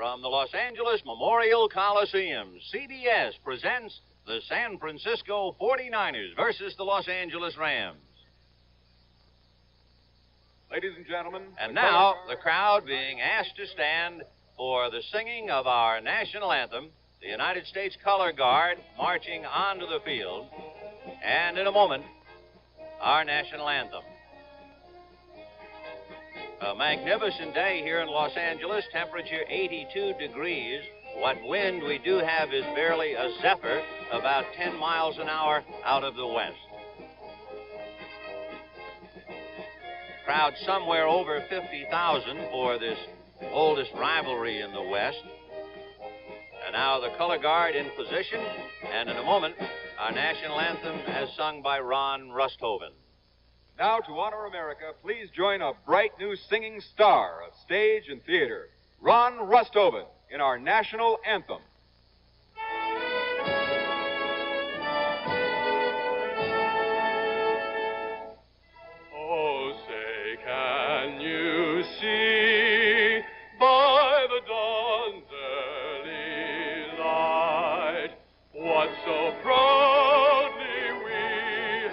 From the Los Angeles Memorial Coliseum, CBS presents the San Francisco 49ers versus the Los Angeles Rams. Ladies and gentlemen. And now, the crowd being asked to stand for the singing of our national anthem, the United States Color Guard marching onto the field, and in a moment, our national anthem. A magnificent day here in Los Angeles, temperature 82 degrees. What wind we do have is barely a zephyr, about 10 miles an hour out of the west. Crowd somewhere over 50,000 for this oldest rivalry in the West. And now the color guard in position, and in a moment, our national anthem as sung by Ron Rusthoven. Now, to honor America, please join a bright new singing star of stage and theater, Ron Rusthoven, in our national anthem. Oh, say, can you see by the dawn's early light what so proudly we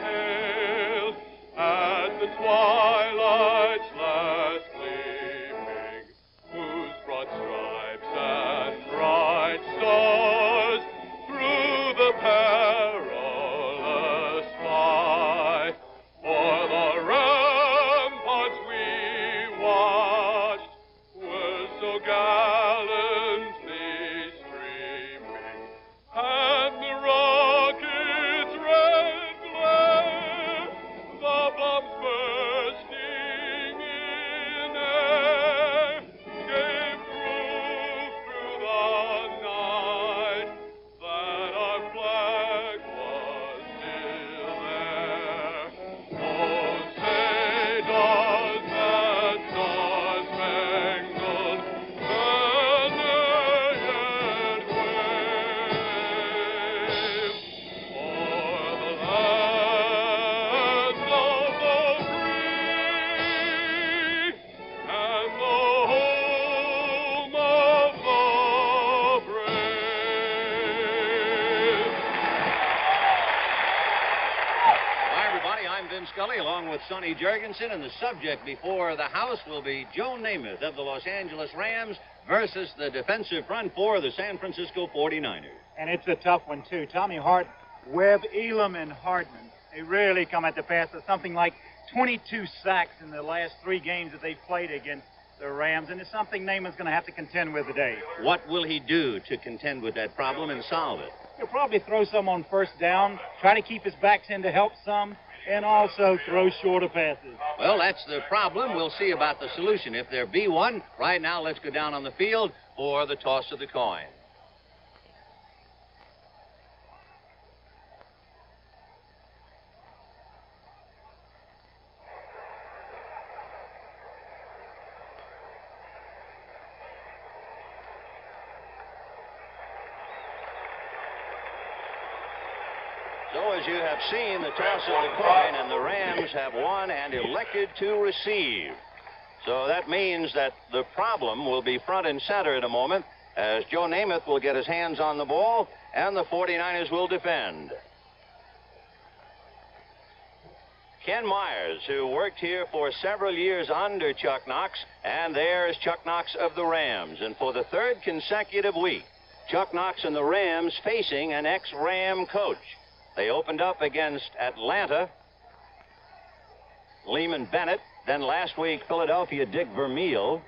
hailed at the twilight's last gleaming, whose broad stripes and bright stars through the perilous fight o'er the ramparts we watched were so gallantly streaming, and the rocket's red glare, the bombs bursting in air, gave proof through the night that our flag was still there. Oh, say does that star-spangled banner yet wave o'er the lands of the free and the home of the brave? Hi, everybody. I'm Vin Scully, along with Sonny Jurgensen, and the subject before the House will be Joe Namath of the Los Angeles Rams versus the defensive front four of the San Francisco 49ers. And it's a tough one, too. Tommy Hart, Webb, Elam, and Hardman. They rarely come at the pass. There's something like 22 sacks in the last 3 games that they've played against the Rams, and it's something Namath's going to have to contend with today. What will he do to contend with that problem and solve it? He'll probably throw some on first down, try to keep his backs in to help some, and also throw shorter passes. Well, that's the problem. We'll see about the solution. If there be one, right now let's go down on the field for the toss of the coin. So, as you have seen, the toss of the coin, and the Rams have won and elected to receive. So that means that the problem will be front and center in a moment, as Joe Namath will get his hands on the ball, and the 49ers will defend. Ken Myers, who worked here for several years under Chuck Knox, and there's Chuck Knox of the Rams. And for the 3rd consecutive week, Chuck Knox and the Rams facing an ex-Ram coach. They opened up against Atlanta, Lehman Bennett, then last week Philadelphia Dick Vermeil,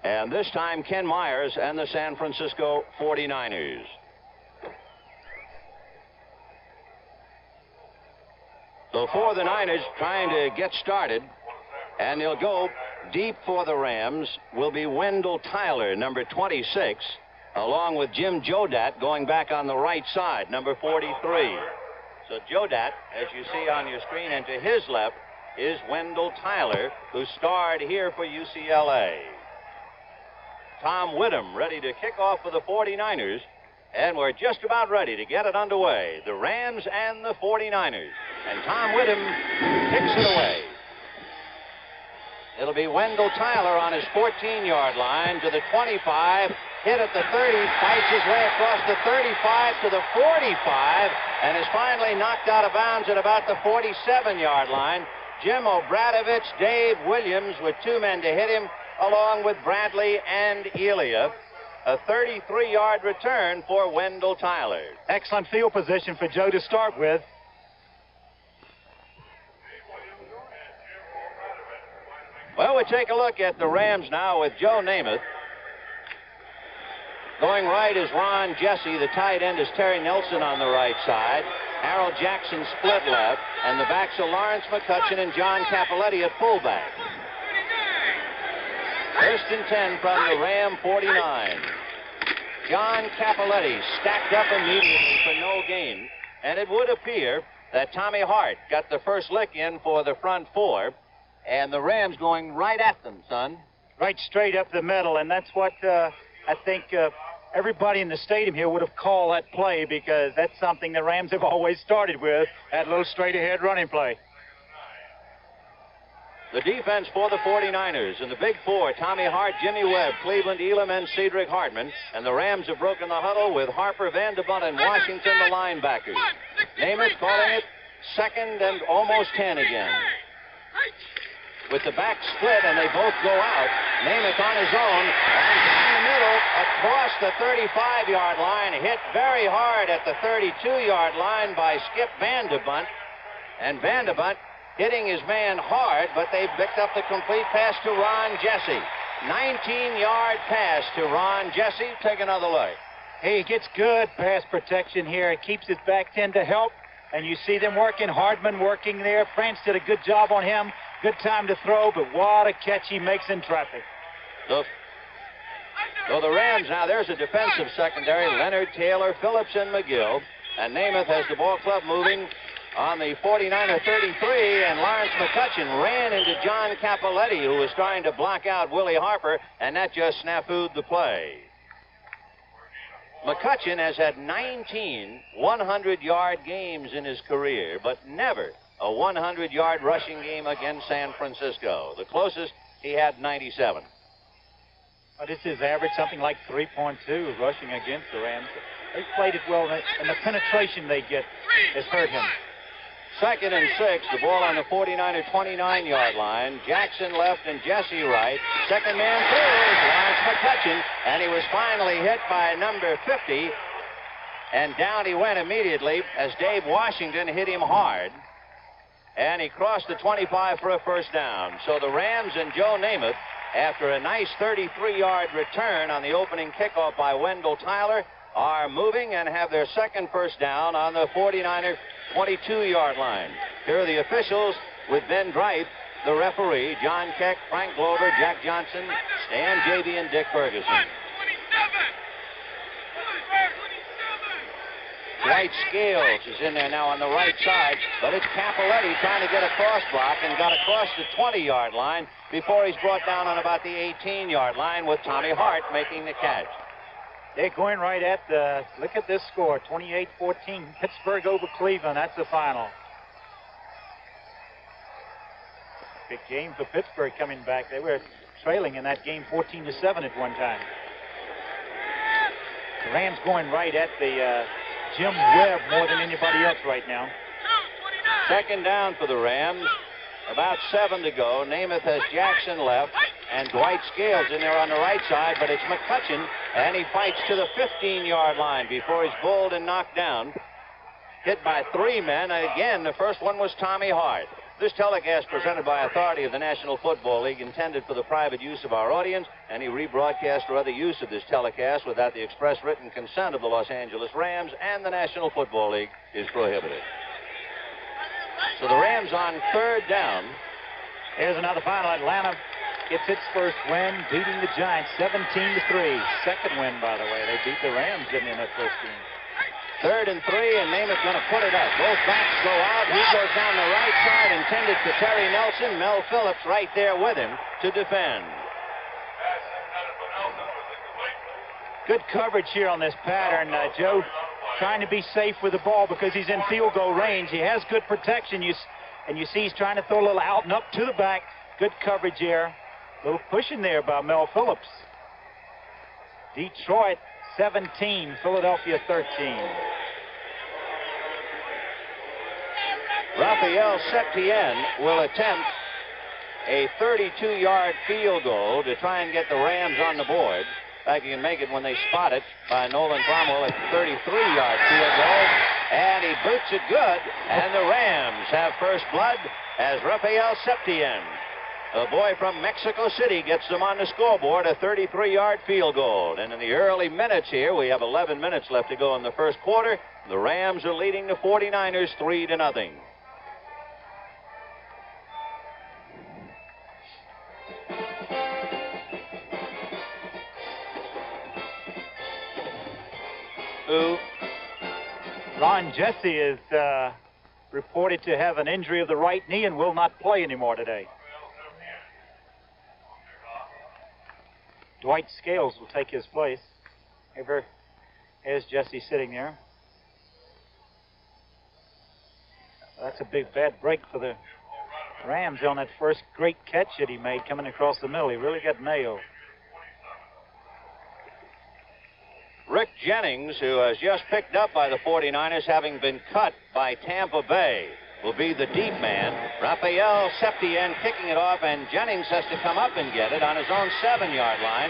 and this time Ken Myers and the San Francisco 49ers. So for the Niners trying to get started, and they'll go deep for the Rams, will be Wendell Tyler, number 26, along with Jim Jodat going back on the right side, number 43. So Jodat, as you see on your screen, and to his left is Wendell Tyler, who starred here for UCLA. Tom Whittem ready to kick off for the 49ers, and we're just about ready to get it underway. The Rams and the 49ers. And Tom Whittem kicks it away. It'll be Wendell Tyler on his 14-yard line to the 25, hit at the 30, fights his way across the 35 to the 45, and is finally knocked out of bounds at about the 47-yard line. Jim Obradovich, Dave Williams with two men to hit him, along with Bradley and Elia. A 33-yard return for Wendell Tyler. Excellent field position for Joe to start with. Well, we take a look at the Rams now with Joe Namath. Going right is Ron Jesse. The tight end is Terry Nelson on the right side. Harold Jackson split left. And the backs are Lawrence McCutcheon and John Capoletti at fullback. First and 10 from the Ram 49. John Capoletti stacked up immediately for no gain. And it would appear that Tommy Hart got the first lick in for the front four. And the Rams going right at them, son. Right straight up the middle. And that's what I think everybody in the stadium here would have called that play, because that's something the Rams have always started with, that little straight-ahead running play. The defense for the 49ers in the big four: Tommy Hart, Jimmy Webb, Cleveland Elam, and Cedric Hartman. And the Rams have broken the huddle with Harper, Vanderbunt, and Washington, the linebackers. Namath calling it second and almost 10 again. With the back split and they both go out, Namath on his own, and down the middle across the 35-yard line, hit very hard at the 32-yard line by Skip Vanderbunt. And Vanderbunt hitting his man hard, but they picked up the complete pass to Ron Jesse. 19-yard pass to Ron Jesse. Take another look. He gets good pass protection here. It keeps his back end to help, and you see them working. Hardman working there. France did a good job on him. Good time to throw, but what a catch he makes in traffic. So the Rams now, there's a defensive secondary: Leonard, Taylor, Phillips, and McGill. And Namath has the ball club moving on the 49er 33, and Lawrence McCutcheon ran into John Capoletti, who was trying to block out Willie Harper, and that just snafu'd the play. McCutcheon has had 19 100-yard games in his career, but never a 100-yard rushing game against San Francisco. The closest, he had 97. Well, this is average, something like 3.2 rushing against the Rams. They played it well, and the penetration they get has hurt him. Second and 6, the ball on the 49er 29-yard line. Jackson left and Jesse right. Second man through is Lawrence McCutcheon, and he was finally hit by number 50. And down he went immediately as Dave Washington hit him hard. And he crossed the 25 for a first down. So the Rams and Joe Namath, after a nice 33-yard return on the opening kickoff by Wendell Tyler, are moving and have their second first down on the 49er 22-yard line. Here are the officials with Ben Drive, the referee, John Keck, Frank Glover, Jack Johnson, Stan Javy, and Dick Ferguson. Dwight Scales is in there now on the right side, but it's Capoletti trying to get a cross block and got across the 20-yard line before he's brought down on about the 18-yard line, with Tommy Hart making the catch. They're going right at the, look at this score, 28-14, Pittsburgh over Cleveland. That's the final. Big game for Pittsburgh coming back. They were trailing in that game 14-7 at one time. The Rams going right at the Jim Webb more than anybody else right now. Second down for the Rams. About 7 to go. Namath has Jackson left and Dwight Scales in there on the right side, but it's McCutcheon, and he fights to the 15-yard line before he's bowled and knocked down. Hit by 3 men. Again, the first one was Tommy Hart. This telecast presented by authority of the National Football League, intended for the private use of our audience. Any rebroadcast or other use of this telecast without the express written consent of the Los Angeles Rams and the National Football League is prohibited. So the Rams on third down. Here's another final. Atlanta gets its first win, beating the Giants 17-3. Second win, by the way. They beat the Rams, didn't they, in that first game? Third and 3, and Namath going to put it up. Both backs go out. He goes down the right side, intended for Terry Nelson. Mel Phillips right there with him to defend. Good coverage here on this pattern. Joe trying to be safe with the ball because he's in field goal range. He has good protection, and you see he's trying to throw a little out and up to the back. Good coverage here. A little pushing there by Mel Phillips. Detroit 17, Philadelphia 13. Raphael Septien will attempt a 32-yard field goal to try and get the Rams on the board. In fact, he can make it when they spot it by Nolan Cromwell, a 33-yard field goal. And he boots it good, and the Rams have first blood as Raphael Septien, the boy from Mexico City, gets them on the scoreboard, a 33-yard field goal. And in the early minutes here, we have 11 minutes left to go in the first quarter. The Rams are leading the 49ers 3-0. Ron Jesse is reported to have an injury of the right knee and will not play anymore today. Dwight Scales will take his place. Here's Jesse sitting there. That's a big bad break for the Rams on that first great catch that he made coming across the middle. He really got nailed. Rick Jennings, who has just picked up by the 49ers, having been cut by Tampa Bay, will be the deep man. Raphael Septien kicking it off, and Jennings has to come up and get it on his own 7-yard line.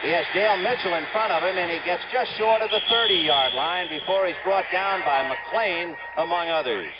He has Dale Mitchell in front of him, and he gets just short of the 30-yard line before he's brought down by McLean, among others.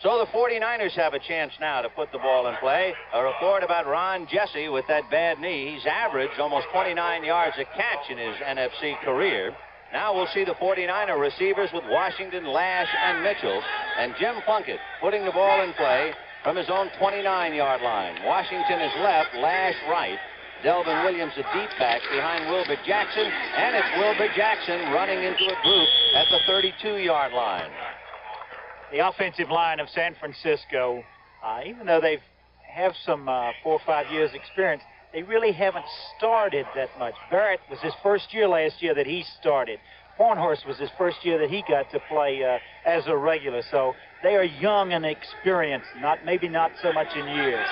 So the 49ers have a chance now to put the ball in play. A report about Ron Jesse with that bad knee. He's averaged almost 29 yards a catch in his NFC career. Now we'll see the 49er receivers with Washington, Lash, and Mitchell. And Jim Plunkett putting the ball in play from his own 29-yard line. Washington is left, Lash right. Delvin Williams a deep back behind Wilbur Jackson. And it's Wilbur Jackson running into a group at the 32-yard line. The offensive line of San Francisco, even though they have some 4 or 5 years experience, they really haven't started that much. Barrett was his first year last year that he started. Hornhurst was his first year that he got to play as a regular. So they are young and experienced, maybe not so much in years.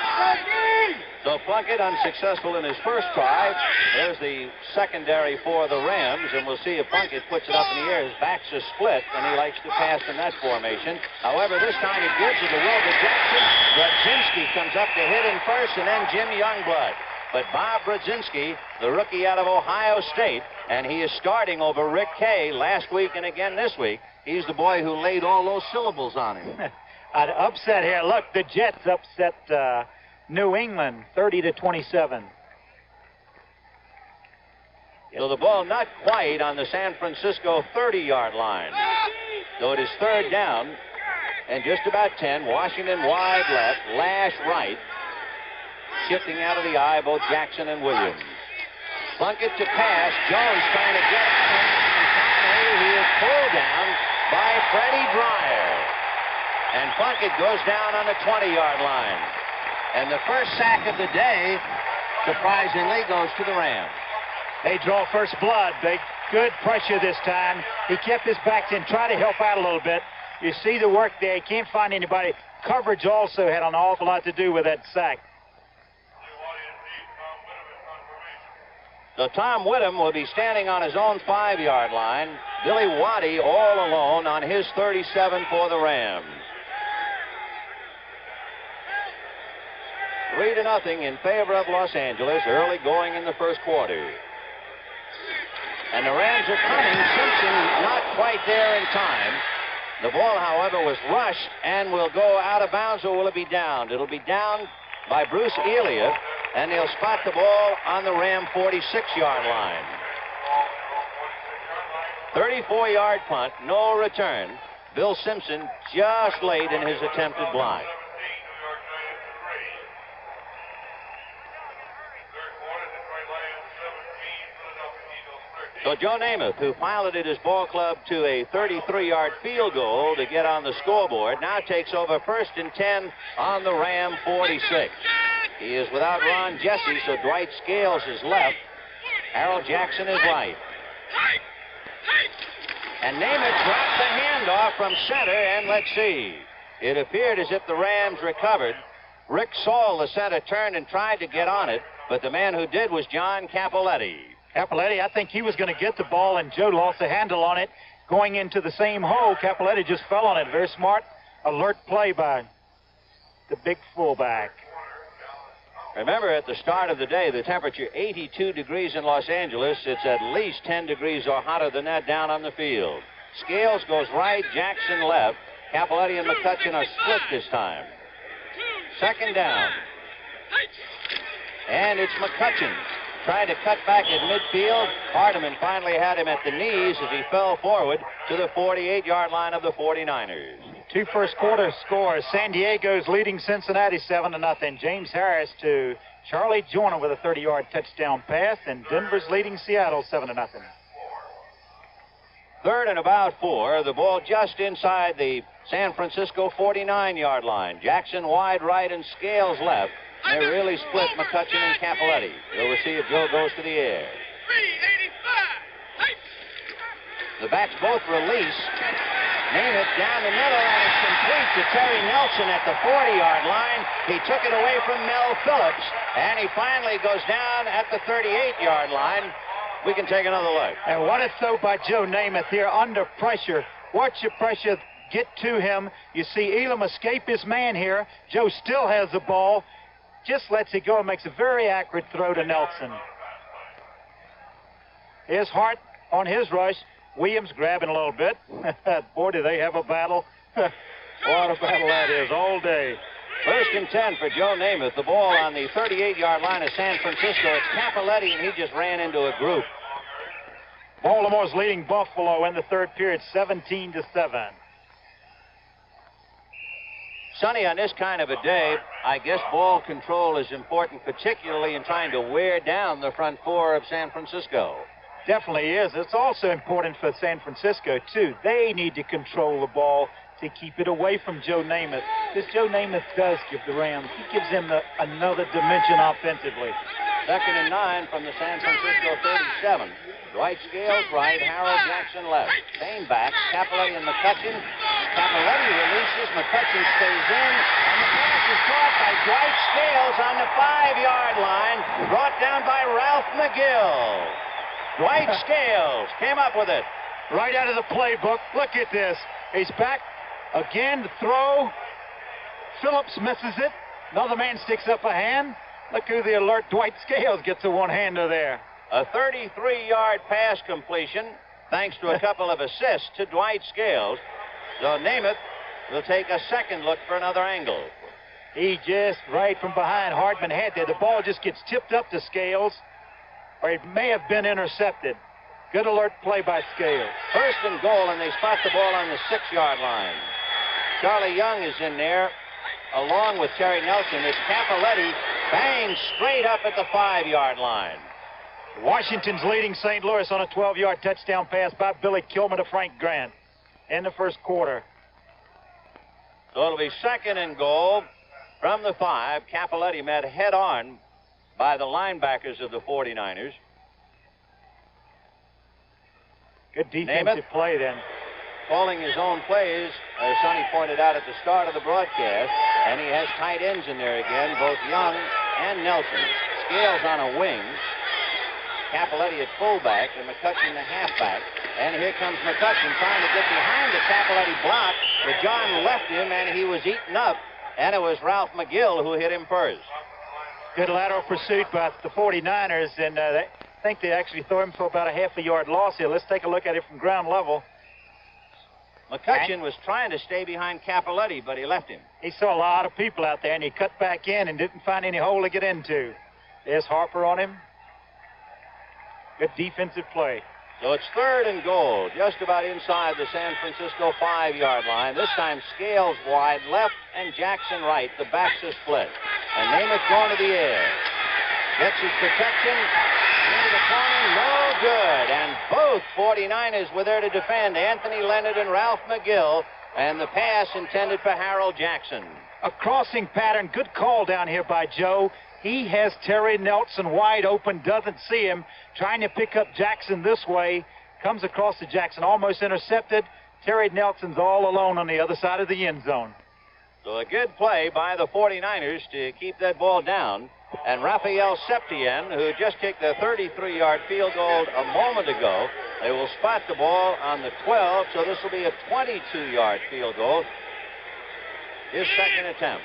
So Plunkett unsuccessful in his first try. There's the secondary for the Rams, and we'll see if Plunkett puts it up in the air. His backs are split, and he likes to pass in that formation. However, this time he gives it to Wilbur Jackson. Brodzinski comes up to hit him first, and then Jim Youngblood. But Bob Brodzinski, the rookie out of Ohio State, and he is starting over Rick Kay last week and again this week. He's the boy who laid all those syllables on him. An upset here. Look, the Jets upset New England 30-27. So the ball not quite on the San Francisco 30-yard line. So it is third down and just about 10. Washington wide left, Lash right. Shifting out of the eye, both Jackson and Williams. Plunkett to pass. Jones trying to get it. And finally, he is pulled down by Freddie Dreyer. And Plunkett goes down on the 20-yard line. And the first sack of the day, surprisingly, goes to the Rams. They draw first blood. Good pressure this time. He kept his backs in, tried to help out a little bit. You see the work there. He can't find anybody. Coverage also had an awful lot to do with that sack. So Tom Whittem will be standing on his own 5-yard line. Billy Waddy all alone on his 37 for the Rams. 3-0 in favor of Los Angeles early going in the first quarter. And the Rams are coming. Simpson not quite there in time. The ball, however, was rushed and will go out of bounds, or will it be downed? It'll be downed by Bruce Elia, and they'll spot the ball on the Ram 46-yard line. 34-yard punt, no return. Bill Simpson just late in his attempted block. So Joe Namath, who piloted his ball club to a 33-yard field goal to get on the scoreboard, now takes over first and 10 on the Ram 46. He is without Ron Jesse, so Dwight Scales is left. Harold Jackson is right. And Namath dropped the handoff from center, and let's see. It appeared as if the Rams recovered. Rick Saul, the center, turned and tried to get on it, but the man who did was John Capoletti. Capoletti, I think he was going to get the ball, and Joe lost a handle on it going into the same hole. Capoletti just fell on it. Very smart, alert play by the big fullback. Remember, at the start of the day, the temperature 82 degrees in Los Angeles. It's at least 10 degrees or hotter than that down on the field. Scales goes right, Jackson left. Capoletti and McCutcheon are split this time. Second down. And it's McCutcheon trying to cut back at midfield. Hardiman finally had him at the knees as he fell forward to the 48-yard line of the 49ers. Two first quarter scores. San Diego's leading Cincinnati 7-0. James Harris to Charlie Joyner with a 30-yard touchdown pass, and Denver's leading Seattle 7-0. Third and about 4. The ball just inside the San Francisco 49-yard line. Jackson wide right and Scales left. They really split McCutcheon and Capoletti. We'll see if Joe goes to the air. 385. The backs both release. Name it down the middle, and it's complete to Terry Nelson at the 40-yard line. He took it away from Mel Phillips, and he finally goes down at the 38-yard line. We can take another look. And what a throw by Joe Namath here under pressure. Watch your pressure get to him. You see Elam escape his man here. Joe still has the ball. Just lets it go and makes a very accurate throw to Nelson. Here's Hart on his rush. Williams grabbing a little bit. Boy, do they have a battle. What a battle that is all day. First and 10 for Joe Namath. The ball on the 38-yard line of San Francisco. It's Capoletti, and he just ran into a group. Baltimore's leading Buffalo in the third period, 17-7. Sonny, on this kind of a day, I guess ball control is important, particularly in trying to wear down the front four of San Francisco. Definitely is. It's also important for San Francisco, too. They need to control the ball to keep it away from Joe Namath. This Joe Namath does give the Rams. He gives them another dimension offensively. Second and 9 from the San Francisco 37. Dwight Scales right, Harold Jackson left. Same back, Capoletti and McCutcheon. Capoletti releases, McCutcheon stays in, and the pass is caught by Dwight Scales on the 5-yard line, brought down by Ralph McGill. Dwight Scales came up with it. Right out of the playbook. Look at this. He's back again to throw. Phillips misses it. Another man sticks up a hand. Look who the alert Dwight Scales gets a one-hander there. A 33-yard pass completion, thanks to a couple of assists to Dwight Scales. So Namath will take a second look for another angle. He just right from behind Hardman had there. The ball just gets tipped up to Scales, or it may have been intercepted. Good alert play by Scales. First and goal, and they spot the ball on the 6-yard line. Charlie Young is in there, along with Terry Nelson. It's Capoletti, bang, straight up at the 5-yard line. Washington's leading St. Louis on a 12-yard touchdown pass by Billy Kilmer to Frank Grant in the first quarter. So it'll be second and goal from the 5. Capoletti met head-on by the linebackers of the 49ers. Good defensive play then. Calling his own plays, as Sonny pointed out at the start of the broadcast, and he has tight ends in there again, both Young and Nelson. Scales on a wing. Capoletti at fullback and McCutcheon the halfback. And here comes McCutcheon trying to get behind the Capoletti block, but John left him and he was eaten up, and it was Ralph McGill who hit him first. Good lateral pursuit by the 49ers, and I think they actually threw him for about a half-a-yard loss here. Let's take a look at it from ground level. McCutcheon was trying to stay behind Capoletti, but he left him. He saw a lot of people out there, and he cut back in and didn't find any hole to get into. There's Harper on him. Good defensive play. So it's third and goal, just about inside the San Francisco 5-yard line. This time Scales wide left and Jackson right. The backs are split. And Namath going to the air. Gets his protection. Into the corner, no good. And both 49ers were there to defend, Anthony Leonard and Ralph McGill. And the pass intended for Harold Jackson. A crossing pattern. Good call down here by Joe. He has Terry Nelson wide open, doesn't see him, trying to pick up Jackson this way. Comes across to Jackson, almost intercepted. Terry Nelson's all alone on the other side of the end zone. So a good play by the 49ers to keep that ball down. And Raphael Septien, who just kicked a 33-yard field goal a moment ago, they will spot the ball on the 12, so this will be a 22-yard field goal. His second attempt.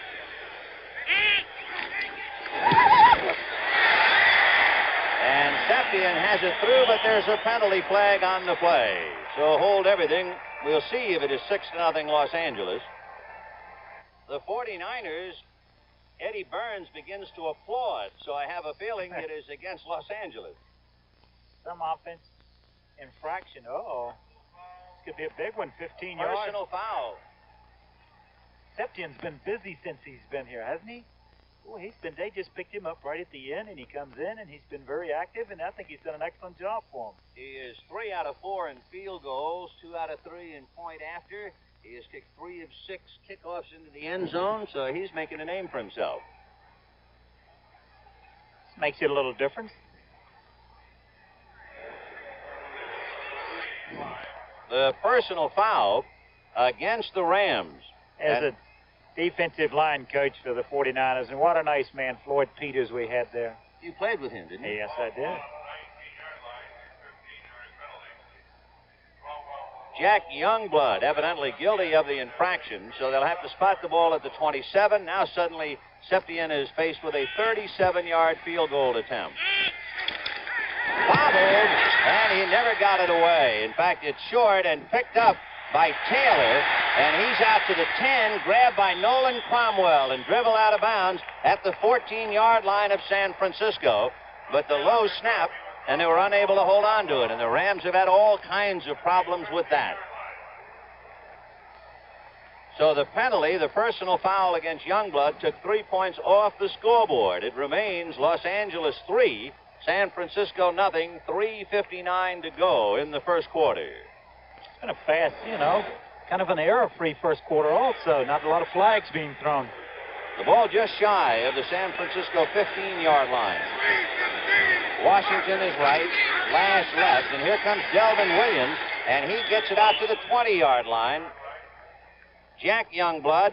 And Septien has it through, but there's a penalty flag on the play. So hold everything. We'll see if it is 6-0 Los Angeles. The 49ers, Eddie Burns begins to applaud, so I have a feeling it is against Los Angeles. Some offense infraction. Uh-oh. This could be a big one, 15 yards. Personal foul. Septien's been busy since he's been here, hasn't he? Oh, they just picked him up right at the end, and he comes in, and he's been very active, and I think he's done an excellent job for him. He is 3 out of 4 in field goals, 2 out of 3 in point after. He has kicked 3 of 6 kickoffs into the end zone, so he's making a name for himself. This makes it a little different. The personal foul against the Rams. As a defensive line coach for the 49ers, and what a nice man Floyd Peters we had there. You played with him, didn't you? Yes, I did. Jack Youngblood, evidently guilty of the infraction, so they'll have to spot the ball at the 27. Now suddenly Septien is faced with a 37-yard field goal attempt. Bobbled, and he never got it away. In fact, it's short and picked up by Taylor, and he's out to the 10, grabbed by Nolan Cromwell and dribbled out of bounds at the 14-yard line of San Francisco. But the low snap, and they were unable to hold on to it, and the Rams have had all kinds of problems with that. So the penalty, the personal foul against Youngblood, took 3 points off the scoreboard. It remains Los Angeles 3, San Francisco nothing, 3:59 to go in the first quarter. It's been a fast, kind of an error-free first quarter also. Not a lot of flags being thrown. The ball just shy of the San Francisco 15-yard line. Washington is right, Lash left, and here comes Delvin Williams, and he gets it out to the 20-yard line. Jack Youngblood,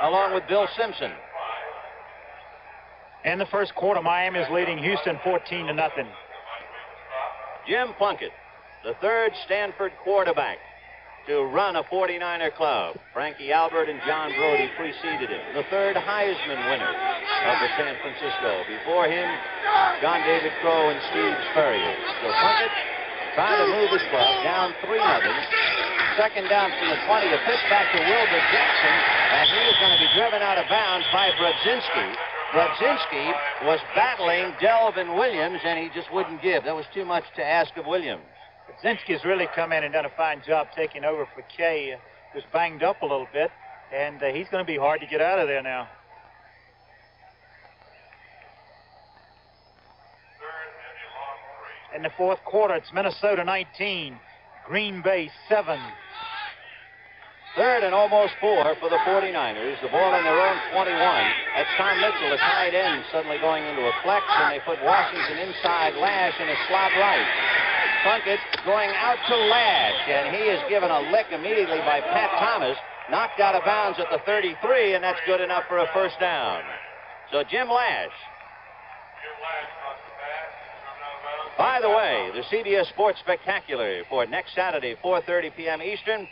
along with Bill Simpson. In the first quarter, Miami is leading Houston 14-0. Jim Plunkett, the third Stanford quarterback to run a 49er club. Frankie Albert and John Brody preceded him. The third Heisman winner of the San Francisco. Before him, John David Crow and Steve Spurrier. So Plunkett trying to move his club down 3-0. Second down from the 20, a pitch back to Wilbur Jackson, and he is going to be driven out of bounds by Brodzinski. Brodzinski was battling Delvin Williams, and he just wouldn't give. That was too much to ask of Williams. Brodzinski's really come in and done a fine job taking over for Kay. Was banged up a little bit, and he's going to be hard to get out of there now. In the fourth quarter, it's Minnesota 19, Green Bay 7. Third and almost 4 for the 49ers. The ball on their own 21. That's Tom Mitchell, the tight end, suddenly going into a flex, and they put Washington inside Lash in a slot right. Plunkett going out to Lash, and he is given a lick immediately by Pat Thomas, knocked out of bounds at the 33, and that's good enough for a first down. So Jim Lash. By the way, the CBS Sports Spectacular for next Saturday, 4:30 p.m. Eastern.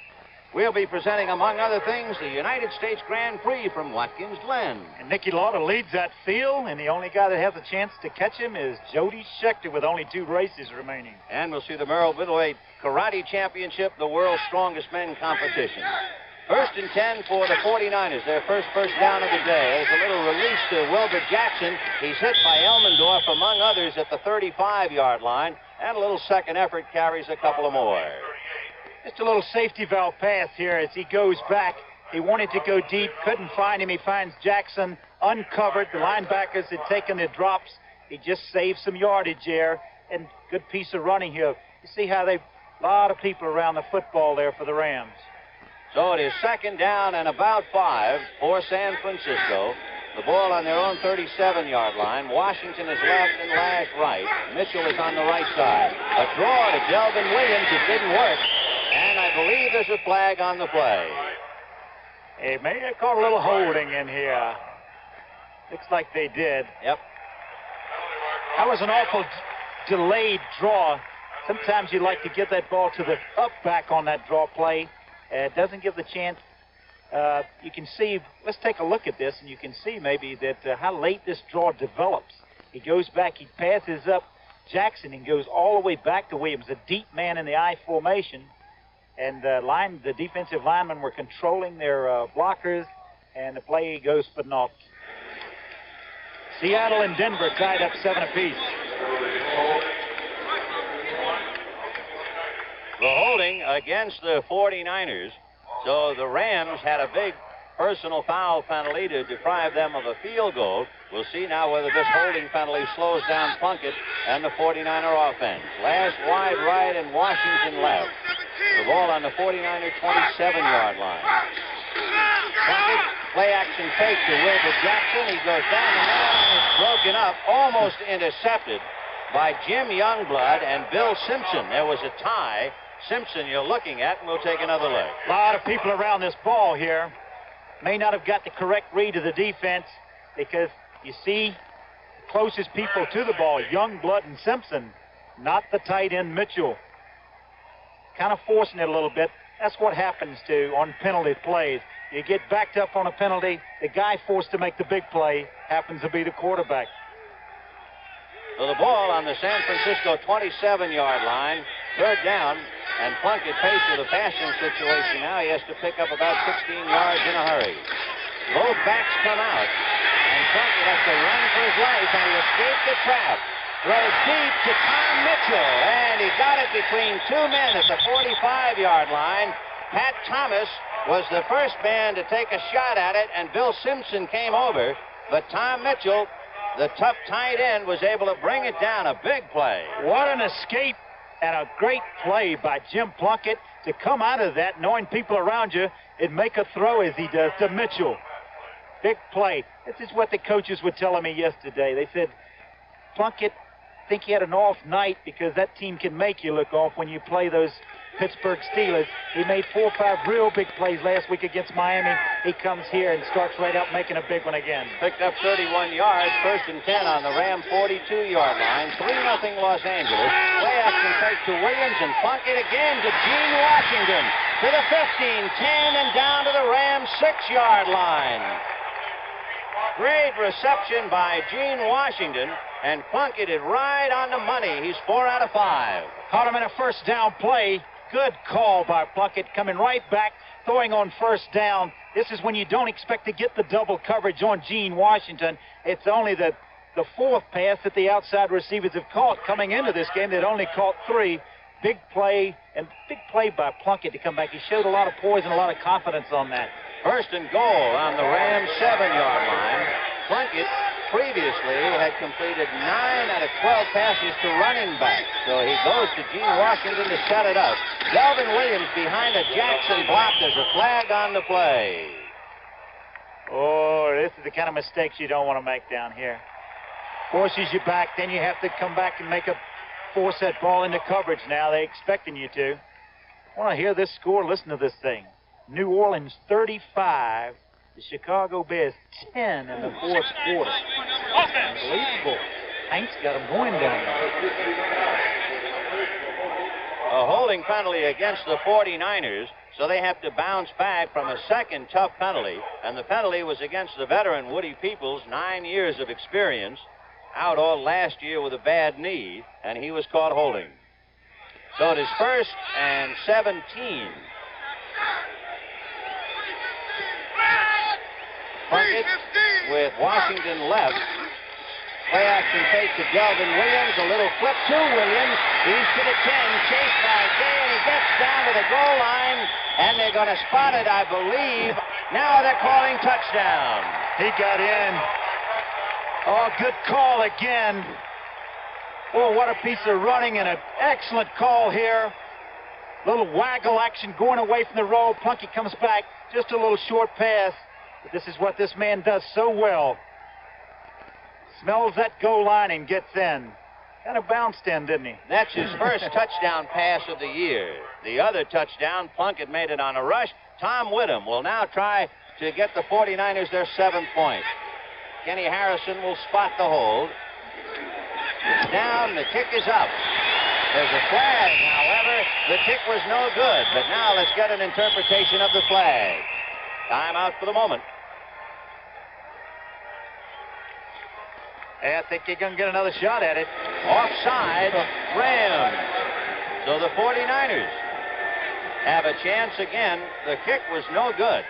We'll be presenting, among other things, the United States Grand Prix from Watkins Glen. And Nicky Lauda leads that field, and the only guy that has a chance to catch him is Jody Scheckter with only 2 races remaining. And we'll see the Merrill Middleweight Karate Championship, the world's strongest men competition. First and 10 for the 49ers, their first down of the day. There's a little release to Wilbur Jackson. He's hit by Elmendorf, among others, at the 35-yard line. And a little second effort carries a couple of more. Just a little safety valve pass here as he goes back. He wanted to go deep, couldn't find him. He finds Jackson uncovered. The linebackers had taken their drops. He just saved some yardage there, and good piece of running here. You see how a lot of people around the football there for the Rams. So it is second down and about 5 for San Francisco. The ball on their own 37-yard line. Washington is left and Lash right. Mitchell is on the right side. A draw to Delvin Williams. It didn't work. And I believe there's a flag on the play. They may have caught a little holding in here. Looks like they did. Yep. That was an awful delayed draw. Sometimes you like to give that ball to the up back on that draw play. It doesn't give the chance. You can see, let's take a look at this, and you can see maybe that how late this draw develops. He goes back, he passes up Jackson and goes all the way back to Williams, a deep man in the I formation. And the defensive linemen were controlling their blockers, and the play goes for naught. Seattle and Denver tied up 7 apiece. The holding against the 49ers. So the Rams had a big personal foul penalty to deprive them of a field goal. We'll see now whether this holding penalty slows down Plunkett and the 49er offense. Last wide right and Washington left. The ball on the 49er 27-yard line. Plunkett, play action fake to Wilbur Jackson. He goes down the middle and is broken up, almost intercepted by Jim Youngblood and Bill Simpson. There was a tie. Simpson you're looking at, and we'll take another look. A lot of people around this ball here may not have got the correct read of the defense, because you see the closest people to the ball, Youngblood and Simpson, not the tight end Mitchell. Kind of forcing it a little bit. That's what happens on penalty plays. You get backed up on a penalty, the guy forced to make the big play happens to be the quarterback. So the ball on the San Francisco 27-yard line, third down, and Plunkett faced with a passing situation now. He has to pick up about 16 yards in a hurry. Both backs come out, and Plunkett has to run for his life, and he escaped the trap. Throws deep to Tom Mitchell, and he got it between 2 men at the 45-yard line. Pat Thomas was the first man to take a shot at it, and Bill Simpson came over, but Tom Mitchell, the tough tight end, was able to bring it down. A big play. What an escape and a great play by Jim Plunkett to come out of that knowing people around you and make a throw as he does to Mitchell. Big play. This is what the coaches were telling me yesterday. They said, Plunkett, I think he had an off night because that team can make you look off when you play those Pittsburgh Steelers. He made 4 or 5 real big plays last week against Miami. He comes here and starts right out making a big one again. Picked up 31 yards, 1st and 10 on the Ram 42-yard line. 3-0 Los Angeles. Play action fake to Williams, and Plunkett again to Gene Washington. To the 15, 10, and down to the Ram 6-yard line. Great reception by Gene Washington, and Plunkett is right on the money. He's 4 out of 5. Caught him in a first down play. Good call by Plunkett, coming right back, throwing on first down. This is when you don't expect to get the double coverage on Gene Washington. It's only the 4th pass that the outside receivers have caught coming into this game. They'd only caught 3. Big play, and big play by Plunkett to come back. He showed a lot of poise and a lot of confidence on that. 1st and goal on the Rams 7-yard line. Plunkett previously had completed 9 out of 12 passes to running back. So he goes to Gene Washington to set it up. Delvin Williams behind a Jackson block. There's a flag on the play. Oh, this is the kind of mistakes you don't want to make down here. Forces you back, then you have to come back and force that ball into coverage now. They're expecting you to. I want to hear this score. Listen to this thing. New Orleans 35. The Chicago Bears 10 in the 4th quarter. Unbelievable. Hank's got them going down there. A holding penalty against the 49ers, so they have to bounce back from a second tough penalty, and the penalty was against the veteran Woody Peoples, 9 years of experience, out all last year with a bad knee, and he was caught holding. So it is 1st and 17. Plunkett with Washington left. Play action fake to Delvin Williams. A little flip to Williams. He's to the 10. Chased by Gay, and he gets down to the goal line. And they're going to spot it, I believe. Now they're calling touchdown. He got in. Oh, good call again. Oh, what a piece of running and an excellent call here. Little waggle action going away from the roll. Plunkett comes back. Just a little short pass. But this is what this man does so well. Smells that goal line and gets in. Kind of bounced in, didn't he? That's his first touchdown pass of the year. The other touchdown, Plunkett made it on a rush. Tom Whittam will now try to get the 49ers their 7th point. Kenny Harrison will spot the hold. Down, the kick is up. There's a flag, however. The kick was no good, but now let's get an interpretation of the flag. Timeout for the moment. I think you're going to get another shot at it. Offside, Rams. So the 49ers have a chance again. The kick was no good,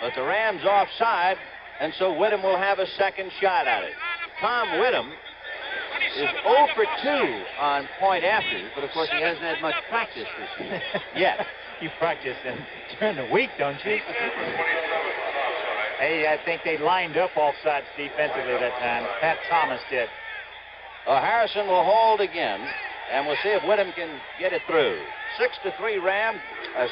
but the Rams offside, and so Whittem will have a second shot at it. Tom Whittem is 0 for 2 on point afters, but of course he hasn't had much practice this year yet. You practice during the week, don't you? Hey, I think they lined up all sides defensively that time. Pat Thomas did. Well, Harrison will hold again, and we'll see if Whittem can get it through. 6-3 Rams,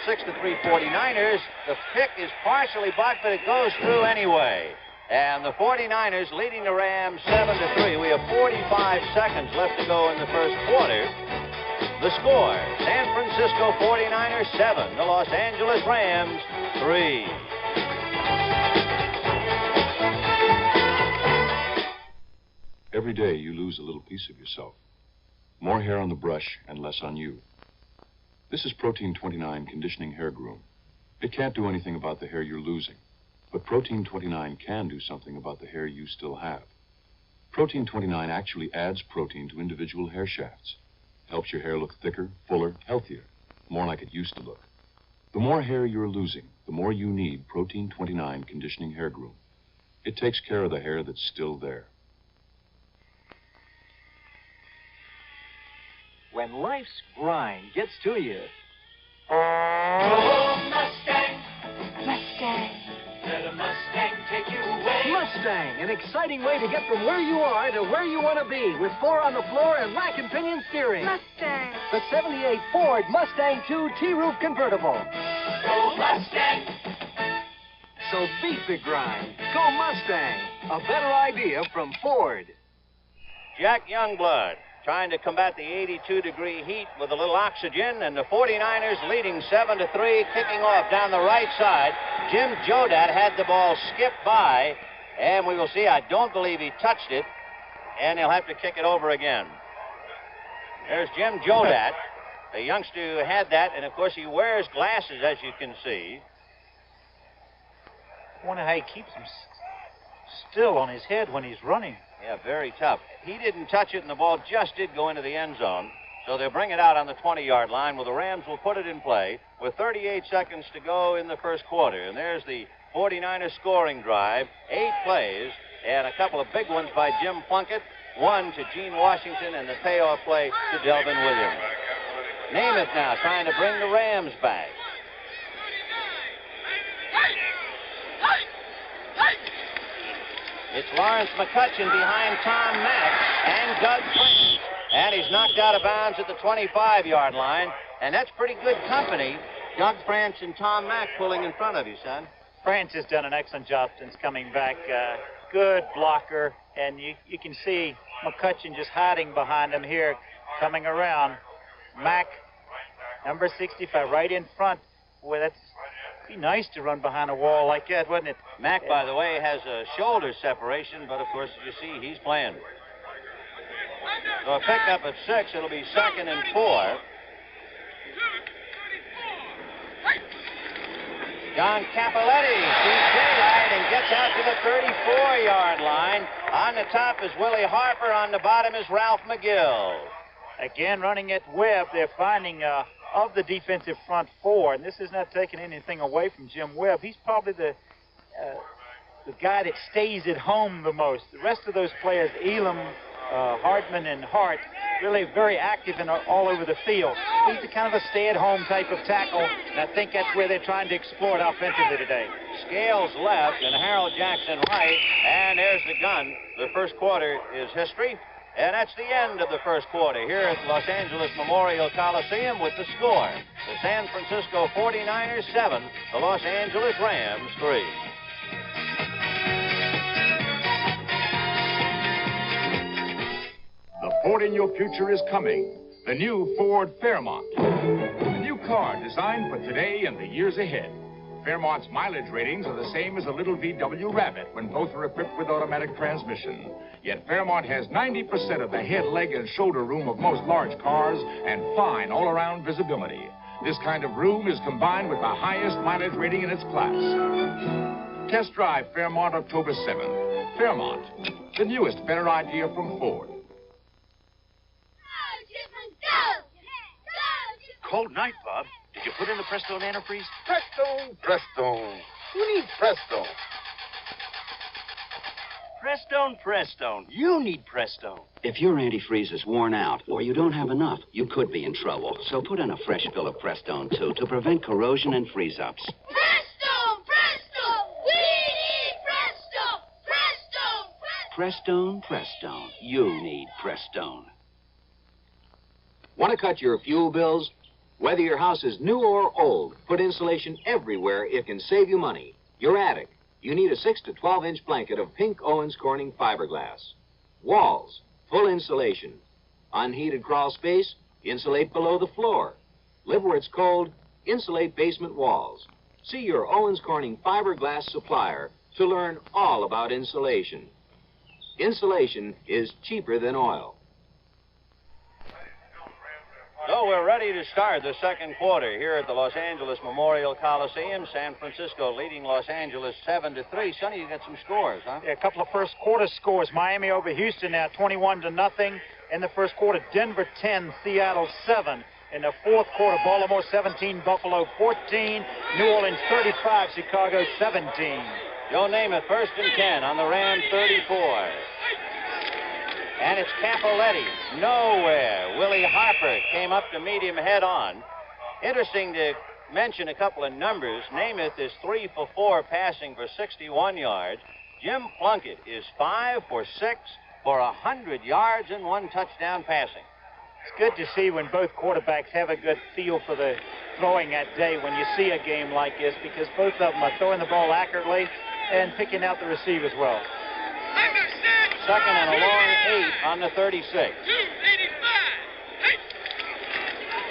6-3 49ers. The pick is partially blocked, but it goes through anyway. And the 49ers leading the Rams 7-3. We have 45 seconds left to go in the first quarter. The score, San Francisco 49ers 7, the Los Angeles Rams 3. Every day you lose a little piece of yourself. More hair on the brush and less on you. This is Protein 29 Conditioning Hair Groom. It can't do anything about the hair you're losing, but Protein 29 can do something about the hair you still have. Protein 29 actually adds protein to individual hair shafts. Helps your hair look thicker, fuller, healthier, more like it used to look. The more hair you're losing, the more you need Protein 29 Conditioning Hair Groom. It takes care of the hair that's still there. When life's grind gets to you. Oh, Mustang. Mustang. Let a Mustang take you away. Mustang, an exciting way to get from where you are to where you want to be, with 4 on the floor and rack and pinion steering. Mustang. The 78 Ford Mustang 2 T-Roof convertible. Go Mustang. So beat the grind. Go Mustang. A better idea from Ford. Jack Youngblood trying to combat the 82-degree heat with a little oxygen, and the 49ers leading 7-3, kicking off down the right side. Jim Jodat had the ball skip by, and we will see. I don't believe he touched it, and he'll have to kick it over again. There's Jim Jodat, the youngster who had that, and of course he wears glasses, as you can see. I wonder how he keeps him still on his head when he's running. Yeah, very tough. He didn't touch it, and the ball just did go into the end zone. So they'll bring it out on the 20-yard line, where the Rams will put it in play with 38 seconds to go in the first quarter. And there's the 49ers scoring drive, 8 plays, and a couple of big ones by Jim Plunkett, one to Gene Washington, and the payoff play to Delvin Williams. Namath now trying to bring the Rams back. It's Lawrence McCutcheon behind Tom Mack and Doug Prince. And he's knocked out of bounds at the 25-yard line. And that's pretty good company. Doug Prince and Tom Mack pulling in front of you, son. France has done an excellent job since coming back. Good blocker. And you can see McCutcheon just hiding behind him here, coming around. Mack, number 65, right in front. Boy, that'd be nice to run behind a wall like that, wouldn't it? Mack, by the way, has a shoulder separation, but of course, as you see, he's playing. So a pickup at 6, it'll be 2nd and 4. John Capoletti sees daylight and gets out to the 34-yard line. On the top is Willie Harper. On the bottom is Ralph McGill. Again, running at Webb, they're finding of the defensive front 4, and this is not taking anything away from Jim Webb. He's probably the guy that stays at home the most. The rest of those players, Elam, Hardman, and Hart, really very active and all over the field. He's the kind of a stay-at-home type of tackle, and I think that's where they're trying to exploit offensively today. Scales left and Harold Jackson right, and there's the gun. The first quarter is history. And that's the end of the first quarter here at Los Angeles Memorial Coliseum with the score. The San Francisco 49ers 7, the Los Angeles Rams 3. The Ford in your future is coming. The new Ford Fairmont. A new car designed for today and the years ahead. Fairmont's mileage ratings are the same as a little VW Rabbit when both are equipped with automatic transmission. Yet Fairmont has 90% of the head, leg, and shoulder room of most large cars and fine all-around visibility. This kind of room is combined with the highest mileage rating in its class. Test drive Fairmont October 7th. Fairmont, the newest, better idea from Ford. Cold night, Bob. Did you put in the Prestone antifreeze? Prestone. Who needs Prestone? Prestone. You need Prestone. If your antifreeze is worn out or you don't have enough, you could be in trouble. So put in a fresh fill of Prestone, too, to prevent corrosion and freeze-ups. Prestone! We need Prestone! Prestone. You need Prestone. Want to cut your fuel bills? Whether your house is new or old, put insulation everywhere. It can save you money. Your attic, you need a 6 to 12-inch blanket of pink Owens Corning fiberglass. Walls, full insulation. Unheated crawl space, insulate below the floor. Live where it's cold, insulate basement walls. See your Owens Corning fiberglass supplier to learn all about insulation. Insulation is cheaper than oil. So we're ready to start the second quarter here at the Los Angeles Memorial Coliseum. San Francisco leading Los Angeles 7-3. Sonny, you got some scores, huh? Yeah, a couple of first quarter scores. Miami over Houston now 21-0 in the first quarter. Denver 10, Seattle 7. In the fourth quarter, Baltimore 17, Buffalo 14, New Orleans 35, Chicago 17. Joe Namath first and 10 on the Ram 34. And it's Capoletti. Nowhere. Willie Harper came up to meet him head on. Interesting to mention a couple of numbers. Namath is 3 for 4 passing for 61 yards. Jim Plunkett is 5 for 6 for 100 yards and 1 touchdown passing. It's good to see when both quarterbacks have a good feel for the throwing that day when you see a game like this, because both of them are throwing the ball accurately and picking out the receivers well. Second and a long 8 on the 36.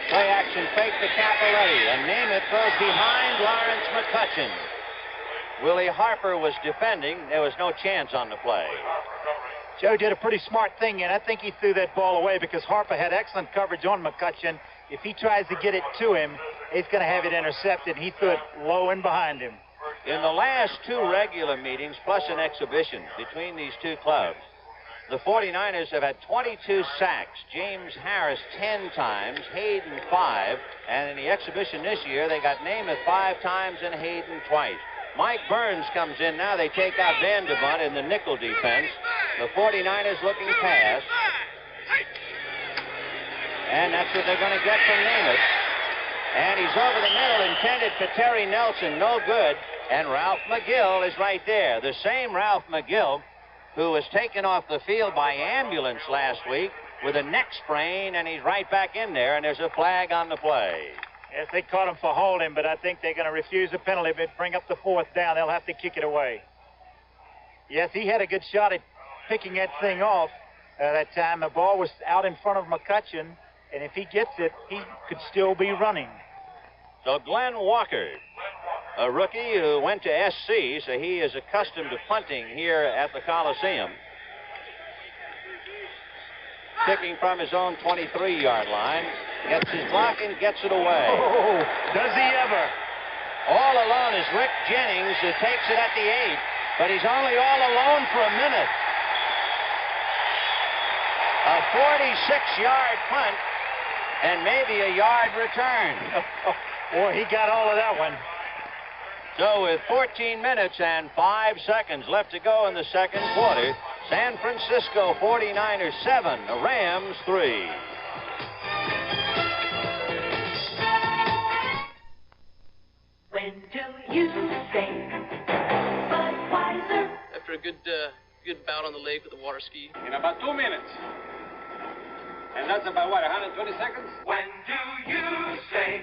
Play action fake to Capoletti, and Namath throws behind Lawrence McCutcheon. Willie Harper was defending. There was no chance on the play. Joe did a pretty smart thing, and I think he threw that ball away because Harper had excellent coverage on McCutcheon. If he tries to get it to him, he's going to have it intercepted. He threw it low and behind him. In the last 2 regular meetings, plus an exhibition between these two clubs, the 49ers have had 22 sacks. James Harris 10 times, Hayden 5. And in the exhibition this year, they got Namath 5 times and Hayden twice. Mike Burns comes in now. They take out Vanderbunt in the nickel defense. The 49ers looking pass. And that's what they're going to get from Namath. And he's over the middle, intended for Terry Nelson. No good. And Ralph McGill is right there. The same Ralph McGill who was taken off the field by ambulance last week with a neck sprain, and he's right back in there, and there's a flag on the play. Yes, they caught him for holding, but I think they're going to refuse a penalty, but bring up the 4th down. They'll have to kick it away. Yes, he had a good shot at picking that thing off that time. The ball was out in front of McCutcheon, and if he gets it, he could still be running. So Glenn Walker, a rookie who went to SC, so he is accustomed to punting here at the Coliseum. Kicking from his own 23-yard line. Gets his block and gets it away. Oh, does he ever? All alone is Rick Jennings, who takes it at the 8, but he's only all alone for a minute. A 46-yard punt and maybe a yard return. Boy, he got all of that one. So with 14 minutes and 5 seconds left to go in the second quarter, San Francisco 49ers 7, the Rams 3. When do you say Budweiser? After a good bout on the lake with the water ski. In about 2 minutes. And that's about, what, 120 seconds? When do you say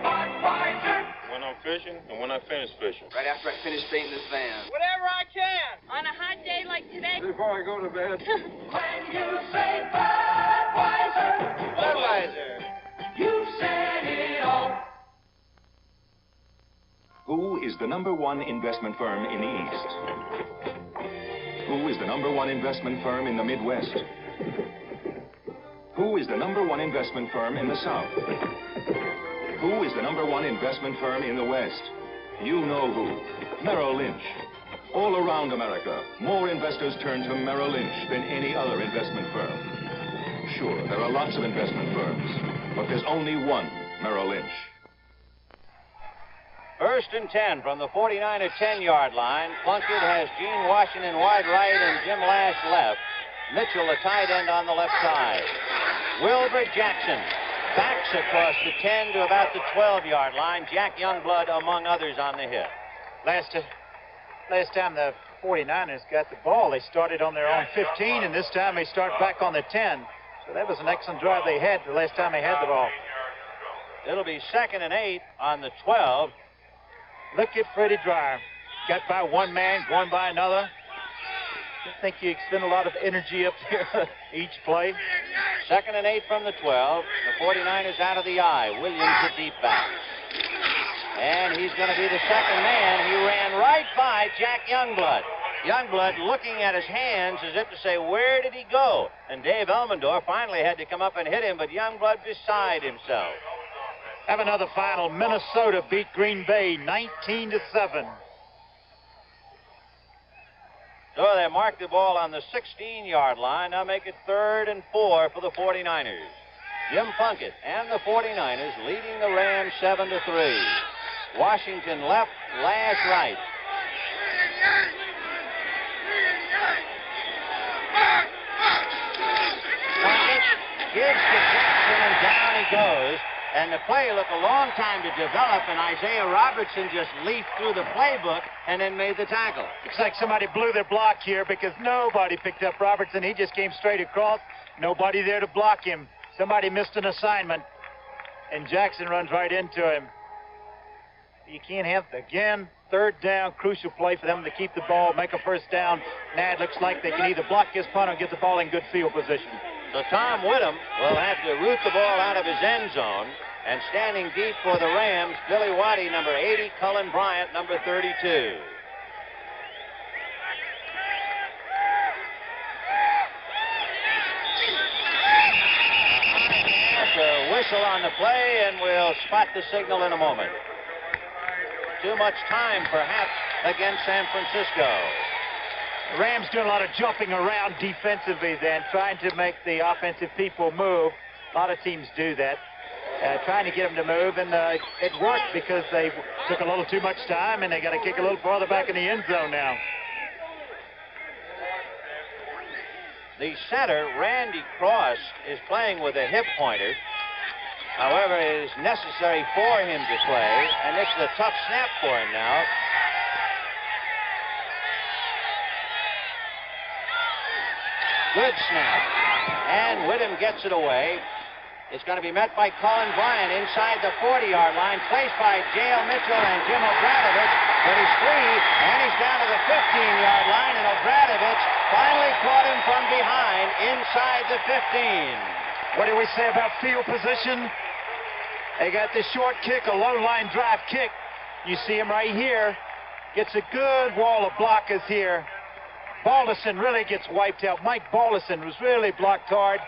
Budweiser? When I'm fishing and when I finish fishing. Right after I finish painting this van. Whatever I can. On a hot day like today. Before I go to bed. When you say Budweiser, Budweiser. You said it all. is the #1 investment firm in the East? Who is the #1 investment firm in the Midwest? Who is the #1 investment firm in the South? Who is the #1 investment firm in the West? You know who. Merrill Lynch. All around America, more investors turn to Merrill Lynch than any other investment firm. Sure, there are lots of investment firms, but there's only one Merrill Lynch. 1st and 10 from the 49er 10-yard line. Plunkett has Gene Washington wide right and Jim Lash left. Mitchell, the tight end, on the left side. Wilbur Jackson backs across the 10 to about the 12-yard line. Jack Youngblood among others on the hit. Last time the 49ers got the ball, they started on their own 15, and this time they start back on the 10. So that was an excellent drive they had the last time they had the ball. It'll be 2nd and 8 on the 12. Look at Freddie Dryer. Got by one man, going by another. I think you expend a lot of energy up here each play. 2nd and 8 from the 12. The 49ers out of the eye. Williams the deep back. And he's going to be the second man. He ran right by Jack Youngblood. Youngblood looking at his hands as if to say, where did he go? And Dave Elmendorf finally had to come up and hit him, but Youngblood beside himself. Have another final. Minnesota beat Green Bay 19-7. So they mark the ball on the 16-yard line. Now make it 3rd and 4 for the 49ers. Jim Plunkett and the 49ers leading the Rams 7-3. Washington left, Lash right. Plunkett gives to Jackson, and down he goes. And the play took a long time to develop, and Isaiah Robertson just leafed through the playbook and then made the tackle. Looks like somebody blew their block here because nobody picked up Robertson. He just came straight across. Nobody there to block him. Somebody missed an assignment, and Jackson runs right into him. You can't have, again, 3rd down, crucial play for them to keep the ball, make a 1st down. Now it looks like they can either block his punt or get the ball in good field position. So Tom Whittam will have to root the ball out of his end zone. And standing deep for the Rams, Billy Waddy, number 80, Cullen Bryant, number 32. That's a whistle on the play, and we'll spot the signal in a moment. Too much time, perhaps, against San Francisco. The Rams doing a lot of jumping around defensively then, trying to make the offensive people move. A lot of teams do that. Trying to get them to move, and it worked because they took a little too much time, and they got to kick a little farther back in the end zone now. The center, Randy Cross, is playing with a hip pointer. However, it is necessary for him to play, and this is a tough snap for him now. Good snap, and Whittam gets it away. It's going to be met by Colin Bryant inside the 40-yard line, placed by J.L. Mitchell and Jim Obradovich, but he's free, and he's down to the 15-yard line, and Obradovich finally caught him from behind inside the 15. What do we say about field position? They got this short kick, a low-line drive kick. You see him right here. Gets a good wall of blockers here. Balderson really gets wiped out. Mike Balderson was really blocked hard.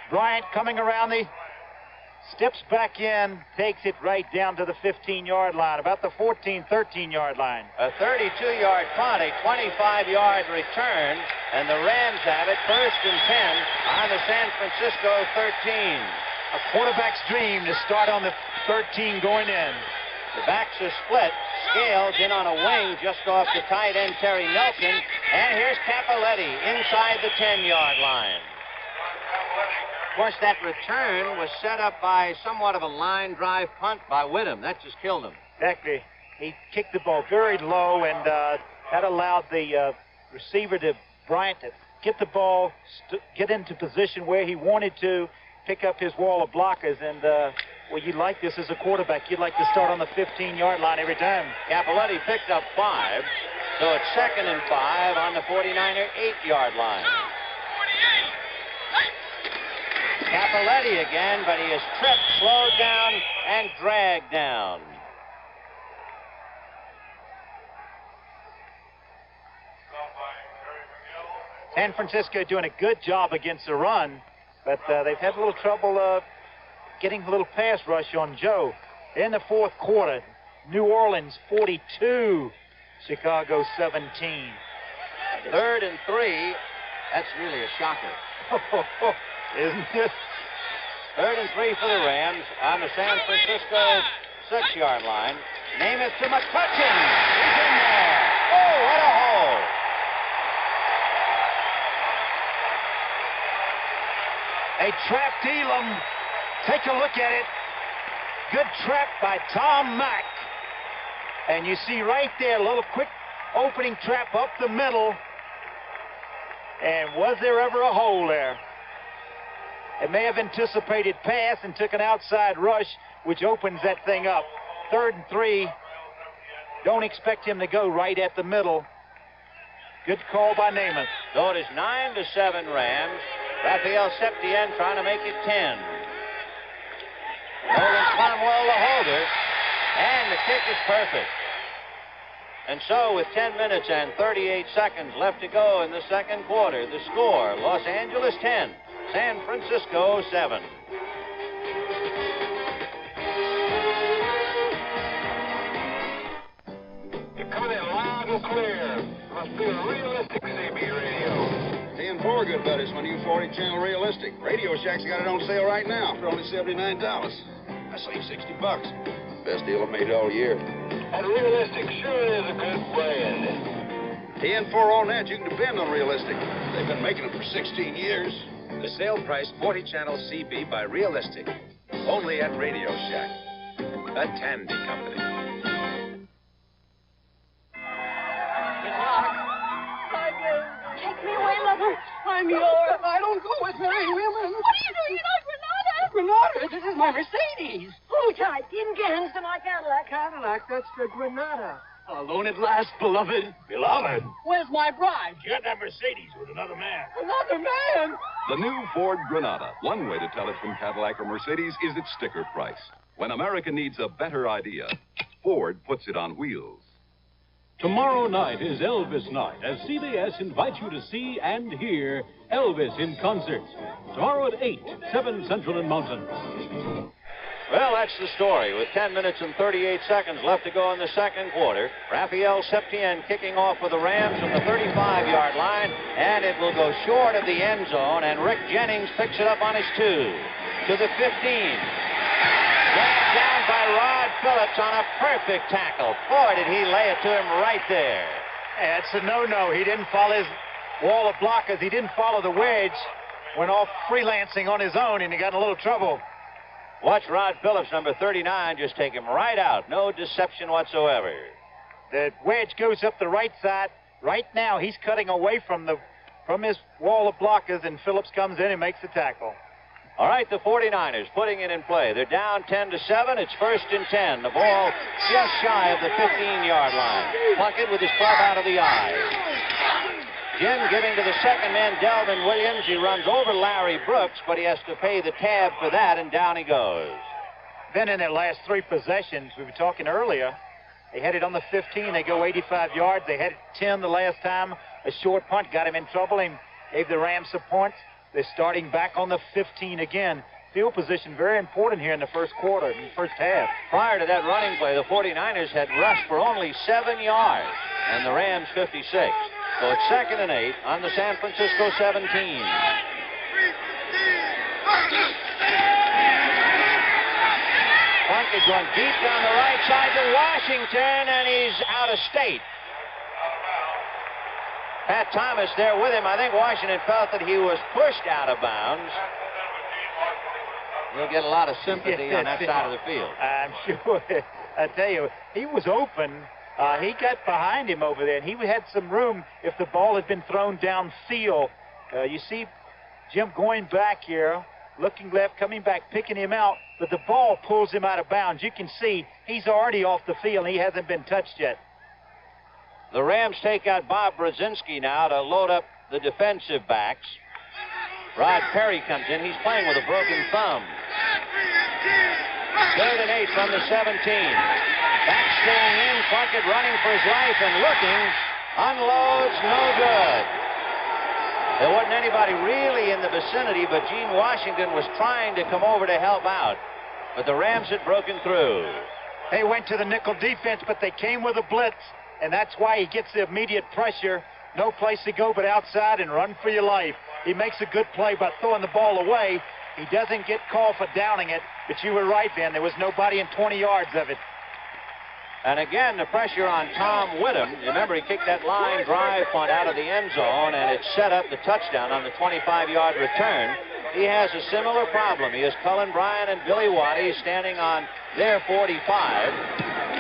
Bryant coming around the... steps back in, takes it right down to the 15-yard line, about the 14, 13-yard line. A 32-yard punt, a 25-yard return, and the Rams have it 1st and 10 on the San Francisco 13. A quarterback's dream to start on the 13 going in. The backs are split. Scales in on a wing just off the tight end Terry Nelson, and here's Capoletti inside the 10-yard line. Of course, that return was set up by somewhat of a line drive punt by Whittam. That just killed him. Exactly. He kicked the ball very low, and that allowed the receiver to Bryant to get the ball, get into position where he wanted to, pick up his wall of blockers, and well, you'd like this as a quarterback. You'd like to start on the 15-yard line every time. Capoletti picked up 5, so it's 2nd and 5 on the 49er 8-yard line. Capoletti again, but he is tripped, slowed down, and dragged down. San Francisco doing a good job against the run, but they've had a little trouble getting a little pass rush on Joe. In the fourth quarter, New Orleans 42, Chicago 17. 3rd and 3. That's really a shocker. Isn't it? 3rd and 3 for the Rams on the San Francisco 6-yard line. Namath to McCutcheon. He's in there. Oh, what a hole. They trapped Elam. Take a look at it. Good trap by Tom Mack. And you see right there, a little quick opening trap up the middle. And was there ever a hole there? It may have anticipated pass and took an outside rush, which opens that thing up. 3rd and 3. Don't expect him to go right at the middle. Good call by Namath. So it is 9-7 Rams. Raphael Septien trying to make it 10. Nolan Conwell the holder. And the kick is perfect. And so with 10 minutes and 38 seconds left to go in the second quarter, the score, Los Angeles 10, San Francisco 7. You're coming in loud and clear. Must be a realistic CB radio. T&4 good buddies on U40 channel realistic. Radio Shack's got it on sale right now for only $79. I save $60. Best deal I've made all year. And realistic sure is a good brand. T&4 on that, you can depend on realistic. They've been making them for 16 years. The sale price 40-channel CB by Realistic. Only at Radio Shack. A Tandy company. Take me away, Mother. I'm yours. I don't go with married women. What are you doing in our Granada? Granada? This is my Mercedes. Hold tight. In hands to my Cadillac. Cadillac, that's the Granada. Alone at last, beloved. Beloved? Where's my bride? Get that Mercedes with another man. Another man? The new Ford Granada. One way to tell it from Cadillac or Mercedes is its sticker price. When America needs a better idea, Ford puts it on wheels. Tomorrow night is Elvis night as CBS invites you to see and hear Elvis in concert. Tomorrow at 8, 7 Central and Mountain. Well, that's the story. With 10 minutes and 38 seconds left to go in the second quarter, Raphael Septien kicking off for the Rams from the 35-yard line, and it will go short of the end zone, and Rick Jennings picks it up on his 2 to the 15. Grabbed down by Rod Phillips on a perfect tackle. Boy, did he lay it to him right there. Yeah, it's a no-no. He didn't follow his wall of blockers. He didn't follow the wedge. Went off freelancing on his own, and he got in a little trouble. Watch Rod Phillips, number 39, just take him right out. No deception whatsoever. The wedge goes up the right side. Right now, he's cutting away from his wall of blockers, and Phillips comes in and makes the tackle. All right, the 49ers putting it in play. They're down 10-7. It's 1st and 10. The ball just shy of the 15-yard line. Plunkett with his club out of the eye. Jim giving to the second man, Delvin Williams. He runs over Larry Brooks, but he has to pay the tab for that, and down he goes. Then in their last 3 possessions, we were talking earlier, they had it on the 15. They go 85 yards. They had it 10 the last time. A short punt got him in trouble and gave the Rams some points. They're starting back on the 15 again. Field position very important here in the first quarter, in the first half. Prior to that running play, the 49ers had rushed for only 7 yards, and the Rams 56. So it's 2nd and 8 on the San Francisco 17. Plunkett going deep down the right side to Washington, and he's out of state. Pat Thomas there with him. I think Washington felt that he was pushed out of bounds. He'll get a lot of sympathy on that side of the field. I'm sure. I tell you, he was open. He got behind him over there, and he had some room if the ball had been thrown downfield. You see Jim going back here, looking left, coming back, picking him out, but the ball pulls him out of bounds. You can see he's already off the field. He hasn't been touched yet. The Rams take out Bob Brzezinski now to load up the defensive backs. Rod Perry comes in. He's playing with a broken thumb. 3rd and 8 from the 17. Back staying in. Plunkett running for his life and looking. Unloads, no good. There wasn't anybody really in the vicinity, but Gene Washington was trying to come over to help out. But the Rams had broken through. They went to the nickel defense, but they came with a blitz, and that's why he gets the immediate pressure. No place to go but outside and run for your life. He makes a good play by throwing the ball away. He doesn't get called for downing it, but you were right, Ben. There was nobody in 20 yards of it. And again, the pressure on Tom Whittam. Remember, he kicked that line drive punt out of the end zone, and it set up the touchdown on the 25-yard return. He has a similar problem. He has Cullen Bryant and Billy Waddy standing on their 45.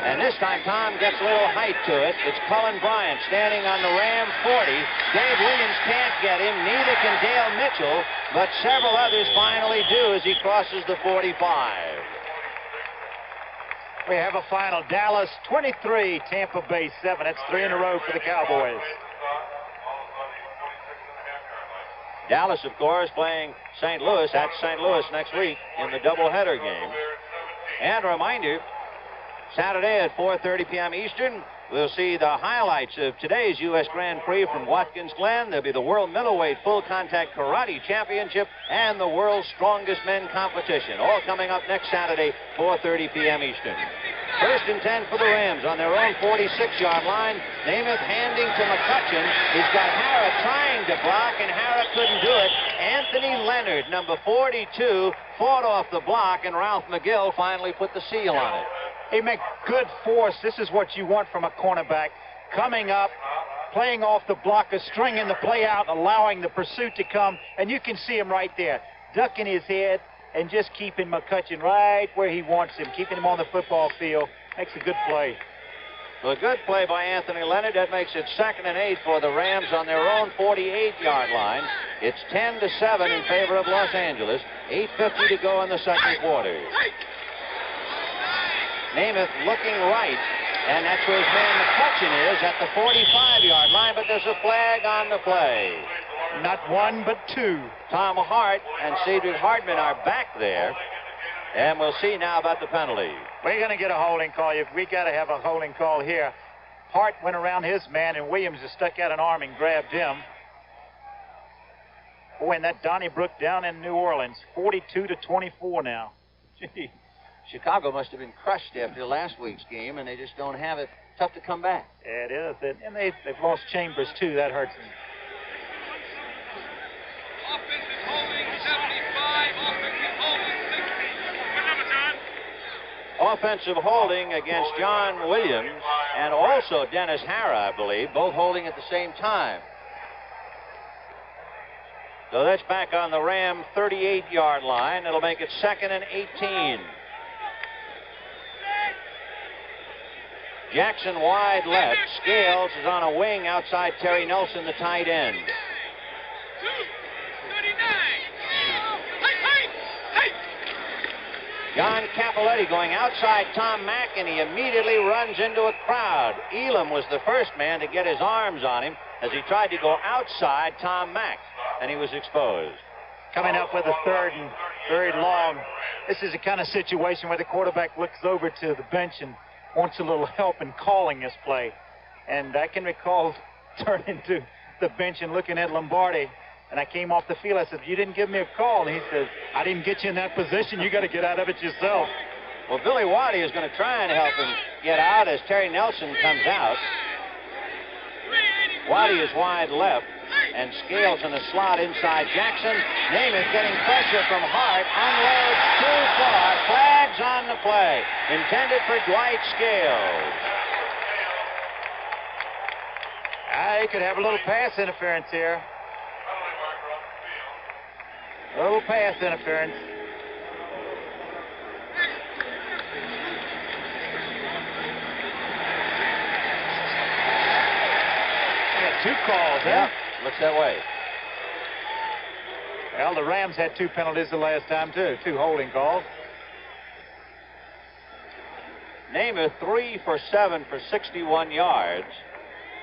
And this time, Tom gets a little height to it. It's Cullen Bryant standing on the Ram 40. Dave Williams can't get him. Neither can Dale Mitchell. But several others finally do as he crosses the 45. We have a final. Dallas 23, Tampa Bay 7. That's 3 in a row for the Cowboys. Dallas, of course, playing St. Louis. That's St. Louis next week in the doubleheader game. And a reminder, Saturday at 4:30 p.m. Eastern, we'll see the highlights of today's U.S. Grand Prix from Watkins Glen. There'll be the World Middleweight Full Contact Karate Championship and the World's Strongest Men Competition, all coming up next Saturday, 4:30 p.m. Eastern. 1st and 10 for the Rams on their own 46-yard line. Namath handing to McCutcheon. He's got Hara trying to block, and Hara couldn't do it. Anthony Leonard, number 42, fought off the block, and Ralph McGill finally put the seal on it. He makes good force. This is what you want from a cornerback. Coming up, playing off the blocker, stringing the play out, allowing the pursuit to come. And you can see him right there, ducking his head and just keeping McCutcheon right where he wants him, keeping him on the football field. Makes a good play. Well, a good play by Anthony Leonard. That makes it 2nd and 8 for the Rams on their own 48-yard line. It's 10-7 in favor of Los Angeles. 8:50 to go in the second quarter. Namath looking right, and that's where his man McCutcheon is at the 45-yard line, but there's a flag on the play. Not one, but two. Tom Hart and Cedric Hartman are back there, and we'll see now about the penalty. We're going to get a holding call. We got to have a holding call here. Hart went around his man, and Williams just stuck out an arm and grabbed him. Boy, and that Donnybrook down in New Orleans, 42-24 now. Gee. Chicago must have been crushed after last week's game, and they just don't have it. Tough to come back. Yeah, it is. And they've lost Chambers, too. That hurts them. Offensive holding 75, offensive holding 60. What number, John? Offensive holding against John Williams and also Dennis Hara, I believe, both holding at the same time. So that's back on the Ram 38-yard line. It'll make it 2nd and 18. Jackson wide left. Scales is on a wing outside Terry Nelson, the tight end. John Capoletti going outside Tom Mack, and he immediately runs into a crowd. Elam was the first man to get his arms on him as he tried to go outside Tom Mack, and he was exposed. Coming up with a 3rd and very long. This is the kind of situation where the quarterback looks over to the bench and wants a little help in calling this play. And I can recall turning to the bench and looking at Lombardi. And I came off the field. I said, you didn't give me a call. And he says, I didn't get you in that position. You got to get out of it yourself. Well, Billy Waddy is going to try and help him get out as Terry Nelson comes out. Waddy is wide left, and Scales in a slot inside Jackson. Namath getting pressure from Hart. Unloads too far. Flags on the play. Intended for Dwight Scales. He could have a little pass interference here. A little pass interference. Two calls, yeah. Looks that way. Well, the Rams had 2 penalties the last time, too. 2 holding calls. Namath 3 for 7 for 61 yards.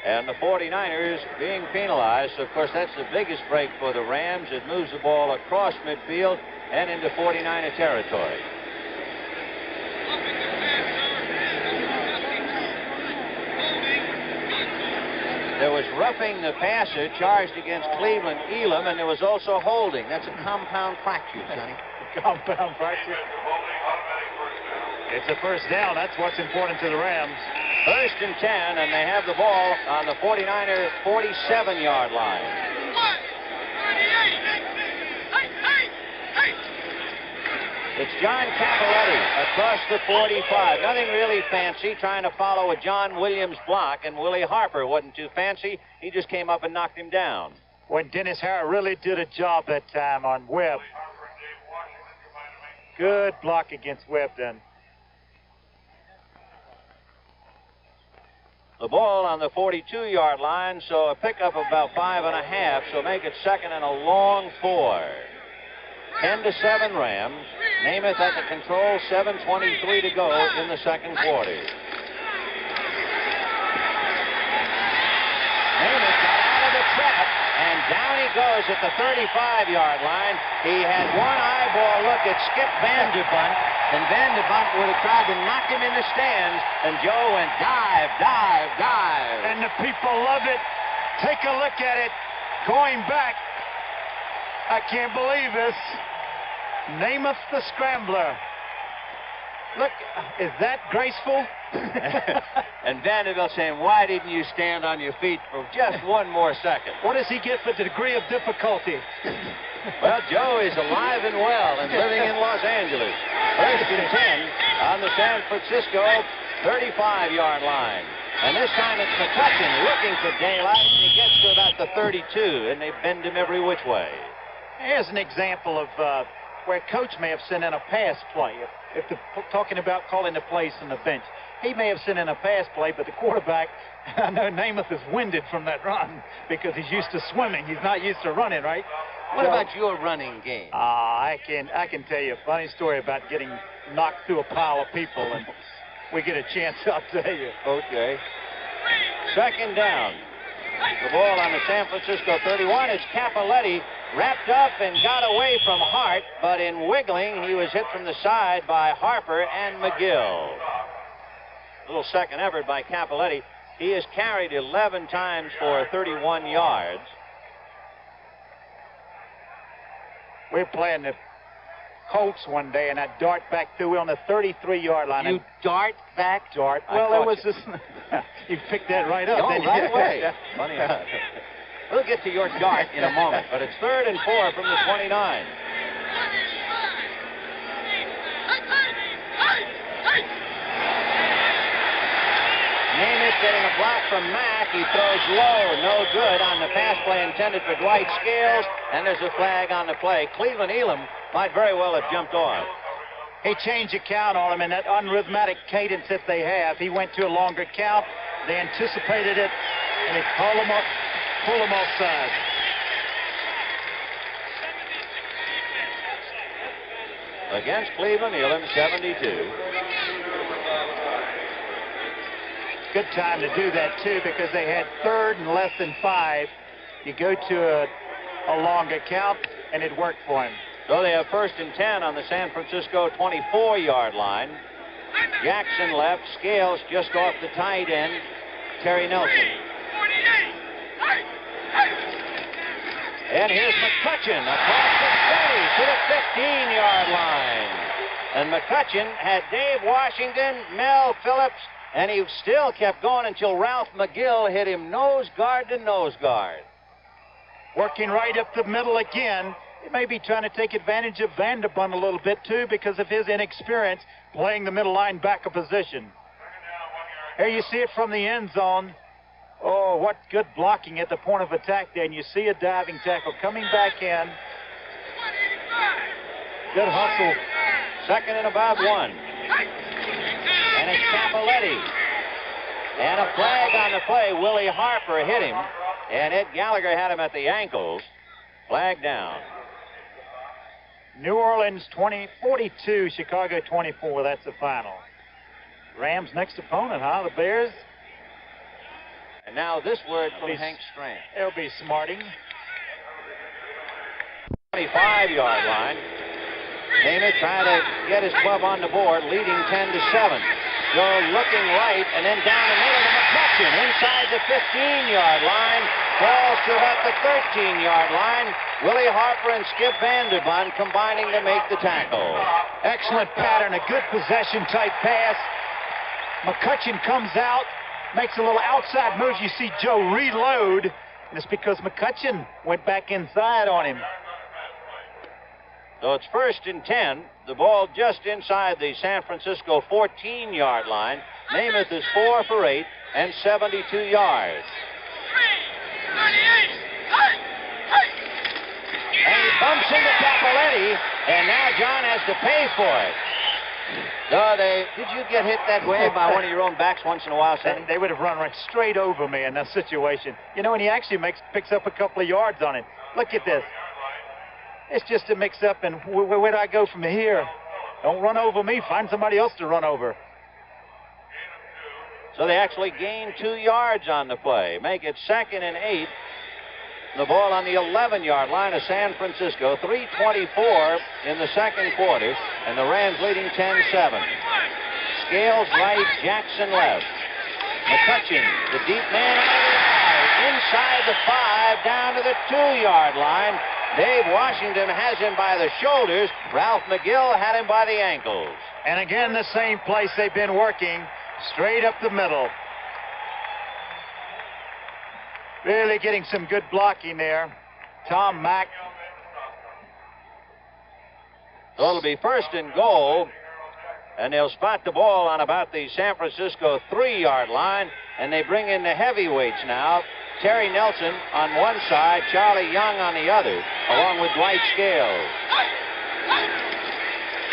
And the 49ers being penalized. So, of course, that's the biggest break for the Rams. It moves the ball across midfield and into 49er territory. There was roughing the passer charged against Cleveland Elam, and there was also holding. That's a compound fracture, Sonny. Compound fracture. It's a first down. That's what's important to the Rams. 1st and 10, and they have the ball on the 49er 47-yard line. It's John Capoletti across the 45. Nothing really fancy, trying to follow a John Williams block, and Willie Harper wasn't too fancy. He just came up and knocked him down. When Dennis Harris really did a job that time on Webb. Good block against Webb then. The ball on the 42-yard line, so a pickup of about 5.5, so make it 2nd and a long 4. 10-7 Rams. Namath at the control, 7:23 to go in the 2nd quarter. Namath got out of the trap, and down he goes at the 35-yard line. He had one eyeball look at Skip Vanderbunt, and Vanderbunt would have tried to knock him in the stands, and Joe went dive, dive, dive. And the people love it. Take a look at it. Going back. I can't believe this. Namath the Scrambler. Look, is that graceful? And Vanderbilt saying, why didn't you stand on your feet for just one more second? What does he get for the degree of difficulty? Well, Joe is alive and well and living in Los Angeles. 1st and 10 on the San Francisco 35-yard line. And this time it's McCutcheon looking for daylight, and he gets to about the 32, and they bend him every which way. Here's an example of where Coach may have sent in a pass play. If talking about calling the plays from the bench, he may have sent in a pass play, but the quarterback, I know Namath is winded from that run because he's used to swimming. He's not used to running, right? What about your running game? I can tell you a funny story about getting knocked through a pile of people, and we get a chance, I'll tell you. Okay. 2nd down. The ball on the San Francisco 31. It's Capoletti, wrapped up and got away from Hart, but in wiggling, he was hit from the side by Harper and McGill. A little second effort by Capoletti. He has carried 11 times for 31 yards. We're playing the Colts one day, and I dart back through on the 33-yard line. You dart back? Dart. Well, it was just... You picked that right up. Oh, right away. Funny enough. We'll get to your dart in a moment, but it's 3rd and 4 from the 29. Namath getting a block from Mack. He throws low, no good on the pass play intended for Dwight Scales, and there's a flag on the play. Cleveland Elam might very well have jumped off. He changed the count on him in that unrhythmic cadence that they have. He went to a longer count. They anticipated it, and he pulled him offside. Against Cleveland Elam, 72. Good time to do that, too, because they had 3rd and less than 5. You go to a longer count, and it worked for him. So they have 1st and 10 on the San Francisco 24-yard line. Jackson left. Scales just off the tight end. Terry Nelson. And here's McCutcheon across the 30 to the 15-yard line. And McCutcheon had Dave Washington, Mel Phillips, and he still kept going until Ralph McGill hit him nose guard to nose guard. Working right up the middle again. He may be trying to take advantage of Vanderbunt a little bit, too, because of his inexperience playing the middle linebacker position. Here you see it from the end zone. Oh, what good blocking at the point of attack there. And you see a diving tackle coming back in. Good hustle. 2nd and about 1. And it's Capoletti. And a flag on the play. Willie Harper hit him. And Ed Gallagher had him at the ankles. Flag down. New Orleans 42, Chicago 24. That's the final. Rams' next opponent, huh? The Bears. And now this word from Hank Strand. It'll be smarting. 25-yard line. Namath trying to get his club on the board, leading 10-7. Joe looking right, and then down the middle to McCutcheon. McCutcheon inside the 15-yard line. Falls to about the 13-yard line. Willie Harper and Skip Vanderbund combining to make the tackle. Excellent pattern, a good possession-type pass. McCutcheon comes out, makes a little outside move. You see Joe reload, and it's because McCutcheon went back inside on him. So it's 1st and 10. The ball just inside the San Francisco 14-yard line. Namath is 4 for 8 and 72 yards. And he bumps into Capoletti, and now John has to pay for it. So did you get hit that way by one of your own backs once in a while, Sonny? They would have run right straight over me in that situation. You know, and he actually picks up a couple of yards on it. Look at this. It's just a mix-up, and where do I go from here? Don't run over me. Find somebody else to run over. So they actually gain 2 yards on the play. Make it 2nd and 8. The ball on the 11-yard line of San Francisco. 3:24 in the second quarter, and the Rams leading 10-7. Scales right, Jackson left. McCutcheon, the deep man inside the 5, down to the 2-yard line. Dave Washington has him by the shoulders. Ralph McGill had him by the ankles. And again, the same place they've been working, straight up the middle. Really getting some good blocking there. Tom Mack. So it'll be 1st and goal, and they'll spot the ball on about the San Francisco 3-yard line, and they bring in the heavyweights now. Terry Nelson on one side, Charlie Young on the other, along with Dwight Scales.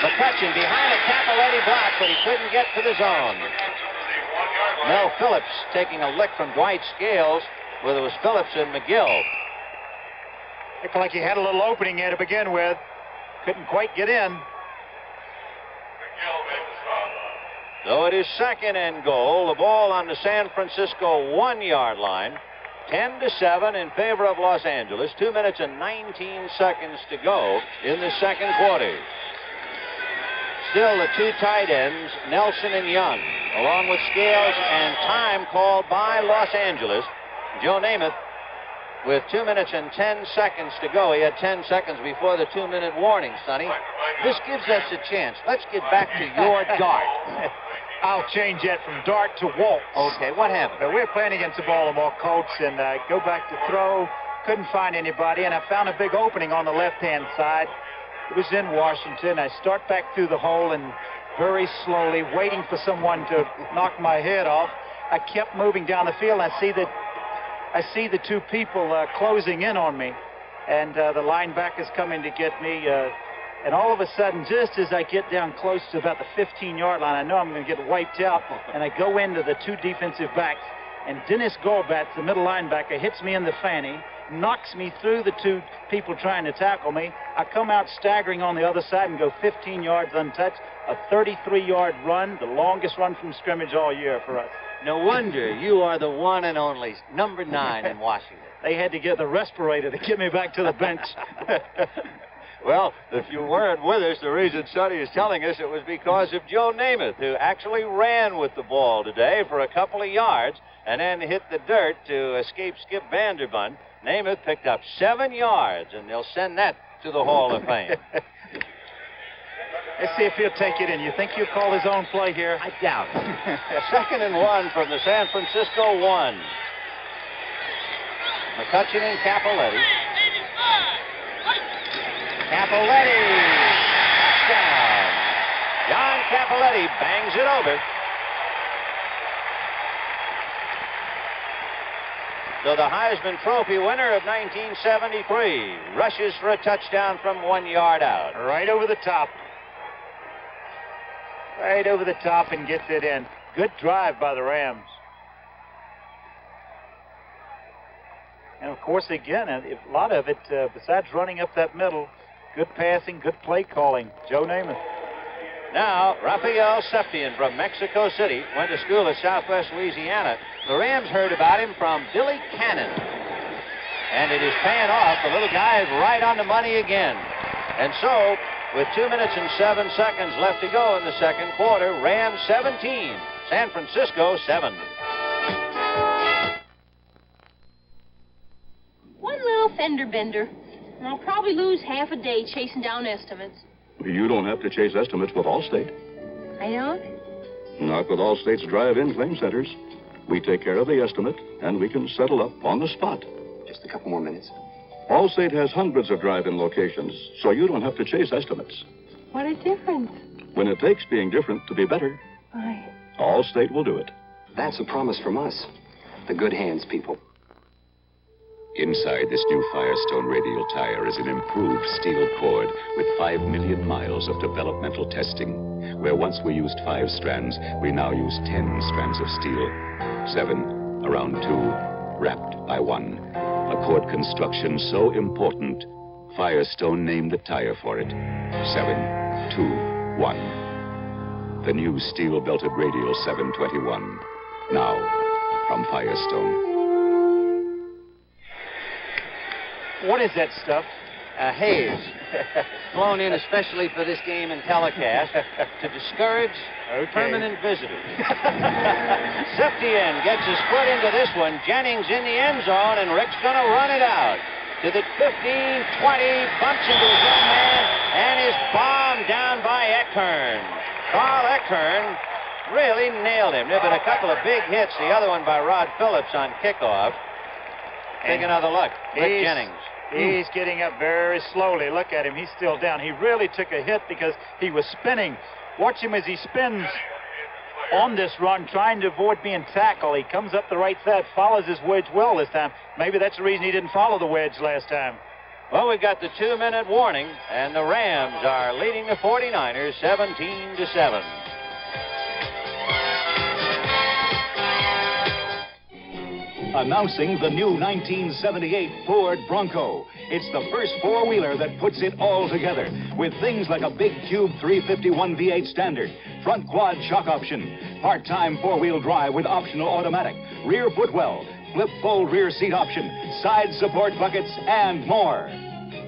McCutcheon behind a Capoletti block, but he couldn't get to the zone. Mel Phillips taking a lick from Dwight Scales, where there was Phillips and McGill. Looked like he had a little opening here to begin with. Couldn't quite get in. So it is 2nd and goal. The ball on the San Francisco 1-yard line. 10-7 in favor of Los Angeles. 2 minutes and 19 seconds to go in the second quarter. Still the 2 tight ends, Nelson and Young, along with Scales, and time called by Los Angeles. Joe Namath with 2 minutes and 10 seconds to go. He had 10 seconds before the 2-minute warning, Sonny. This gives us a chance. Let's get back to your dart. I'll change that from dart to waltz. Okay, what happened? We're playing against the Baltimore Colts, and go back to throw. Couldn't find anybody, and I found a big opening on the left-hand side. It was in Washington. I start back through the hole, and very slowly, waiting for someone to knock my head off, I kept moving down the field. I see the 2 people closing in on me, and the linebackers coming to get me. And all of a sudden, just as I get down close to about the 15-yard line, I know I'm going to get wiped out, and I go into the 2 defensive backs, and Dennis Golbatz, the middle linebacker, hits me in the fanny, knocks me through the 2 people trying to tackle me. I come out staggering on the other side and go 15 yards untouched, a 33-yard run, the longest run from scrimmage all year for us. No wonder you are the one and only number 9 in Washington. They had to get the respirator to get me back to the bench. Well, if you weren't with us, the reason Sonny is telling us it was because of Joe Namath, who actually ran with the ball today for a couple of yards and then hit the dirt to escape Skip Vanderbund. Namath picked up 7 yards, and they'll send that to the Hall of Fame. Let's see if he'll take it in. You think he'll call his own play here? I doubt it. 2nd and 1 from the San Francisco 1. McCutcheon and Capoletti. Capoletti, touchdown. John Capoletti bangs it over. So the Heisman Trophy winner of 1973 rushes for a touchdown from 1 yard out. Right over the top. Right over the top and gets it in. Good drive by the Rams. And, of course, again, a lot of it, besides running up that middle, good passing, good play calling. Joe Namath. Now, Raphael Septian from Mexico City went to school at Southwest Louisiana. The Rams heard about him from Billy Cannon. And it is paying off. The little guy is right on the money again. And so, with 2 minutes and 7 seconds left to go in the second quarter, Rams 17, San Francisco 7. fender bender. And I'll probably lose half a day chasing down estimates. You don't have to chase estimates with Allstate. I don't? Not with Allstate's drive-in claim centers. We take care of the estimate, and we can settle up on the spot. Just a couple more minutes. Allstate has hundreds of drive-in locations, so you don't have to chase estimates. What a difference. When it takes being different to be better, Why? Allstate will do it. That's a promise from us. The good hands people. Inside this new Firestone radial tire is an improved steel cord with 5 million miles of developmental testing. Where once we used 5 strands, we now use 10 strands of steel. 7 around 2, wrapped by 1. A cord construction so important, Firestone named the tire for it. 7, 2, 1. The new steel-belted radial 721. Now, from Firestone. What is that stuff? Haze. Flown in especially for this game and telecast to discourage permanent visitors. Septien gets his foot into this one. Jennings in the end zone, and Rick's going to run it out. To the 15, 20, bumps into his own man, and is bombed down by Eckern. Carl Eckern really nailed him. There have been a couple of big hits, the other one by Rod Phillips on kickoff. Take another look. Rick Jennings. He's getting up very slowly. Look at him. He's still down. He really took a hit because he was spinning. Watch him as he spins on this run, trying to avoid being tackled. He comes up the right side, follows his wedge well this time. Maybe that's the reason he didn't follow the wedge last time. Well, we've got the 2-minute warning, and the Rams are leading the 49ers 17-7. Announcing the new 1978 Ford Bronco. It's the first four-wheeler that puts it all together with things like a big cube 351 V8 standard, front quad shock option, part-time four-wheel drive with optional automatic, rear footwell, flip-fold rear seat option, side support buckets, and more.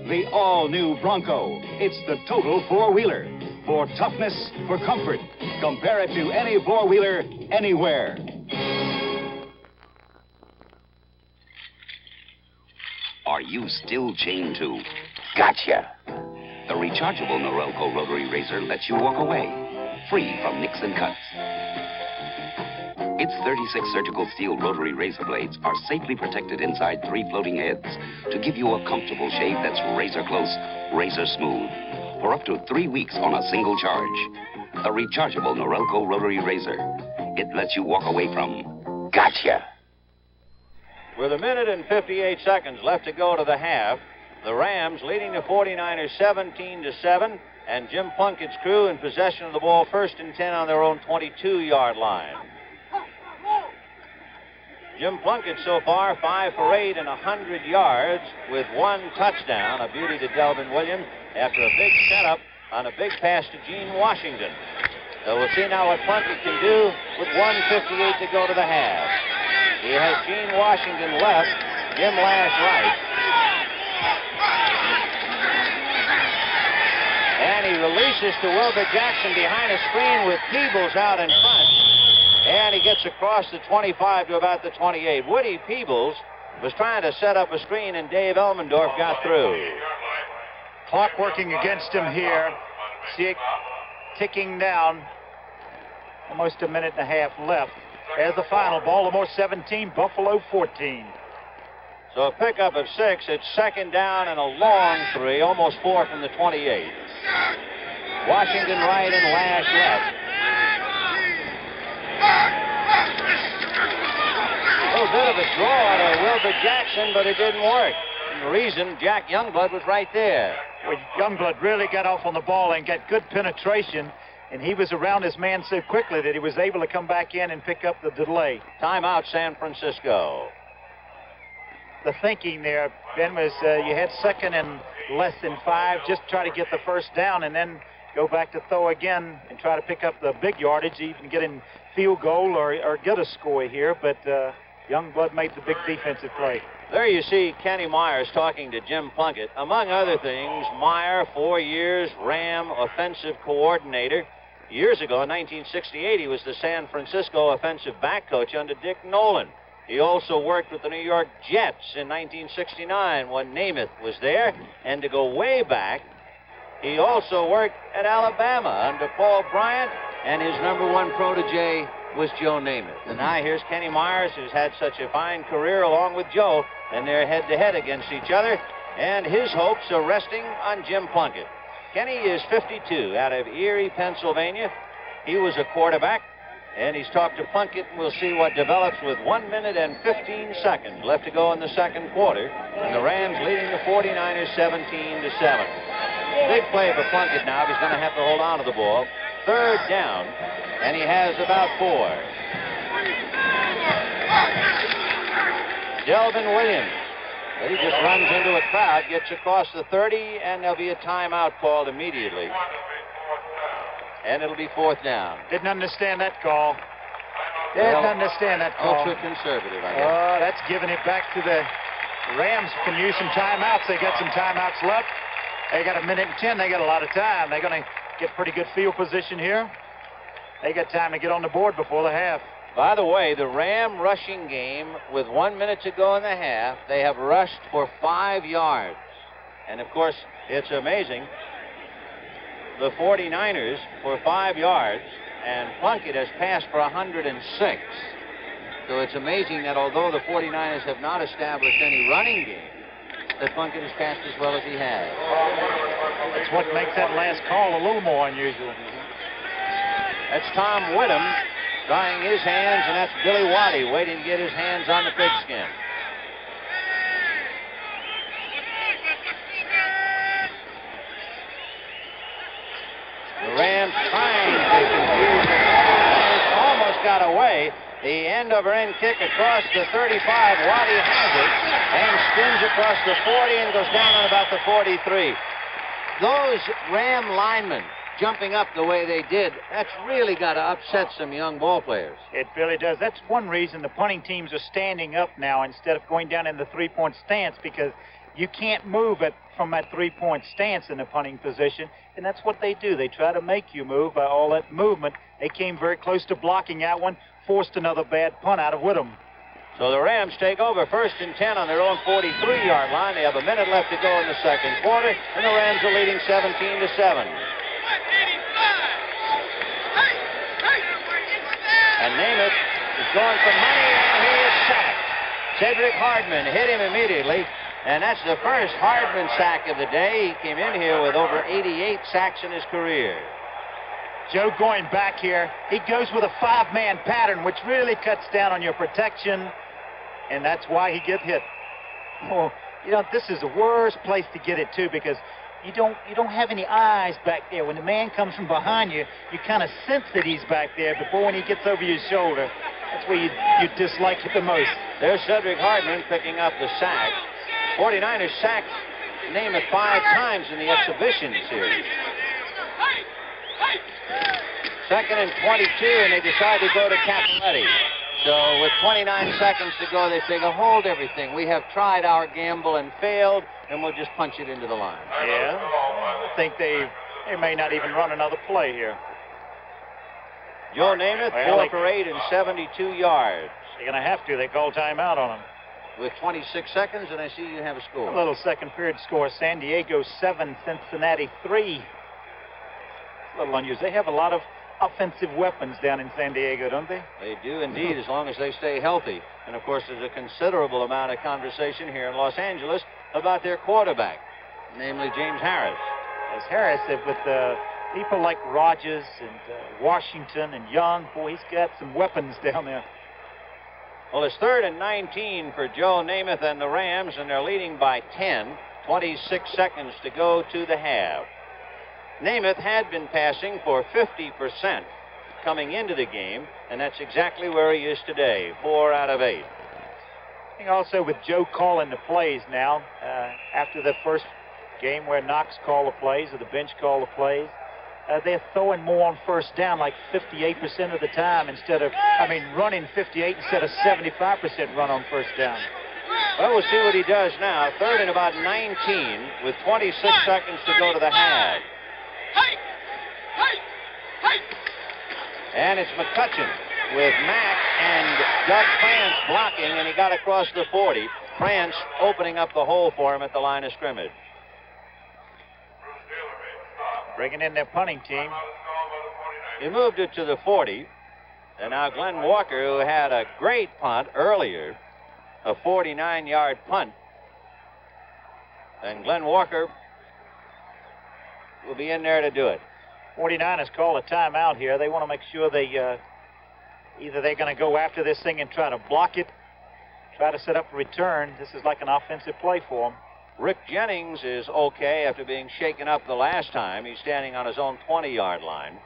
The all-new Bronco. It's the total four-wheeler. For toughness, for comfort. Compare it to any four-wheeler anywhere. Are you still chained to? Gotcha! The rechargeable Norelco rotary razor lets you walk away, free from nicks and cuts. Its 36 surgical steel rotary razor blades are safely protected inside 3 floating heads to give you a comfortable shave that's razor close, razor smooth, for up to 3 weeks on a single charge. The rechargeable Norelco rotary razor. It lets you walk away from gotcha. With 1 minute and 58 seconds left to go to the half, the Rams leading the 49ers 17-7, and Jim Plunkett's crew in possession of the ball, 1st and 10 on their own 22-yard line. Jim Plunkett so far 5 for 8 and 100 yards with 1 touchdown, a beauty to Delvin Williams after a big setup on a big pass to Gene Washington. So we'll see now what Plunkett can do with 1:58 to go to the half. He has Gene Washington left, Jim Lash right. And he releases to Wilbur Jackson behind a screen with Peebles out in front. And he gets across the 25 to about the 28. Woody Peebles was trying to set up a screen, and Dave Elmendorf got through. Clock working against him here. See it ticking down. Almost 1.5 minutes left. As the final, Baltimore 17, Buffalo 14. So a pickup of 6. It's 2nd down and a long 3, almost 4 from the 28. Washington right and Lash left. A little bit of a draw to Wilbur Jackson, but it didn't work. And the reason, Jack Youngblood was right there. Well, Youngblood really got off on the ball and got good penetration. And he was around his man so quickly that he was able to come back in and pick up the delay. Timeout, San Francisco. The thinking there, Ben, was you had 2nd and less than 5. Just try to get the 1st down and then go back to throw again and try to pick up the big yardage, even get in field goal or get a score here. But Youngblood made the big defensive play. There you see Kenny Myers talking to Jim Plunkett. Among other things, Meyer, 4 years, Ram offensive coordinator. Years ago, in 1968, he was the San Francisco offensive back coach under Dick Nolan. He also worked with the New York Jets in 1969 when Namath was there. And to go way back, he also worked at Alabama under Paul Bryant, and his #1 protege was Joe Namath. And now here's Kenny Myers, who's had such a fine career along with Joe, and they're head-to-head against each other, and his hopes are resting on Jim Plunkett. Kenny is 52, out of Erie, Pennsylvania. He was a quarterback, and he's talked to Plunkett, and we'll see what develops with 1 minute and 15 seconds left to go in the second quarter, and the Rams leading the 49ers 17-7. Big play for Plunkett now. He's going to have to hold on to the ball. Third down, and he has about 4. Delvin Williams. But he just runs into a crowd, gets across the 30, and there'll be a timeout called immediately. And it'll be 4th down. Didn't understand that call. Didn't understand that call. Ultra conservative, I guess. Oh, that's giving it back to the Rams. Can use some timeouts. They got some timeouts left. They got 1 minute and 10. They got a lot of time. They're going to get pretty good field position here. They got time to get on the board before the half. By the way, the Ram rushing game, with 1 minute to go in the half, they have rushed for 5 yards. And, of course, it's amazing. The 49ers for 5 yards, and Plunkett has passed for 106. So it's amazing that although the 49ers have not established any running game, that Plunkett has passed as well as he has. That's what makes that last call a little more unusual. That's Tom Whittam drying his hands, and that's Billy Waddy waiting to get his hands on the pigskin. The Rams trying to confuse the 49ers, almost got away. The end-over-end kick across the 35. Waddy has it and spins across the 40 and goes down on about the 43. Those Ram linemen jumping up the way they did, that's really got to upset some young ball players. It really does. That's one reason the punting teams are standing up now instead of going down in the three-point stance, because you can't move from that three-point stance in the punting position, and that's what they do. They try to make you move by all that movement. They came very close to blocking that one, forced another bad punt out of Whittam. So the Rams take over 1st and 10 on their own 43-yard line. They have a minute left to go in the second quarter, and the Rams are leading 17-7. And Namath is going for money, and he is sacked. Cedric Hardman hit him immediately, and that's the first Hardman sack of the day. He came in here with over 88 sacks in his career. Joe going back here, he goes with a 5-man pattern, which really cuts down on your protection, and that's why he gets hit. Oh, you know, this is the worst place to get it, too, because you don't have any eyes back there. When the man comes from behind you, you kind of sense that he's back there, but boy, when he gets over your shoulder, that's where you dislike it the most. There's Cedric Hardman picking up the sack. 49ers sacked Namath 5 times in the exhibition series. 2nd and 22, and they decide to go to Cappelletti. So with 29 seconds to go, they figure, hold everything. We have tried our gamble and failed, and we'll just punch it into the line. Yeah, I think they may not even run another play here. Joe Namath, 4 for 8 and 72 yards. They're going to have to. They call timeout on him. With 26 seconds, and I see you have a score. A little second period score. San Diego 7, Cincinnati 3. A little unusual. They have a lot of offensive weapons down in San Diego, don't they? They do indeed, as long as they stay healthy. And, of course, there's a considerable amount of conversation here in Los Angeles about their quarterback, namely James Harris. As Harris, with people like Rogers and Washington and Young, boy, he's got some weapons down there. Well, it's 3rd and 19 for Joe Namath and the Rams, and they're leading by 10. 26 seconds to go to the half. Namath had been passing for 50% coming into the game, and that's exactly where he is today, 4 out of 8. I think also with Joe calling the plays now, after the first game where Knox called the plays or the bench called the plays, they're throwing more on first down, like 58% of the time running 58 instead of 75% run on first down. Well, we'll see what he does now. 3rd and about 19 with 26 seconds to go to the half. And it's McCutcheon with Mack and Doug France blocking, and he got across the 40. France opening up the hole for him at the line of scrimmage. Bringing in their punting team. He moved it to the 40. And now Glenn Walker, who had a great punt earlier, a 49-yard punt. And Glenn Walker will be in there to do it. 49 has called a timeout here. They want to make sure they either they're going to go after this thing and try to block it, try to set up a return. This is like an offensive play for them. Rick Jennings is okay after being shaken up the last time. He's standing on his own 20-yard line.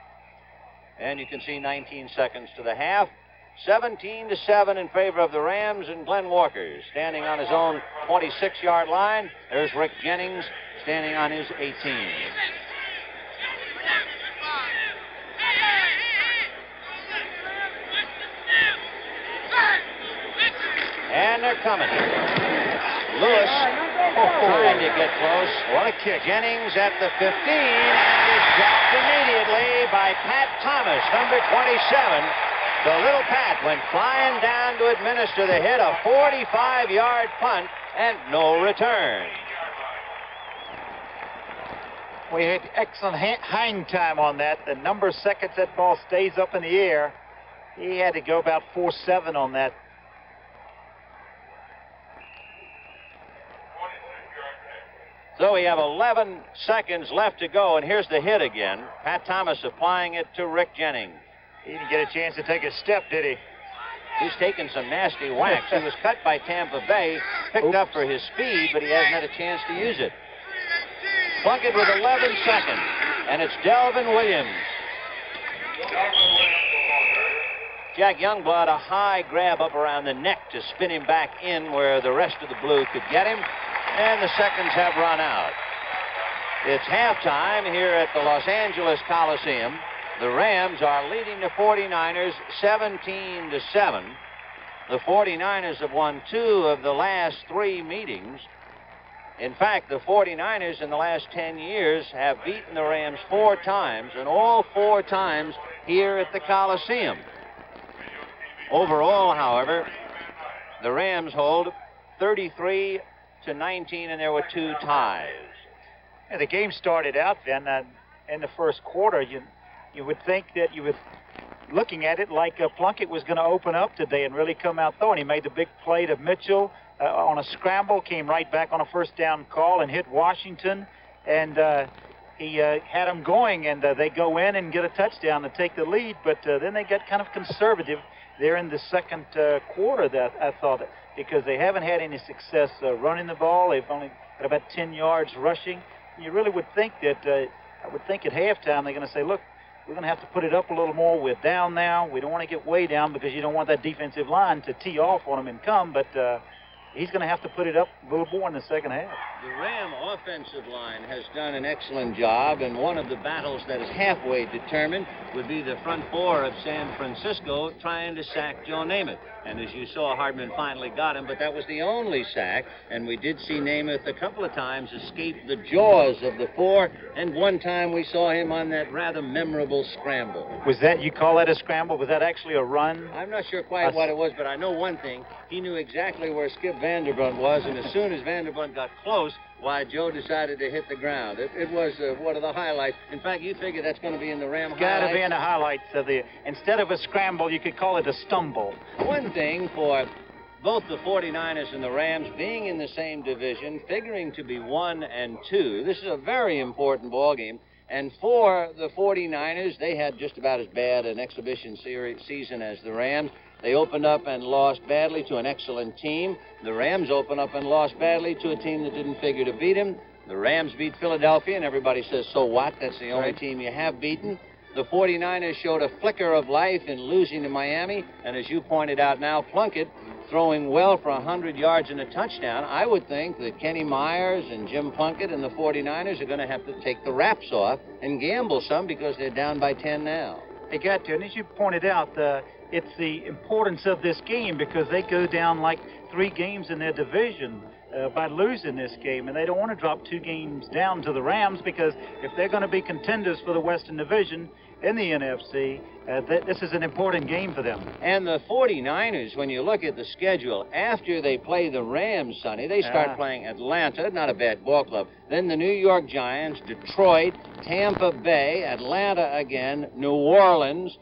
And you can see 19 seconds to the half. 17-7 in favor of the Rams, and Glenn Walker standing on his own 26-yard line. There's Rick Jennings standing on his 18. And they're coming. Lewis trying to get close. What a kick. Jennings at the 15, and is dropped immediately by Pat Thomas, number 27. So little Pat went flying down to administer the hit, a 45-yard punt, and no return. We had excellent hang time on that. The number of seconds that ball stays up in the air, he had to go about 4.7 on that. So we have 11 seconds left to go, and here's the hit again. Pat Thomas applying it to Rick Jennings. He didn't get a chance to take a step, did he? He's taken some nasty whacks. He was cut by Tampa Bay, picked up for his speed, but he hasn't had a chance to use it. Plunkett with 11 seconds, and it's Delvin Williams. Jack Youngblood, a high grab up around the neck to spin him back in where the rest of the blue could get him. And the seconds have run out. It's halftime here at the Los Angeles Coliseum. The Rams are leading the 49ers 17-7. The 49ers have won 2 of the last 3 meetings. In fact, the 49ers in the last 10 years have beaten the Rams 4 times, and all 4 times here at the Coliseum. Overall, however, the Rams hold 33-19, and there were 2 ties. Yeah, the game started out then in the first quarter. You would think that you would, looking at it, like Plunkett was going to open up today and really come out throwing. He made the big play to Mitchell on a scramble, came right back on a first down call and hit Washington, and he had them going, and they go in and get a touchdown to take the lead, but then they get kind of conservative there in the second quarter, that I thought, because they haven't had any success running the ball. They've only got about 10 yards rushing. You really would think that, I would think at halftime they're going to say, look, we're going to have to put it up a little more. We're down now. We don't want to get way down because you don't want that defensive line to tee off on them and come, but he's going to have to put it up a little more in the second half. The Ram offensive line has done an excellent job, and one of the battles that is halfway determined would be the front 4 of San Francisco trying to sack Joe Namath. And as you saw, Hardman finally got him, but that was the only sack, and we did see Namath a couple of times escape the jaws of the 4, and one time we saw him on that rather memorable scramble. Was that, you call that a scramble? Was that actually a run? I'm not sure quite what it was, but I know one thing. He knew exactly where Skip Vanderbunt was, and as soon as Vanderbunt got close, why, Joe decided to hit the ground. It was one of the highlights. In fact, you figure that's going to be in the Ram highlights? Got to be in the highlights of the. Instead of a scramble, you could call it a stumble. One thing for both the 49ers and the Rams being in the same division, figuring to be 1 and 2, this is a very important ball game. And for the 49ers, they had just about as bad an exhibition season as the Rams. They opened up and lost badly to an excellent team. The Rams opened up and lost badly to a team that didn't figure to beat him. The Rams beat Philadelphia, and everybody says, so what? That's the only team you have beaten. The 49ers showed a flicker of life in losing to Miami, and as you pointed out now, Plunkett throwing well for 100 yards and a touchdown. I would think that Kenny Myers and Jim Plunkett and the 49ers are going to have to take the wraps off and gamble some because they're down by 10 now. They got to, and as you pointed out, it's the importance of this game because they go down like 3 games in their division. by losing this game, and they don't want to drop 2 games down to the Rams, because if they're going to be contenders for the Western Division in the NFC, this is an important game for them. And the 49ers, when you look at the schedule, after they play the Rams, Sonny, they start playing Atlanta, not a bad ball club. Then the New York Giants, Detroit, Tampa Bay, Atlanta again, New Orleans.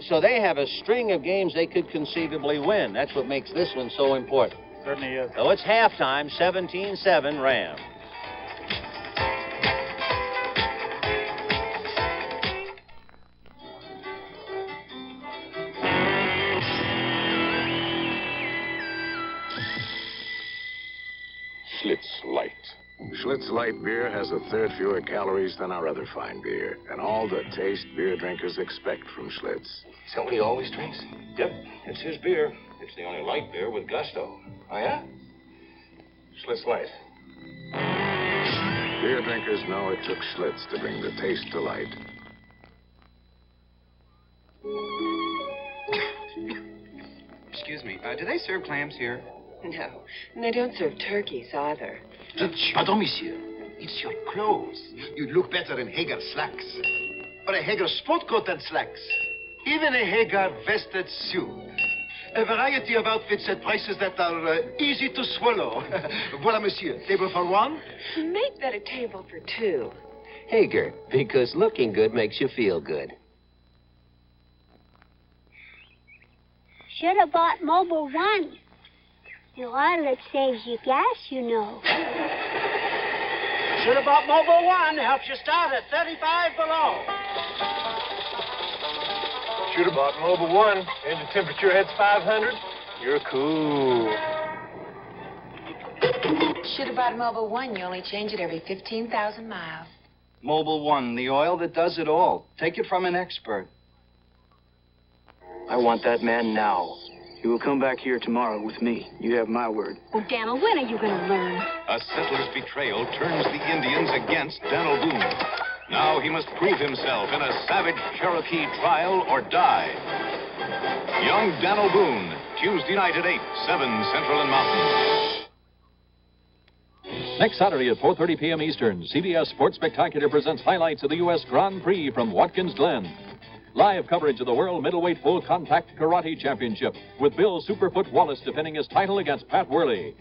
So they have a string of games they could conceivably win. That's what makes this one so important. Certainly is. So it's halftime, 17-7 Rams. Schlitz Light. Schlitz Light beer has a third fewer calories than our other fine beer, and all the taste beer drinkers expect from Schlitz. So he always drinks? Yep, it's his beer. It's the only light beer with gusto. Oh, yeah? Schlitz Light. Beer drinkers know it took Schlitz to bring the taste to light. Excuse me, do they serve clams here? No, and they don't serve turkeys either. Pardon, monsieur. It's your clothes. You'd look better in Hager slacks. Or a Hager sport coat and slacks. Even a Hager vested suit. A variety of outfits at prices that are easy to swallow. Voilà, monsieur. Table for one? Make that a table for 2. Hager, because looking good makes you feel good. Should have bought Mobile One. The oil that saves you gas, you know. Should have bought Mobile One. Helps you start at 35 below. Should have bought Mobile One. Engine temperature hits 500. You're cool. Should have bought Mobile One. You only change it every 15,000 miles. Mobile One, the oil that does it all. Take it from an expert. I want that man now. He will come back here tomorrow with me. You have my word. Oh, Daniel, when are you going to learn? A settler's betrayal turns the Indians against Daniel Boone. Now he must prove himself in a savage Cherokee trial or die. Young Daniel Boone, Tuesday night at 8, 7 Central and Mountain. Next Saturday at 4:30 p.m. Eastern, CBS Sports Spectacular presents highlights of the U.S. Grand Prix from Watkins Glen. Live coverage of the World Middleweight Full Contact Karate Championship with Bill Superfoot Wallace defending his title against Pat Worley.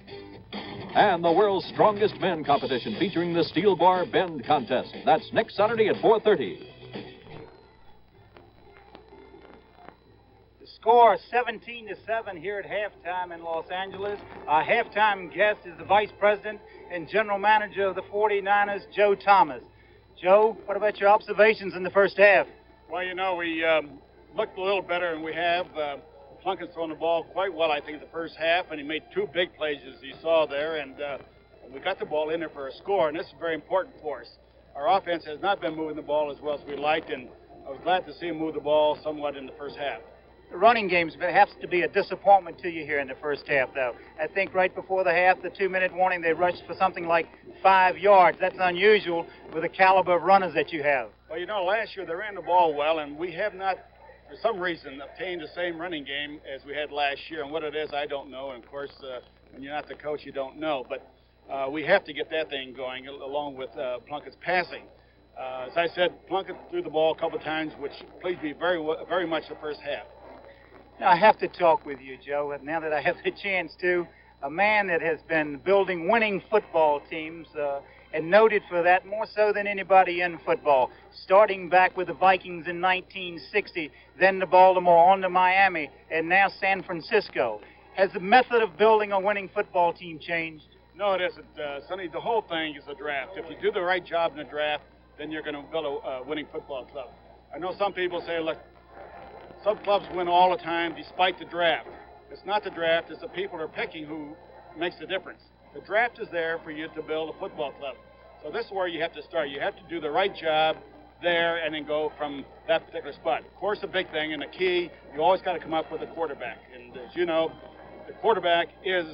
And the World's Strongest Men competition featuring the Steel Bar Bend contest. That's next Saturday at 4:30. The score 17-7 here at halftime in Los Angeles. Our halftime guest is the Vice President and General Manager of the 49ers, Joe Thomas. Joe, what about your observations in the first half? Well, you know, we looked a little better than we have. Plunkett's thrown the ball quite well, I think, in the first half, and he made 2 big plays, as you saw there, and we got the ball in there for a score, and this is very important for us. Our offense has not been moving the ball as well as we liked, and I was glad to see him move the ball somewhat in the first half. The running game has to be a disappointment to you here in the first half, though. I think right before the half, the 2-minute warning, they rushed for something like 5 yards. That's unusual with the caliber of runners that you have. Well, you know, last year they ran the ball well, and we have not, for some reason, obtained the same running game as we had last year. And what it is, I don't know. And, of course, when you're not the coach, you don't know. But we have to get that thing going along with Plunkett's passing. As I said, Plunkett threw the ball a couple of times, which pleased me very much the first half. Now, I have to talk with you, Joe, now that I have the chance to. A man that has been building winning football teams and noted for that more so than anybody in football. Starting back with the Vikings in 1960, then to Baltimore, on to Miami, and now San Francisco. Has the method of building a winning football team changed? No, it isn't, Sonny. The whole thing is a draft. If you do the right job in the draft, then you're going to build a winning football club. I know some people say, look, some clubs win all the time despite the draft. It's not the draft, it's the people who are picking who makes the difference. The draft is there for you to build a football club. So this is where you have to start. You have to do the right job there and then go from that particular spot. Of course, the big thing and the key, you always got to come up with a quarterback. And as you know, the quarterback is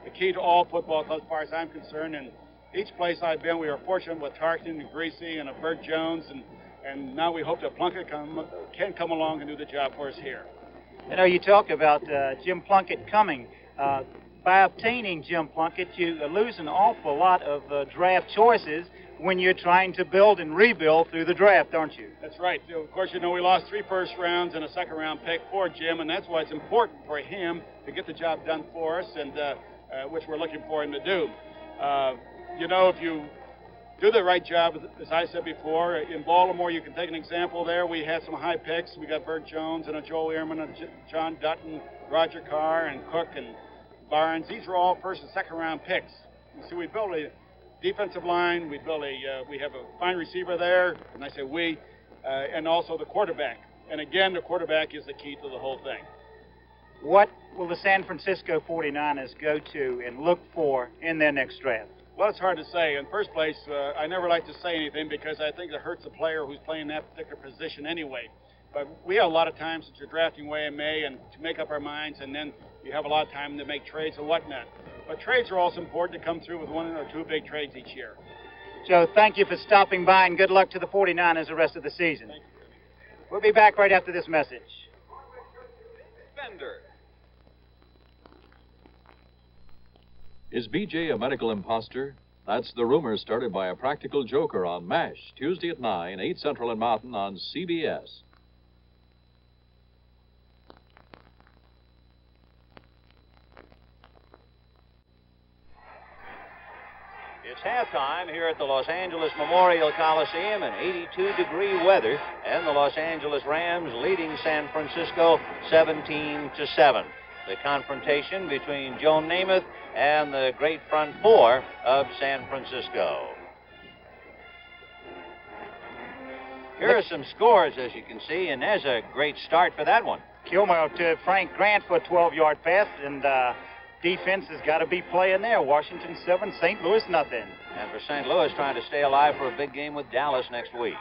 the key to all football clubs as far as I'm concerned. And each place I've been, we are fortunate with Tarkton and Greasy and Bert Jones. And now we hope that Plunkett can come along and do the job for us here. You know, you talk about Jim Plunkett coming. by obtaining Jim Plunkett, you lose an awful lot of draft choices when you're trying to build and rebuild through the draft, aren't you? That's right. Of course, you know, we lost 3 first rounds and a second-round pick for Jim, and that's why it's important for him to get the job done for us, and which we're looking for him to do. You know, if you do the right job, as I said before, in Baltimore, you can take an example there. We had some high picks. We got Bert Jones and a Joel Ehrman and John Dutton, Roger Carr and Cook and Barnes. These are all first and second round picks. So we built a defensive line. We have a fine receiver there, and I say we, and also the quarterback. And again, the quarterback is the key to the whole thing. What will the San Francisco 49ers go to and look for in their next draft? Well, it's hard to say. In first place, I never like to say anything because I think it hurts the player who's playing that particular position anyway. But we have a lot of times that you're drafting way in May and to make up our minds, and then you have a lot of time to make trades and whatnot. But trades are also important to come through with 1 or 2 big trades each year. Joe, thank you for stopping by, and good luck to the 49ers the rest of the season. We'll be back right after this message. Bender. Is BJ a medical imposter? That's the rumor started by a practical joker on MASH, Tuesday at 9, 8 Central and Mountain on CBS. It's halftime here at the Los Angeles Memorial Coliseum in 82-degree weather, and the Los Angeles Rams leading San Francisco 17-7. The confrontation between Joe Namath and the great front four of San Francisco. Here are some scores, as you can see, and there's a great start for that one. Kilmer to Frank Grant for a 12-yard pass, and defense has got to be playing there. Washington 7, St. Louis nothing. And for St. Louis, trying to stay alive for a big game with Dallas next week.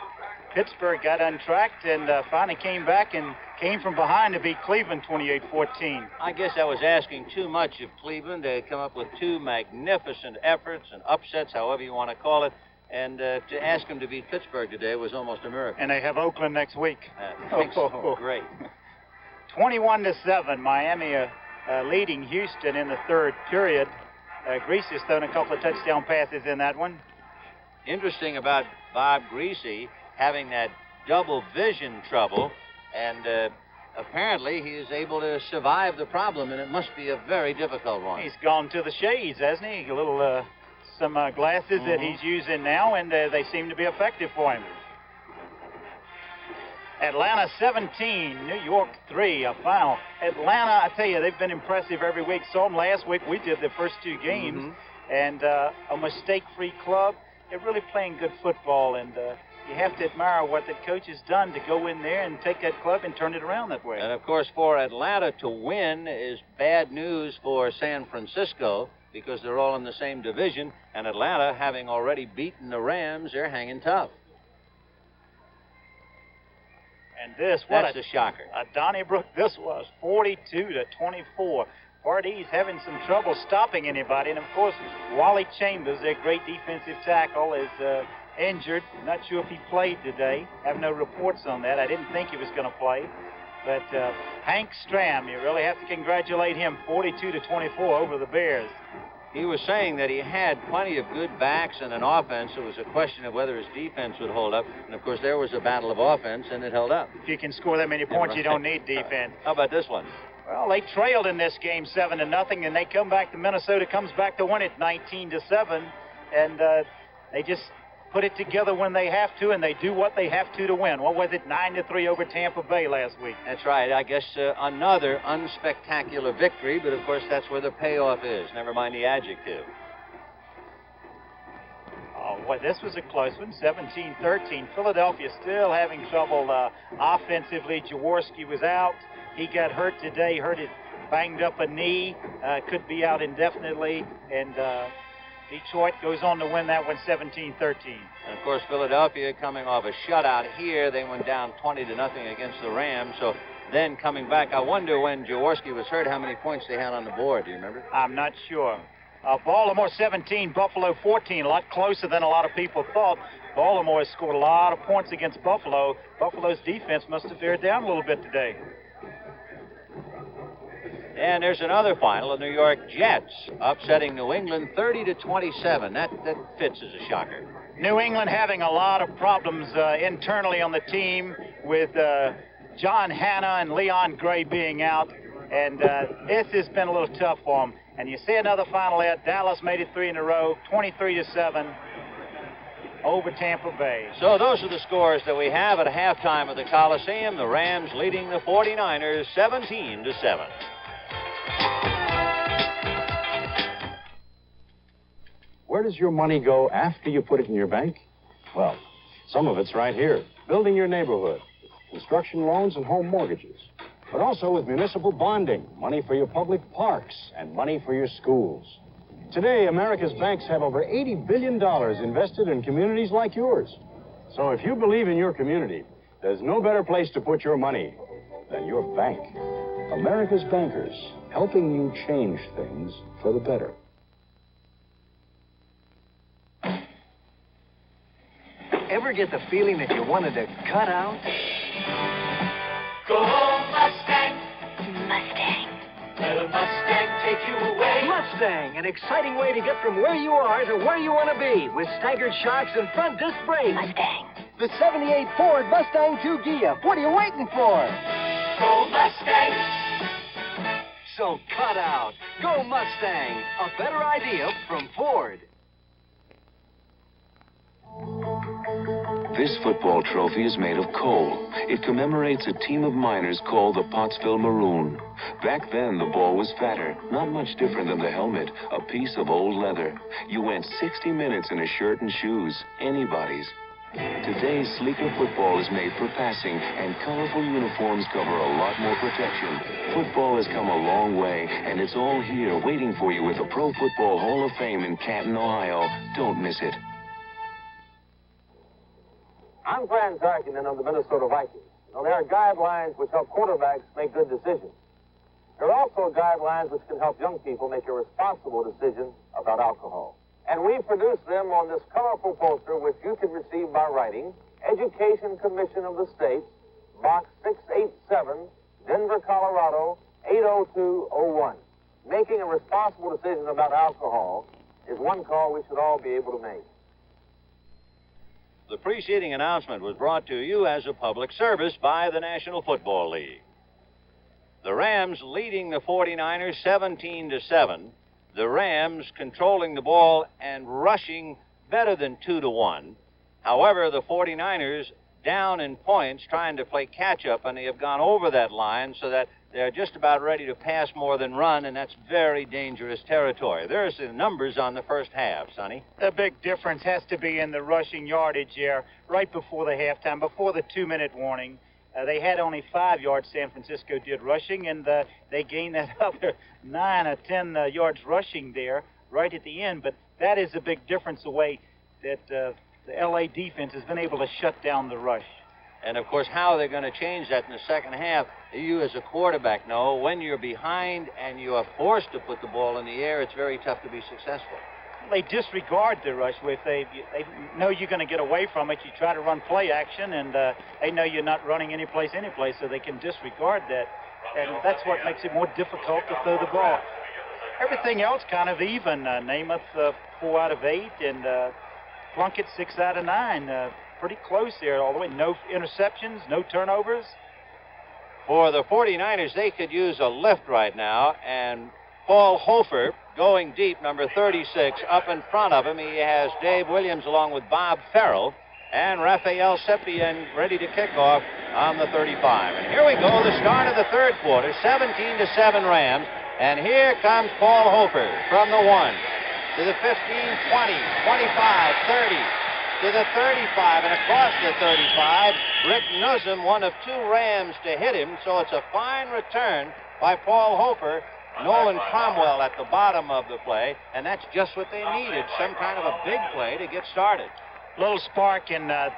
Pittsburgh got untracked and finally came back and came from behind to beat Cleveland 28-14. I guess I was asking too much of Cleveland. They come up with 2 magnificent efforts and upsets, however you want to call it. And to ask them to beat Pittsburgh today was almost a miracle. And they have Oakland next week. Great. 21-7, Miami leading Houston in the third period. Greasy's thrown a couple of touchdown passes in that one. Interesting about Bob Greasy having that double vision trouble, and apparently he is able to survive the problem, and it must be a very difficult one. He's gone to the shades, hasn't he? A little, some glasses that he's using now, and they seem to be effective for him. Atlanta 17, New York 3, a final. Atlanta, I tell you, they've been impressive every week. Saw them last week. We did the first 2 games, and a mistake-free club. They're really playing good football, and you have to admire what the coach has done to go in there and take that club and turn it around that way. And, of course, for Atlanta to win is bad news for San Francisco because they're all in the same division, and Atlanta, having already beaten the Rams, they're hanging tough. And this, that's a shocker. Donnybrook, this was 42-24. Pardee's having some trouble stopping anybody. And, of course, Wally Chambers, their great defensive tackle, is injured. Not sure if he played today. Have no reports on that. I didn't think he was going to play. But Hank Stram, you really have to congratulate him, 42-24 over the Bears. He was saying that he had plenty of good backs and an offense. It was a question of whether his defense would hold up. And, of course, there was a battle of offense, and it held up. If you can score that many points, you don't need defense. How about this one? Well, they trailed in this game 7-0, and they come back to Minnesota, comes back to win it 19-7, and they just put it together when they have to, and they do what they have to win. What was it, 9-3 over Tampa Bay last week? That's right. I guess another unspectacular victory, but of course that's where the payoff is. Never mind the adjective. Oh, boy, this was a close one, 17-13. Philadelphia still having trouble offensively. Jaworski was out. He got hurt today, banged up a knee, could be out indefinitely, and Detroit goes on to win that one 17-13. And, of course, Philadelphia coming off a shutout here. They went down 20-0 against the Rams. So then coming back, I wonder when Jaworski was hurt how many points they had on the board. Do you remember? I'm not sure. Baltimore 17, Buffalo 14. A lot closer than a lot of people thought. Baltimore has scored a lot of points against Buffalo. Buffalo's defense must have fared down a little bit today. And there's another final, the New York Jets upsetting New England 30-27. That fits as a shocker. New England having a lot of problems internally on the team with John Hanna and Leon Gray being out. And this has been a little tough for them. And you see another final there. Dallas made it 3 in a row, 23-7 over Tampa Bay. So those are the scores that we have at halftime of the Coliseum. The Rams leading the 49ers 17-7. Where does your money go after you put it in your bank? Well, some of it's right here. Building your neighborhood, construction loans and home mortgages. But also with municipal bonding, money for your public parks, and money for your schools. Today, America's banks have over $80 billion invested in communities like yours. So if you believe in your community, there's no better place to put your money than your bank. America's bankers, helping you change things for the better. Ever get the feeling that you wanted to cut out? Go home, Mustang. Mustang. Let a Mustang take you away. Mustang, an exciting way to get from where you are to where you want to be with staggered shocks and front disc brakes. Mustang. The 78 Ford Mustang 2 Ghia. What are you waiting for? Go Mustang. So cut out. Go Mustang. A better idea from Ford. This football trophy is made of coal. It commemorates a team of miners called the Pottsville Maroon. Back then, the ball was fatter, not much different than the helmet, a piece of old leather. You went 60 minutes in a shirt and shoes, anybody's. Today's sleeker football is made for passing, and colorful uniforms cover a lot more protection. Football has come a long way, and it's all here waiting for you at the Pro Football Hall of Fame in Canton, Ohio. Don't miss it. I'm Fran Tarkenton of the Minnesota Vikings. Now, there are guidelines which help quarterbacks make good decisions. There are also guidelines which can help young people make a responsible decision about alcohol. And we've produced them on this colorful poster, which you can receive by writing Education Commission of the States, Box 687, Denver, Colorado, 80201. Making a responsible decision about alcohol is one call we should all be able to make. The preceding announcement was brought to you as a public service by the National Football League. The Rams leading the 49ers 17-7. The Rams controlling the ball and rushing better than 2-1. However, the 49ers down in points trying to play catch-up, and they have gone over that line so that they're just about ready to pass more than run, and that's very dangerous territory. There's the numbers on the first half, Sonny. The big difference has to be in the rushing yardage here right before the halftime, before the 2-minute warning. They had only 5 yards, San Francisco did rushing, and they gained that other 9 or 10 yards rushing there right at the end. But that is a big difference, the way that the L.A. defense has been able to shut down the rush. And, of course, how they're going to change that in the second half, you as a quarterback know when you're behind and you are forced to put the ball in the air, it's very tough to be successful. They disregard the rush. If they know you're going to get away from it, you try to run play action, and they know you're not running any place, so they can disregard that. And that's what makes it more difficult to throw the ball. Everything else kind of even. Namath 4 out of 8, and Plunkett 6 out of 9. Pretty close there all the way. No interceptions, no turnovers. For the 49ers, they could use a lift right now, and Paul Hofer going deep, number 36, up in front of him. He has Dave Williams along with Bob Farrell and Raphael Sepien ready to kick off on the 35. And here we go, the start of the third quarter, 17-7 Rams. And here comes Paul Hofer from the 1 to the 15, 20, 25, 30. To the 35, and across the 35, Rick Nuzum, one of 2 Rams to hit him, so it's a fine return by Paul Hofer. Nolan Cromwell at the bottom of the play, and that's just what they needed, some kind of a big play to get started. Little spark, and I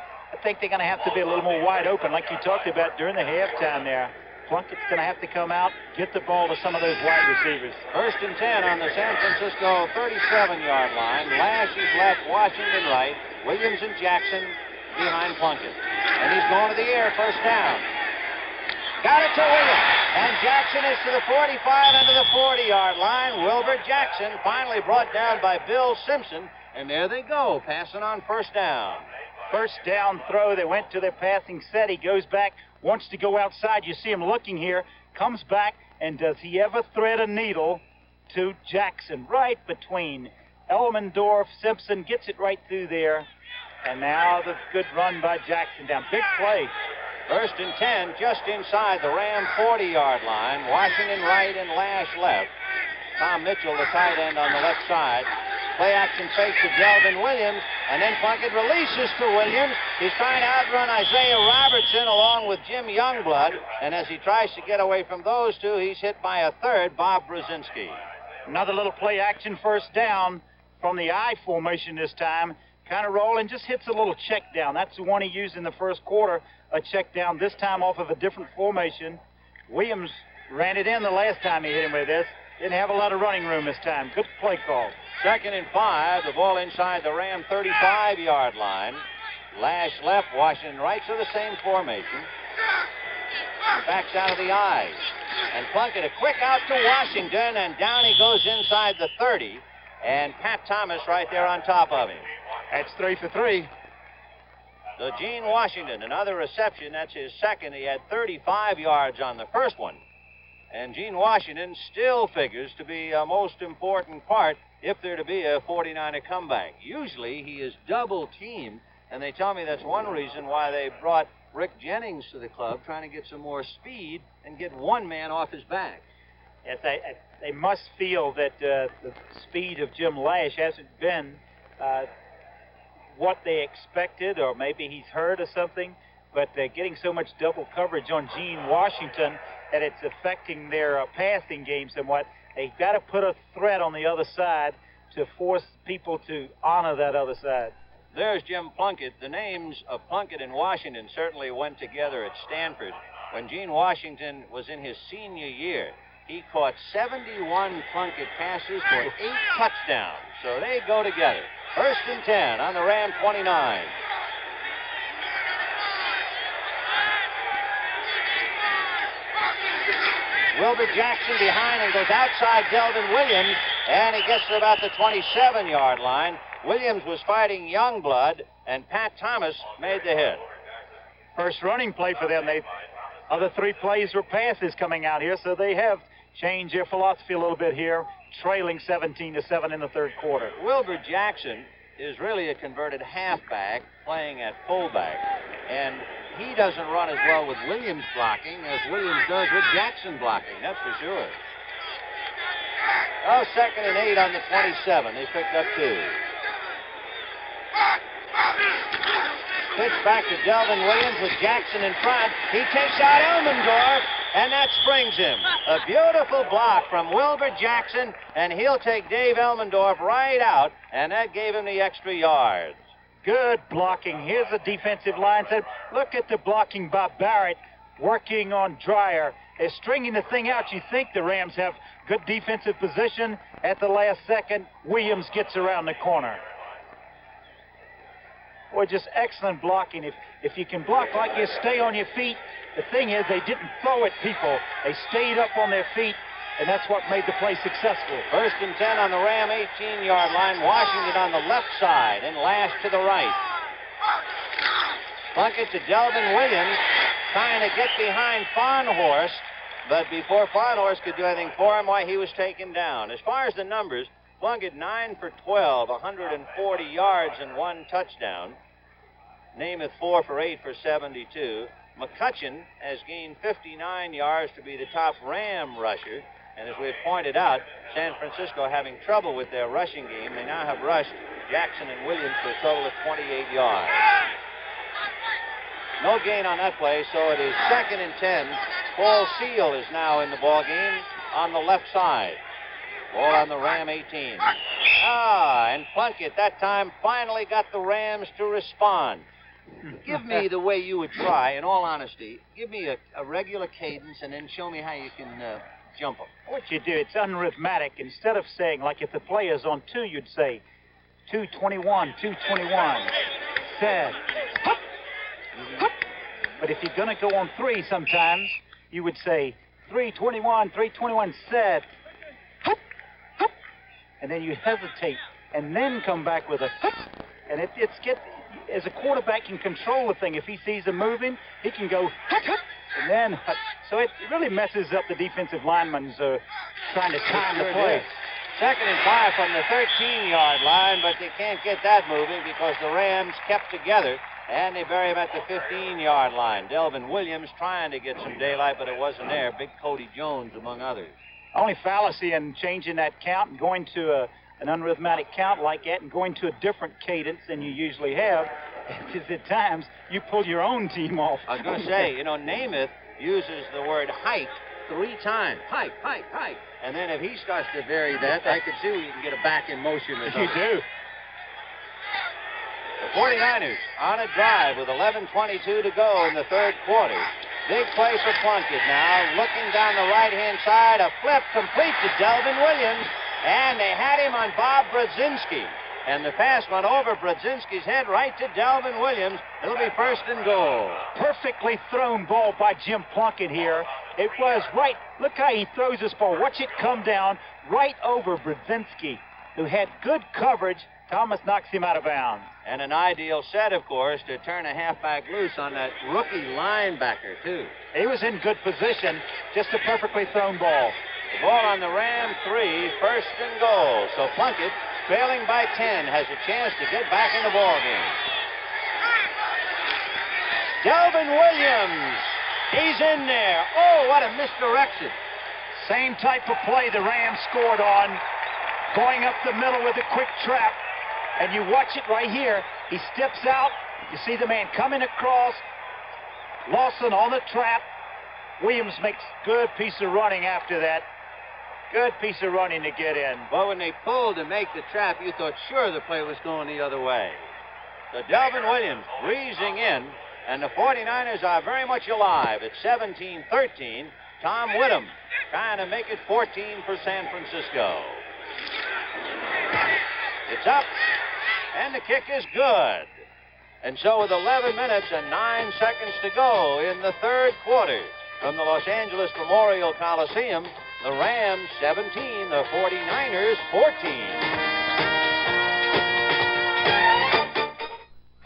think they're going to have to be a little more wide open, like you talked about during the halftime there. Plunkett's going to have to come out, get the ball to some of those wide receivers. 1st and 10 on the San Francisco 37-yard line. Lash is left, Washington right. Williams and Jackson behind Plunkett. And he's going to the air, 1st down. Got it to Williams. And Jackson is to the 45 and to the 40-yard line. Wilbur Jackson finally brought down by Bill Simpson. And there they go, passing on first down. First down throw. They went to their passing set. He goes back, wants to go outside. You see him looking here, comes back, and does he ever thread a needle to Jackson? Right between Elmendorf, Simpson gets it right through there. And now the good run by Jackson down. Big play. First and 10, just inside the Ram 40-yard line. Washington right and Lash left. Tom Mitchell, the tight end, on the left side. Play action fake to Delvin Williams, and then Plunkett releases to Williams. He's trying to outrun Isaiah Robertson along with Jim Youngblood, and as he tries to get away from those two, he's hit by a third, Bob Brzezinski. Another little play action first down from the I formation this time. Kind of rolling, just hits a little check down. That's the one he used in the first quarter, a check down, this time off of a different formation. Williams ran it in the last time he hit him with this. Didn't have a lot of running room this time. Good play call. Second and 5, the ball inside the Ram 35-yard line. Lash left, Washington right, so the same formation. Backs out of the I. And Plunkett, a quick out to Washington, and down he goes inside the 30. And Pat Thomas right there on top of him. That's 3 for 3. So Gene Washington, another reception. That's his second. He had 35 yards on the first one. And Gene Washington still figures to be a most important part if there to be a 49er comeback. Usually he is double teamed, and they tell me that's one reason why they brought Rick Jennings to the club, trying to get some more speed and get one man off his back. Yes, they must feel that the speed of Jim Lash hasn't been what they expected, or maybe he's hurt or something, but they're getting so much double coverage on Gene Washington that it's affecting their passing game somewhat. They've got to put a threat on the other side to force people to honor that other side. There's Jim Plunkett. The names of Plunkett and Washington certainly went together at Stanford. When Gene Washington was in his senior year, he caught 71 Plunkett passes for 8 touchdowns. So they go together. First and 10 on the Ram 29. Wilbur Jackson behind and goes outside Delvin Williams, and he gets to about the 27-yard line. Williams was fighting Youngblood, and Pat Thomas made the hit. First running play for them. Other 3 plays were passes coming out here, so they have changed their philosophy a little bit here, trailing 17-7 in the third quarter. Wilbur Jackson is really a converted halfback playing at fullback, and he doesn't run as well with Williams blocking as Williams does with Jackson blocking, that's for sure. Oh, second and 8 on the 27. They picked up 2. Pitch back to Delvin Williams with Jackson in front. He takes out Elmendorf, and that springs him. A beautiful block from Wilbur Jackson, and he'll take Dave Elmendorf right out, and that gave him the extra yards. Good blocking. Here's the defensive line. Look at the blocking by Barrett working on Dreyer. They're stringing the thing out. You think the Rams have good defensive position. At the last second, Williams gets around the corner. Boy, just excellent blocking. If you can block like you, stay on your feet. The thing is, they didn't throw at people. They stayed up on their feet, and that's what made the play successful. First and 10 on the Ram 18-yard line. Washington on the left side and Lash to the right. Plunkett to Delvin Williams, trying to get behind Farnhorst, but before Farnhorst could do anything for him, why, he was taken down. As far as the numbers, Plunkett 9 for 12, 140 yards and 1 touchdown. Namath 4 for 8 for 72. McCutcheon has gained 59 yards to be the top Ram rusher. And as we've pointed out, San Francisco having trouble with their rushing game. They now have rushed Jackson and Williams for a total of 28 yards. No gain on that play, so it is second and 10. Paul Seal is now in the ball game on the left side. Ball on the Ram 18. And Plunkett that time finally got the Rams to respond. Give me the way you would try, in all honesty. Give me a regular cadence and then show me how you can jump them. What you do, it's unrhythmic. Instead of saying, like if the play is on 2, you'd say 221, 221, set, hop, hop. But if you're going to go on 3 sometimes, you would say 321, 321 set. Hup, hup. And then you hesitate and then come back with a hup. And as a quarterback can control the thing. If he sees him moving, he can go hup, hup, and then hup. So it really messes up the defensive linemen's trying to time the play. Second and 5 from the 13-yard line, but they can't get that moving because the Rams kept together, and they bury him at the 15-yard line. Delvin Williams trying to get some daylight, but it wasn't there. Big Cody Jones, among others. Only fallacy in changing that count and going to an unrhythmic count like that and going to a different cadence than you usually have is at times you pull your own team off. I was going to say, Namath uses the word hike 3 times. Hike, hike, hike. And then if he starts to vary that, I could see we can get a back in motion or something. You do. The 49ers on a drive with 11:22 to go in the third quarter. Big play for Plunkett now. Looking down the right-hand side, a flip complete to Delvin Williams. And they had him on Bob Brodzinski. And the pass went over Brodzinski's head right to Delvin Williams. It'll be first and goal. Perfectly thrown ball by Jim Plunkett here. It was right. Look how he throws this ball. Watch it come down right over Brodzinski, who had good coverage. Thomas knocks him out of bounds. And an ideal set, of course, to turn a halfback loose on that rookie linebacker, too. He was in good position. Just a perfectly thrown ball. The ball on the Ram 3, first and goal. So Plunkett, trailing by 10, has a chance to get back in the ballgame. Delvin Williams, he's in there. Oh, what a misdirection. Same type of play the Rams scored on, going up the middle with a quick trap. And you watch it right here. He steps out. You see the man coming across. Lawson on the trap. Williams makes good piece of running after that. Good piece of running to get in. But when they pulled to make the trap, you thought sure the play was going the other way. So Delvin Williams breezing in, and the 49ers are very much alive at 17-13. Tom Whittam trying to make it 14 for San Francisco. It's up, and the kick is good. And so with 11 minutes and 9 seconds to go in the third quarter from the Los Angeles Memorial Coliseum, the Rams 17, the 49ers 14.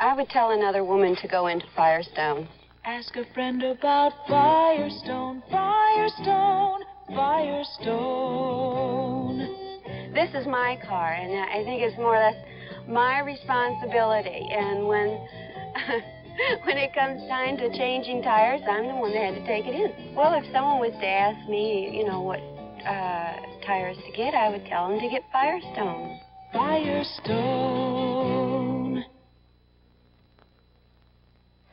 I would tell another woman to go into Firestone. Ask a friend about Firestone, Firestone, Firestone. This is my car, and I think it's more or less my responsibility. And when it comes time to changing tires, I'm the one that had to take it in. Well, if someone was to ask me, what tires to get, I would tell them to get Firestone. Firestone.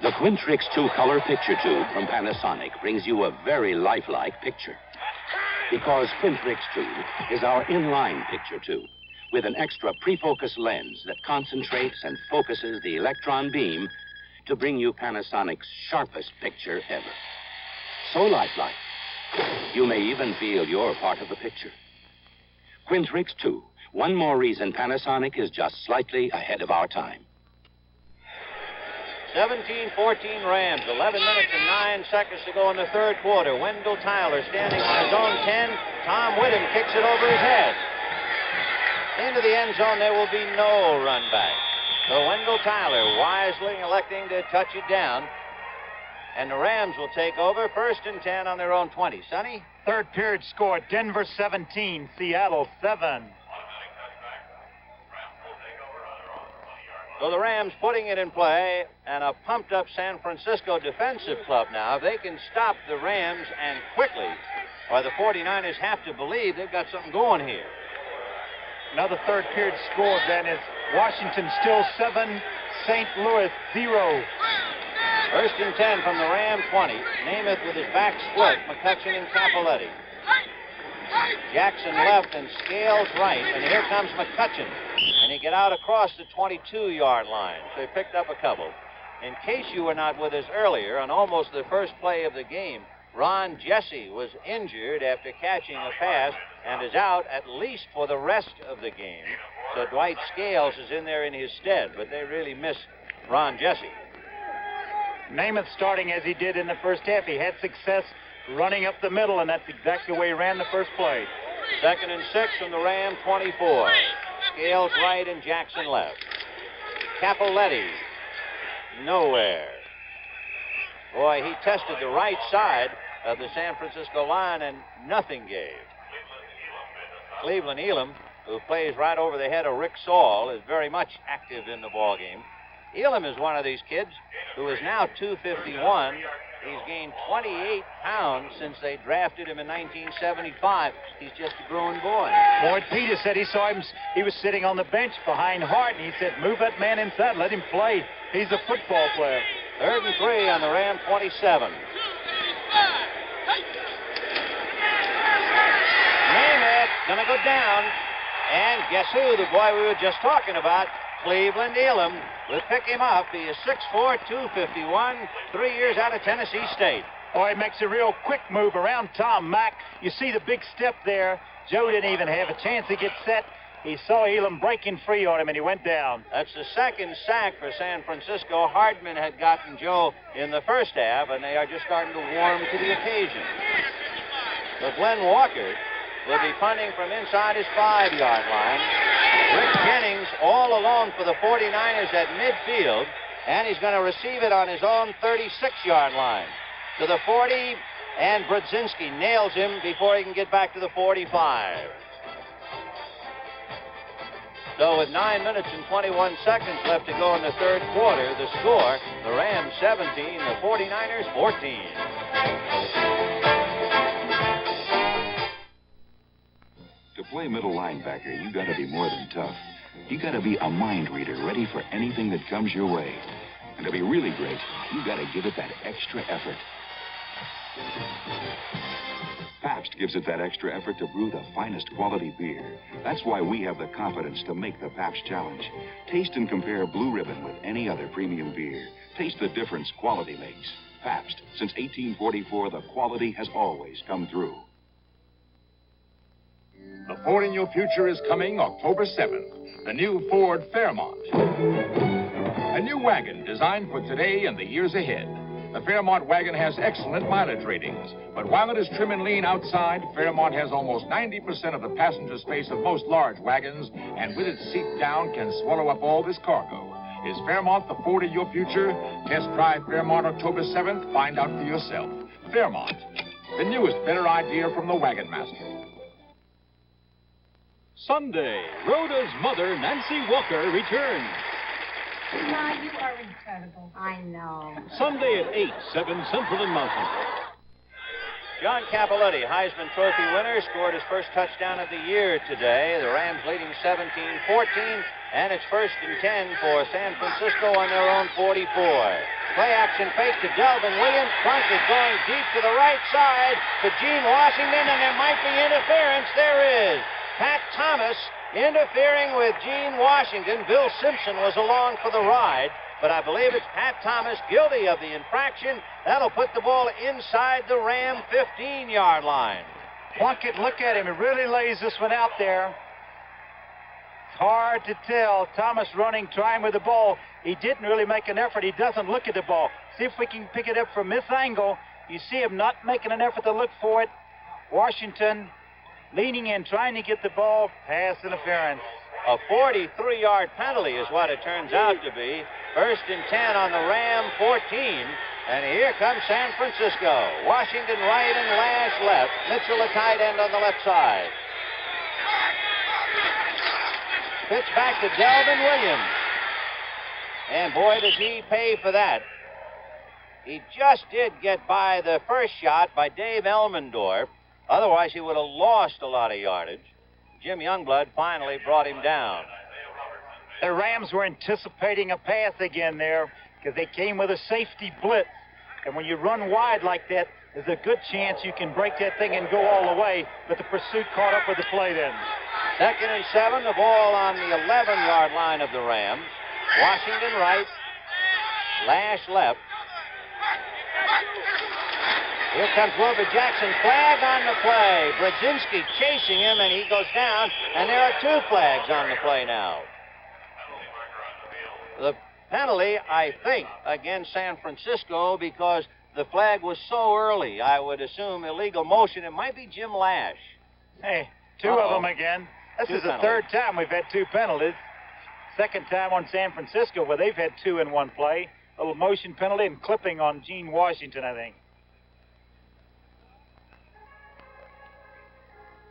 The Quintrix 2-color picture tube from Panasonic brings you a very lifelike picture. Because Quintrix 2 is our inline picture tube with an extra pre-focus lens that concentrates and focuses the electron beam to bring you Panasonic's sharpest picture ever. So lifelike, you may even feel you're part of the picture. Quintrix 2, one more reason Panasonic is just slightly ahead of our time. 17-14 Rams, 11 minutes and 9 seconds to go in the third quarter. Wendell Tyler standing on his own 10. Tom Whittam kicks it over his head. Into the end zone, there will be no run back. So Wendell Tyler wisely electing to touch it down. And the Rams will take over first and 10 on their own 20. Sonny? Third period score, Denver 17, Seattle 7. So the Rams putting it in play, and a pumped-up San Francisco defensive club now. If they can stop the Rams, and quickly, or the 49ers have to believe they've got something going here. Another third period score, then, is Washington still 7, St. Louis 0. First and 10 from the Ram 20. Namath with his back split, McCutcheon and Capoletti. Jackson left and Scales right, and here comes McCutcheon. And he get out across the 22-yard line. So he picked up a couple. In case you were not with us earlier, on almost the first play of the game, Ron Jesse was injured after catching a pass and is out at least for the rest of the game. So Dwight Scales is in there in his stead, but they really miss Ron Jesse. Namath starting as he did in the first half. He had success running up the middle, and that's exactly the way he ran the first play. 2nd and 6 from the Ram 24. Scales right and Jackson left. Capoletti. Nowhere. Boy, he tested the right side of the San Francisco line, and nothing gave. Cleveland Elam, who plays right over the head of Rick Saul, is very much active in the ballgame. Elam is one of these kids who is now 251. He's gained 28 pounds since they drafted him in 1975. He's just a growing boy. Boyd Peters said he saw him, he was sitting on the bench behind Hart, and he said, move that man inside, let him play. He's a football player. 3rd and 3 on the Ram 27. Namath gonna go down. And guess who? The boy we were just talking about, Cleveland Elam, will pick him up. He is 6'4", 251, 3 years out of Tennessee State. Oh, he makes a real quick move around Tom Mack. You see the big step there. Joe didn't even have a chance to get set. He saw Elam breaking free on him, and he went down. That's the 2nd sack for San Francisco. Hardman had gotten Joe in the first half, and they are just starting to warm to the occasion. But Glenn Walker will be punting from inside his 5-yard line. Rick Jennings all alone for the 49ers at midfield, and he's going to receive it on his own 36-yard line. To the 40, and Brzezinski nails him before he can get back to the 45. So with 9 minutes and 21 seconds left to go in the 3rd quarter, the score, the Rams 17, the 49ers 14. To play middle linebacker, you got to be more than tough. You got to be a mind reader, ready for anything that comes your way. And to be really great, you got to give it that extra effort. Pabst gives it that extra effort to brew the finest quality beer. That's why we have the confidence to make the Pabst Challenge. Taste and compare Blue Ribbon with any other premium beer. Taste the difference quality makes. Pabst, since 1844, the quality has always come through. The Ford in Your Future is coming October 7th. The new Ford Fairmont. A new wagon designed for today and the years ahead. The Fairmont wagon has excellent mileage ratings, but while it is trim and lean outside, Fairmont has almost 90% of the passenger space of most large wagons, and with its seat down can swallow up all this cargo. Is Fairmont the Ford of your future? Test drive Fairmont October 7th. Find out for yourself. Fairmont, the newest better idea from the Wagon Master. Sunday, Rhoda's mother, Nancy Walker, returns. Ma, you are incredible. I know. Sunday at 8, 7 Central and Mountain. John Capoletti, Heisman Trophy winner, scored his first touchdown of the year today. The Rams leading 17-14, and it's 1st and 10 for San Francisco on their own 44. Play action fake to Delvin Williams. Punt is going deep to the right side to Gene Washington, and there might be interference. There is. Pat Thomas interfering with Gene Washington. Bill Simpson was along for the ride, but I believe it's Pat Thomas guilty of the infraction. That'll put the ball inside the Ram 15-yard line. Plunkett, look at him. He really lays this one out there. It's hard to tell. Thomas running, trying with the ball. He didn't really make an effort. He doesn't look at the ball. See if we can pick it up from this angle. You see him not making an effort to look for it. Washington leaning in, trying to get the ball. Pass interference. A 43-yard penalty is what it turns out to be. 1st and 10 on the Ram 14. And here comes San Francisco. Washington right and Lash left. Mitchell, the tight end, on the left side. Pitch back to Delvin Williams. And boy, does he pay for that. He just did get by the first shot by Dave Elmendorf. Otherwise, he would have lost a lot of yardage. Jim Youngblood finally brought him down. The Rams were anticipating a pass again there because they came with a safety blitz. And when you run wide like that, there's a good chance you can break that thing and go all the way, but the pursuit caught up with the play then. 2nd and 7, the ball on the 11-yard line of the Rams. Washington right, Lash left. Here comes Wilbur Jackson. Flag on the play. Brzezinski chasing him, and he goes down. And there are 2 flags on the play now. The penalty, I think, against San Francisco because the flag was so early. I would assume illegal motion. It might be Jim Lash. Hey, two of them again. This is the third time we've had two penalties. Second time on San Francisco where they've had two in one play. A little motion penalty and clipping on Gene Washington, I think.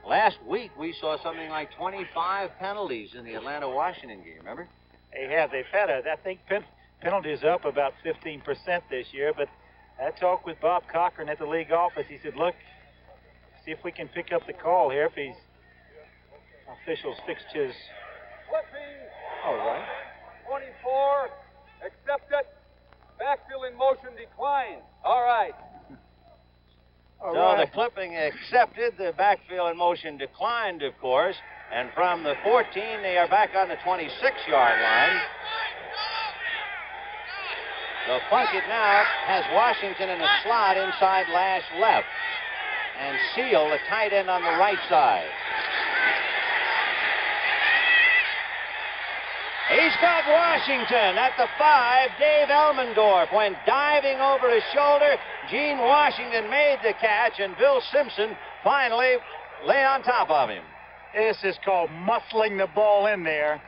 Last week, we saw something like 25 penalties in the Atlanta-Washington game, remember? They have. They've had, I think, penalties up about 15% this year, but I talked with Bob Cochran at the league office. He said, look, see if we can pick up the call here if these officials fixed his... All right. 24, accept it. Backfield in motion declined. All right. So the clipping accepted. The backfield in motion declined, of course. And from the 14, they are back on the 26-yard line. So Plunkett now has Washington in a slot inside Lash left. And Seal, the tight end, on the right side. He's got Washington at the 5. Dave Elmendorf went diving over his shoulder. Gene Washington made the catch, and Bill Simpson finally lay on top of him. This is called muscling the ball in there.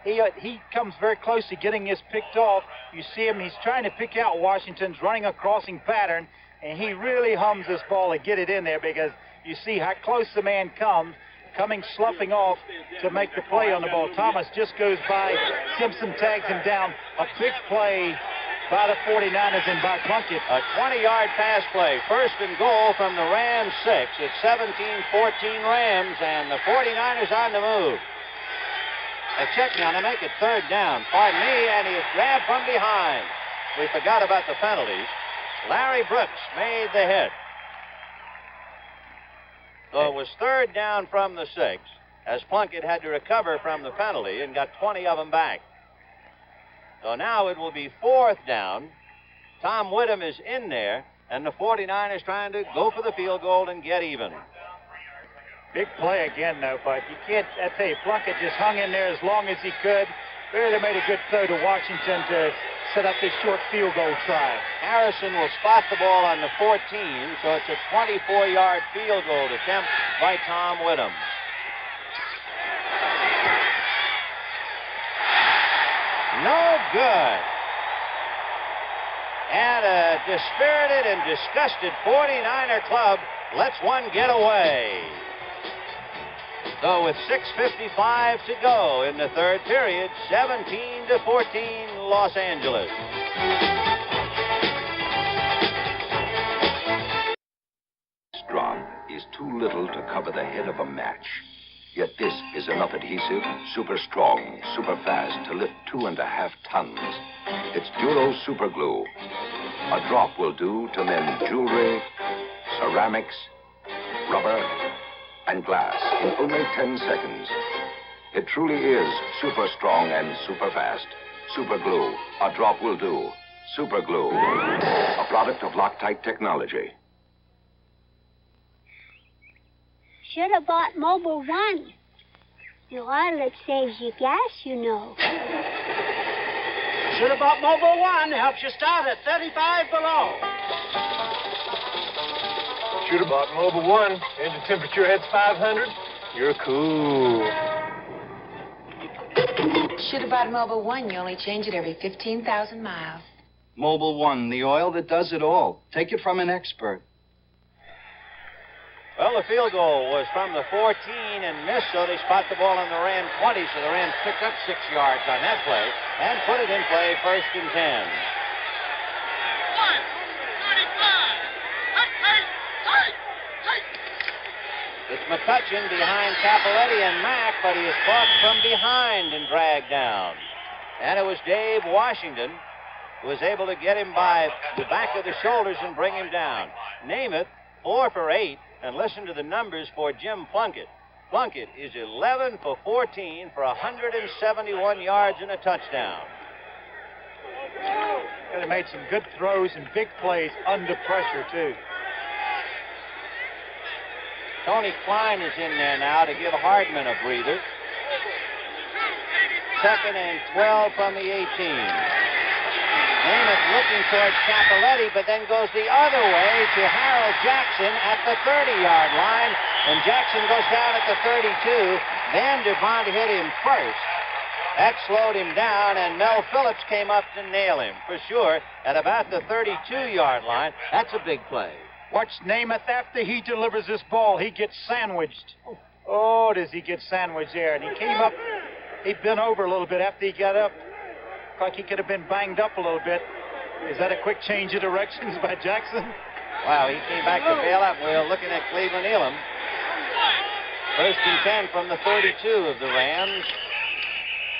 He comes very close to getting this picked off. You see him, he's trying to pick out Washington's running a crossing pattern, and he really hums this ball to get it in there because you see how close the man comes, coming sloughing off to make the play on the ball. Thomas just goes by. Simpson tags him down. A big play by the 49ers and by Plunkett. A 20-yard pass play. First and goal from the Rams 6. It's 17-14 Rams, and the 49ers on the move. A check now to make it third down. Pardon me, and he is grabbed from behind. We forgot about the penalties. Larry Brooks made the hit. So it was third down from the 6, as Plunkett had to recover from the penalty and got 20 of them back. So now it will be fourth down. Tom Whittem is in there, and the 49ers trying to go for the field goal and get even. Big play again, though, but you can't, I tell you, Plunkett just hung in there as long as he could. Really made a good throw to Washington to set up this short field goal try. Harrison will spot the ball on the 14, so it's a 24-yard field goal attempt by Tom Whittem. No good. And a dispirited and disgusted 49er club lets one get away. So with 6:55 to go in the third period, 17-14 Los Angeles. Strong is too little to cover the head of a match. Yet this is enough adhesive, super strong, super fast to lift 2.5 tons. It's Duro Super Glue. A drop will do to mend jewelry, ceramics, rubber, and glass in only 10 seconds. It truly is super strong and super fast. Super Glue. A drop will do. Super Glue. A product of Loctite Technology. Should have bought Mobile One. The oil, it saves you gas, you know. Should have bought Mobile One. Helps you start at 35 below. Should have bought Mobile One. Engine temperature hits 500. You're cool. Should have bought Mobile One. You only change it every 15,000 miles. Mobile One, the oil that does it all. Take it from an expert. Well, the field goal was from the 14 and missed, so they spot the ball on the Ram 20, so the Rams picked up 6 yards on that play and put it in play, first and 10. It's McCutcheon behind Capoletti and Mack, but he is caught from behind and dragged down. And it was Dave Washington who was able to get him by the back of the shoulders and bring him down. Name it, 4 for 8, and listen to the numbers for Jim Plunkett. Plunkett is 11 for 14 for 171 yards and a touchdown. They made some good throws and big plays under pressure, too. Tony Klein is in there now to give Hardman a breather. Second and 12 from the 18. Namath looking towards Capoletti, but then goes the other way to Harold Jackson at the 30-yard line. And Jackson goes down at the 32. Vanderbont hit him first. That slowed him down, and Mel Phillips came up to nail him, for sure, at about the 32-yard line. That's a big play. Watch Namath after he delivers this ball. He gets sandwiched. Oh, does he get sandwiched there. And he came up, he bent over a little bit after he got up. Like he could have been banged up a little bit. Is that a quick change of directions by Jackson? Wow, he came back to bail up. We're looking at Cleveland Elam. 1st and 10 from the 32 of the Rams.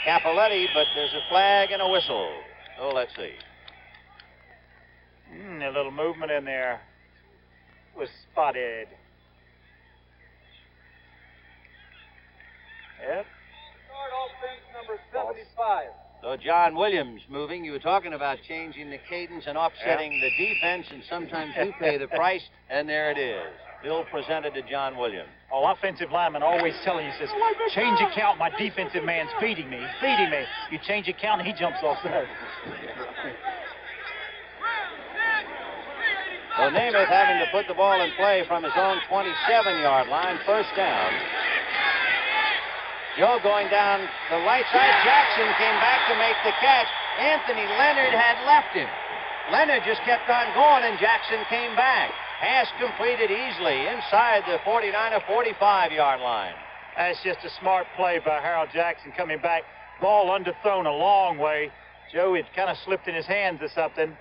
Capoletti, but there's a flag and a whistle. So let's see. A little movement in there. Was spotted. Yep. Start offense number 75. So John Williams moving. You were talking about changing the cadence and offsetting the defense, and sometimes you pay the price, and there it is. Bill presented to John Williams. Oh, offensive lineman always telling you, says, change your count, my defensive man's feeding me. He's feeding me. You change your count, and he jumps off there. So Namath having to put the ball in play from his own 27-yard line, 1st down. Joe going down the right side. Jackson came back to make the catch. Anthony Leonard had left him. Leonard just kept on going, and Jackson came back. Pass completed easily inside the 49 or 45-yard line. That's just a smart play by Harold Jackson coming back. Ball underthrown a long way. Joe had kind of slipped in his hands or something.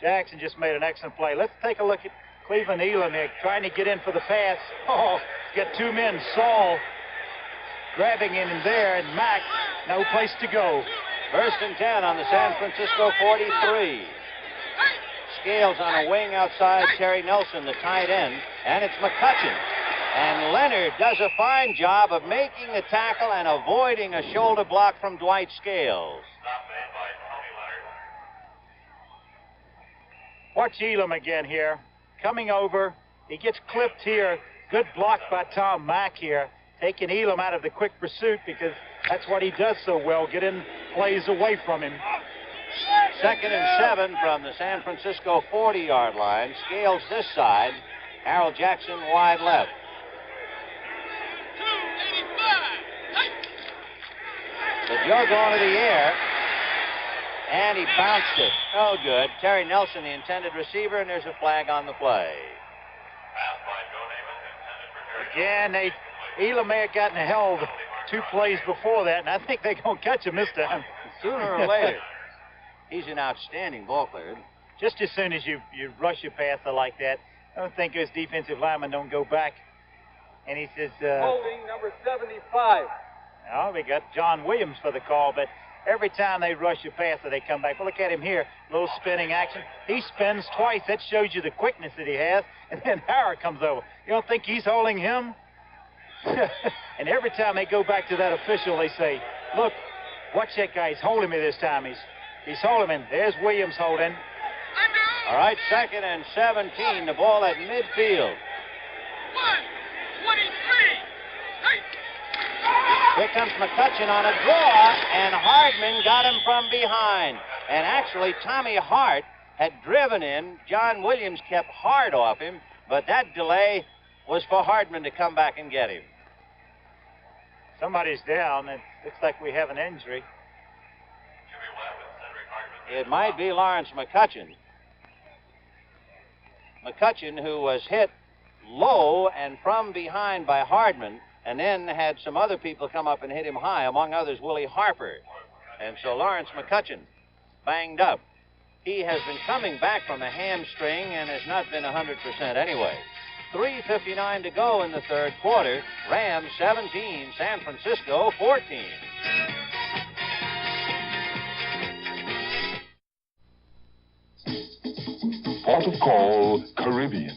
Jackson just made an excellent play. Let's take a look at Cleveland Elam here, trying to get in for the pass. Oh, got two men, Saul grabbing him in there, and Mack, no place to go. 1st and 10 on the San Francisco 43. Scales on a wing outside Terry Nelson, the tight end, and it's McCutcheon. And Leonard does a fine job of making the tackle and avoiding a shoulder block from Dwight Scales. Watch Elam again here. Coming over. He gets clipped here. Good block by Tom Mack here. Taking Elam out of the quick pursuit because that's what he does so well. Get in plays away from him. 2nd and 7 from the San Francisco 40-yard line. Scales this side. Harold Jackson wide left. The Joe going to the air. And he bounced it. Oh, good. Terry Nelson, the intended receiver, and there's a flag on the play. Again, Elam may have gotten held 2 plays before that, and I think they're going to catch him this time. Sooner or later. He's an outstanding ball player. Just as soon as you rush your passer like that, I don't think his defensive lineman don't go back. And he says... holding number 75. Oh, we got John Williams for the call, but every time they rush your passer, they come back. Well, look at him here. Little spinning action. He spins twice. That shows you the quickness that he has. And then Howard comes over. You don't think he's holding him? And every time they go back to that official, they say, look, watch that guy. He's holding me this time. He's holding him. There's Williams holding. All right, 2nd and 17. The ball at midfield. 123. Here comes McCutcheon on a draw, and Hardman got him from behind. And actually, Tommy Hart had driven in. John Williams kept hard off him, but that delay was for Hardman to come back and get him. Somebody's down. It looks like we have an injury. It might be Lawrence McCutcheon. McCutcheon, who was hit low and from behind by Hardman, and then had some other people come up and hit him high, among others Willie Harper. And so Lawrence McCutcheon banged up. He has been coming back from a hamstring and has not been 100% anyway. 3:59 to go in the 3rd quarter. Rams 17, San Francisco 14. Port of Call, Caribbean.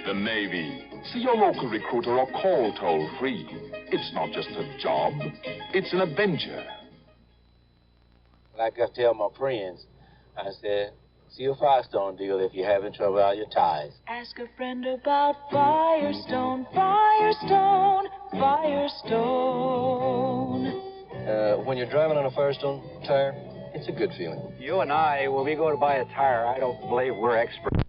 The Navy. See your local recruiter or call toll-free. It's not just a job, It's an Avenger. Like I tell my friends, I said, see a Firestone deal if you're having trouble out your tires. Ask a friend about Firestone, Firestone, Firestone. When you're driving on a Firestone tire, it's a good feeling. You and I, when we go to buy a tire, I don't believe we're experts.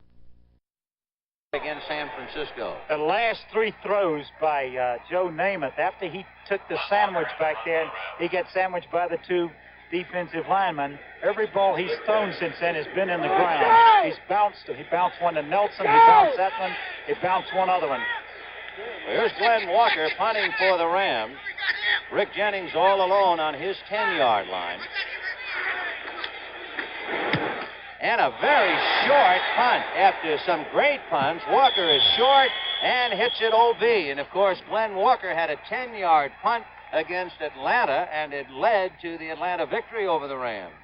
Against San Francisco. The last three throws by Joe Namath, after he took the sandwich back there, he got sandwiched by the two defensive linemen. Every ball he's thrown since then has been in the ground. He bounced one to Nelson, he bounced that one, he bounced one other one. Here's Glenn Walker punting for the Rams. Rick Jennings all alone on his 10-yard line. And a very short punt. After some great punts, Walker is short and hits it OB. And, of course, Glenn Walker had a 10-yard punt against Atlanta, and it led to the Atlanta victory over the Rams.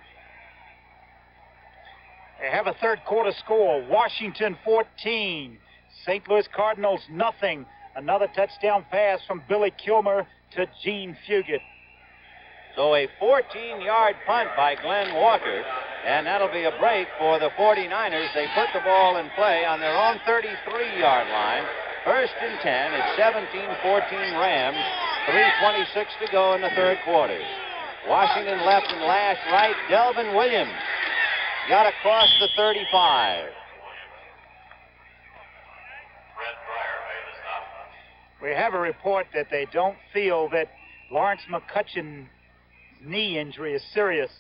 They have a third quarter score. Washington 14. St. Louis Cardinals nothing. Another touchdown pass from Billy Kilmer to Gene Fugit. So a 14-yard punt by Glenn Walker, and that'll be a break for the 49ers. They put the ball in play on their own 33-yard line. First and 10. It's 17-14 Rams. 3:26 to go in the third quarter. Washington left and Lash right. Delvin Williams got across the 35. We have a report that they don't feel that Lawrence McCutcheon's knee injury is serious,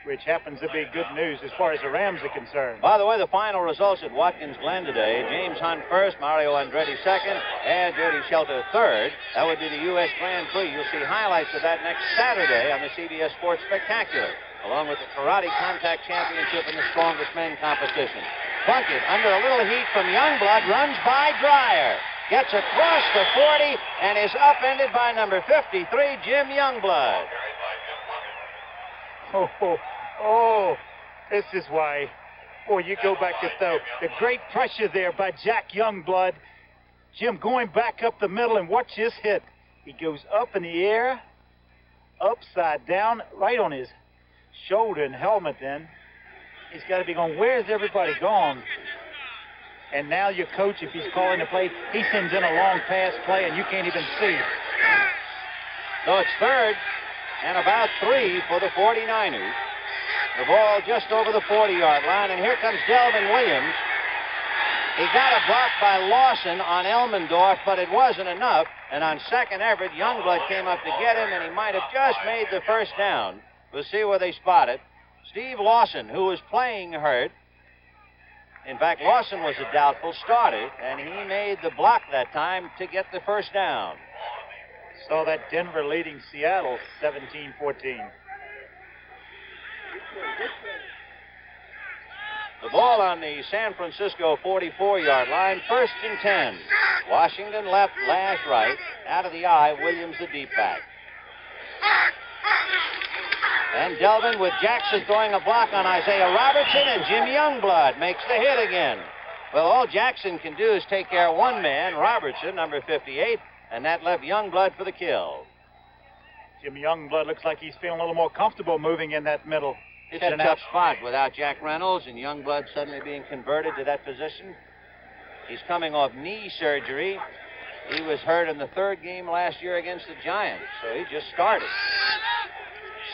which happens to be good news as far as the Rams are concerned. By the way, the final results at Watkins Glen today: James Hunt first, Mario Andretti second, and Jody Shelter third. That would be the U.S. Grand Prix. You'll see highlights of that next Saturday on the CBS Sports Spectacular, along with the Karate Contact Championship and the Strongest Men competition. Plunkett, under a little heat from Youngblood, runs by Dreyer, gets across the 40, and is upended by number 53, Jim Youngblood. Oh, this is why. Boy, you go back to the great pressure there by Jack Youngblood. Jim going back up the middle, and watch this hit. He goes up in the air, upside down, right on his shoulder and helmet then. He's got to be going, where's everybody gone? And now your coach, if he's calling the play, he sends in a long pass play, and you can't even see. So it's third and about 3 for the 49ers. The ball just over the 40-yard line, and here comes Delvin Williams. He got a block by Lawson on Elmendorf, but it wasn't enough. And on second effort, Youngblood came up to get him, and he might have just made the first down. We'll see where they spot it. Steve Lawson, who was playing hurt. In fact, Lawson was a doubtful starter, and he made the block that time to get the first down. So that Denver leading Seattle 17-14. The ball on the San Francisco 44-yard line, first and 10. Washington left, Lash right. Out of the eye, Williams the deep back. And Delvin with Jackson throwing a block on Isaiah Robertson, and Jim Youngblood makes the hit again. Well, all Jackson can do is take care of one man, Robertson, number 58, and that left Youngblood for the kill. Jim Youngblood looks like he's feeling a little more comfortable moving in that middle. It's a tough spot without Jack Reynolds and Youngblood suddenly being converted to that position. He's coming off knee surgery. He was hurt in the third game last year against the Giants, so he just started.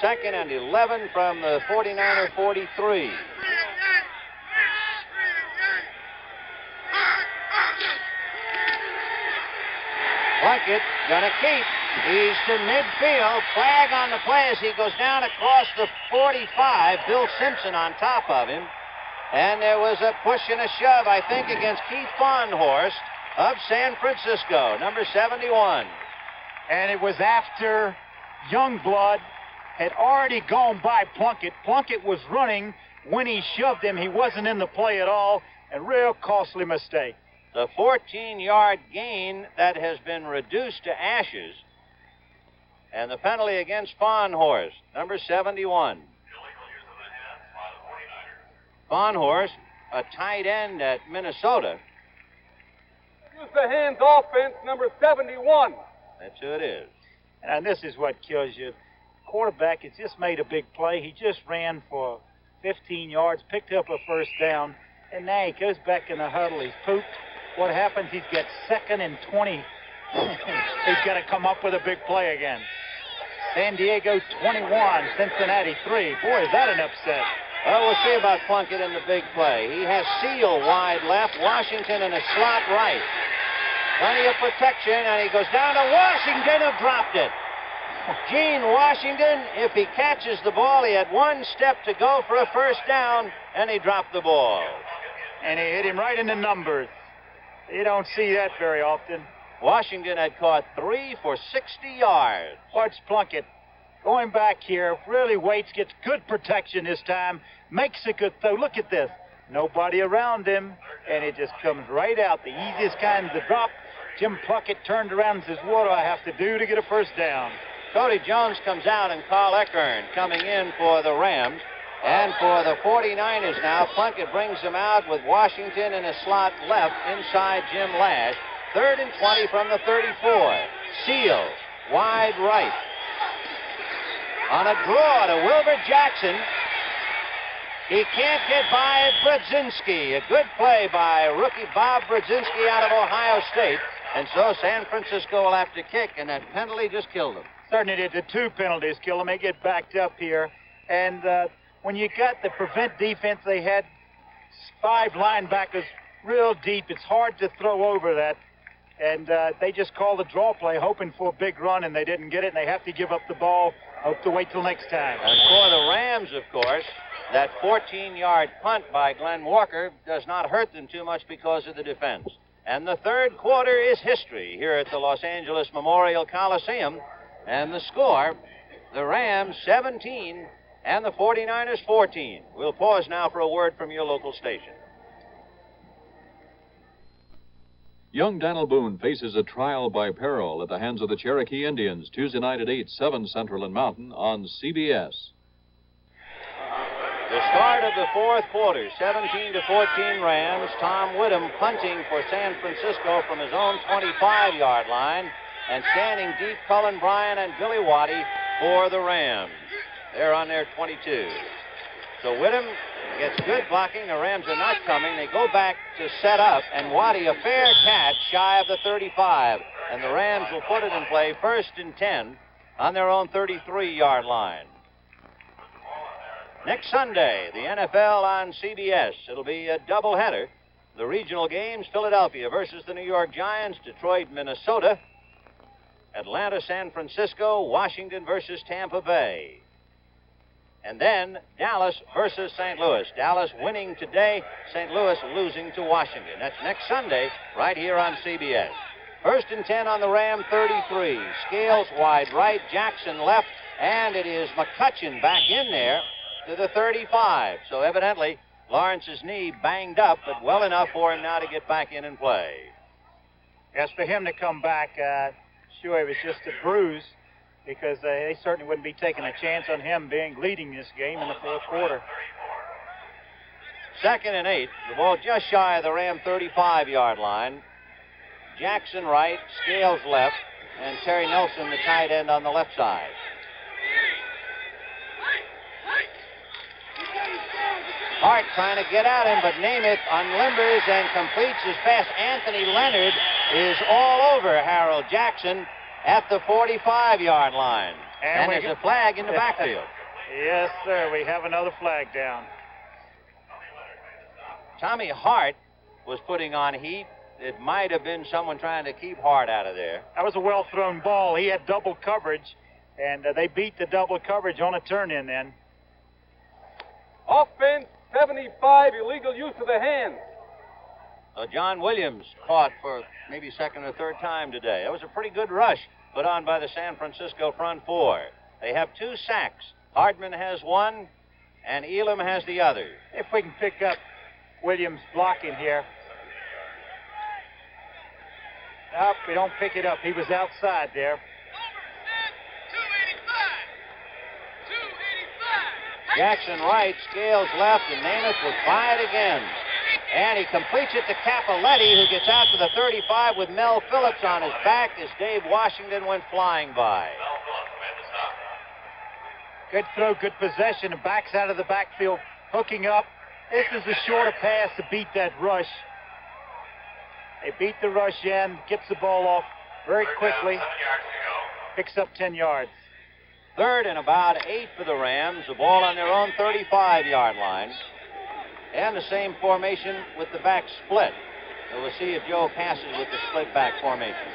Second and 11 from the 49er 43. Plunkett gonna keep. He's to midfield. Flag on the play as he goes down across the 45. Bill Simpson on top of him. And there was a push and a shove, I think, against Keith Fahnhorst of San Francisco, number 71. And it was after Youngblood had already gone by Plunkett. Plunkett was running when he shoved him. He wasn't in the play at all. A real costly mistake. The 14-yard gain that has been reduced to ashes. And the penalty against Fahnhorst, number 71. Fahnhorst, a tight end at Minnesota. Use the hands offense, number 71. That's who it is. And this is what kills you. Quarterback has just made a big play. He just ran for 15 yards, picked up a first down, and now he goes back in the huddle. He's pooped. What happens? He's got 2nd and 20. He's got to come up with a big play again. San Diego 21, Cincinnati 3. Boy, is that an upset. Well, we'll see about Plunkett in the big play. He has Seal wide left, Washington in a slot right. Plenty of protection, and he goes down to Washington, who dropped it. Gene Washington, if he catches the ball, he had 1 step to go for a first down, and he dropped the ball. And he hit him right in the numbers. You don't see that very often. Washington had caught 3 for 60 yards. Watch Plunkett going back here, really waits, gets good protection this time, makes a good throw. Look at this. Nobody around him, and it just comes right out. The easiest kind to drop. Jim Plunkett turned around and says, what do I have to do to get a first down? Cody Jones comes out, and Carl Eckern coming in for the Rams. And for the 49ers now, Plunkett brings them out with Washington in a slot left inside Jim Lash. 3rd and 20 from the 34. Seal, wide right. On a draw to Wilbur Jackson. He can't get by Brodzinski. A good play by rookie Bob Brodzinski out of Ohio State. And so San Francisco will have to kick, and that penalty just killed them. Certainly did. The 2 penalties killed them. They get backed up here. And when you got the prevent defense, they had 5 linebackers real deep. It's hard to throw over that. And they just called a draw play, hoping for a big run, and they didn't get it, and they have to give up the ball. Hope to wait till next time. And for the Rams, of course, that 14-yard punt by Glenn Walker does not hurt them too much because of the defense. And the 3rd quarter is history here at the Los Angeles Memorial Coliseum. And the score, the Rams 17 and the 49ers 14. We'll pause now for a word from your local station. Young Daniel Boone faces a trial by peril at the hands of the Cherokee Indians Tuesday night at 8, 7 Central and Mountain on CBS. The start of the 4th quarter, 17-14 Rams. Tom Whittem punting for San Francisco from his own 25-yard line. And standing deep, Cullen Bryant and Billy Waddy for the Rams. They're on their 22. So Whittem gets good blocking. The Rams are not coming. They go back to set up, and Waddy a fair catch shy of the 35. And the Rams will put it in play 1st and 10 on their own 33-yard line. Next Sunday, the NFL on CBS. It'll be a doubleheader. The regional games, Philadelphia versus the New York Giants, Detroit, Minnesota, Atlanta, San Francisco, Washington versus Tampa Bay. And then Dallas versus St. Louis. Dallas winning today, St. Louis losing to Washington. That's next Sunday right here on CBS. 1st and 10 on the Ram 33. Scales wide right, Jackson left, and it is McCutcheon back in there to the 35. So evidently Lawrence's knee banged up, but well enough for him now to get back in and play. As for him to come back, sure it was just a bruise, because they certainly wouldn't be taking a chance on him leading this game in the 4th quarter. 2nd and 8. The ball just shy of the Ram 35-yard line. Jackson right, Scales left, and Terry Nelson, the tight end, on the left side. Hart trying to get at him, but Namath unlimbers and completes his pass. Anthony Leonard is all over Harold Jackson at the 45-yard line. And there's a flag in the backfield. Yes, sir. We have another flag down. Tommy Hart was putting on heat. It might have been someone trying to keep Hart out of there. That was a well-thrown ball. He had double coverage, and they beat the double coverage on a turn-in then. Offense 75, illegal use of the hands. So John Williams caught for maybe 2nd or 3rd time today. That was a pretty good rush put on by the San Francisco front 4. They have 2 sacks. Hardman has 1, and Elam has the other. If we can pick up Williams blocking here. Nope, we don't pick it up. He was outside there. Jackson right, Scales left, and Namath will try it again. And he completes it to Capoletti, who gets out to the 35 with Mel Phillips on his back as Dave Washington went flying by. Good throw, good possession, and backs out of the backfield, hooking up. This is a shorter pass to beat that rush. They beat the rush in, gets the ball off very quickly, picks up 10 yards. 3rd and about 8 for the Rams, the ball on their own 35-yard line. And the same formation with the back split. So we'll see if Joe passes with the split back formation.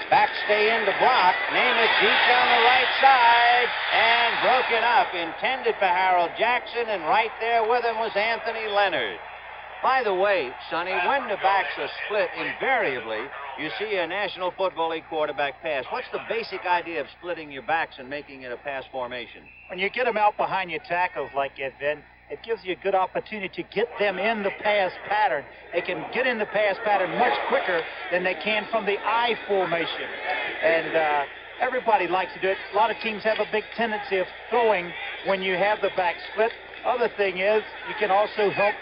Back stay in to block. Namath deep down the right side and broken up. Intended for Harold Jackson, and right there with him was Anthony Leonard. By the way, Sonny, when the backs are split, invariably, you see a National Football League quarterback pass. What's the basic idea of splitting your backs and making it a pass formation? When you get them out behind your tackles like that, Vin, it gives you a good opportunity to get them in the pass pattern. They can get in the pass pattern much quicker than they can from the I formation. And everybody likes to do it. A lot of teams have a big tendency of throwing when you have the back split. Other thing is, you can also help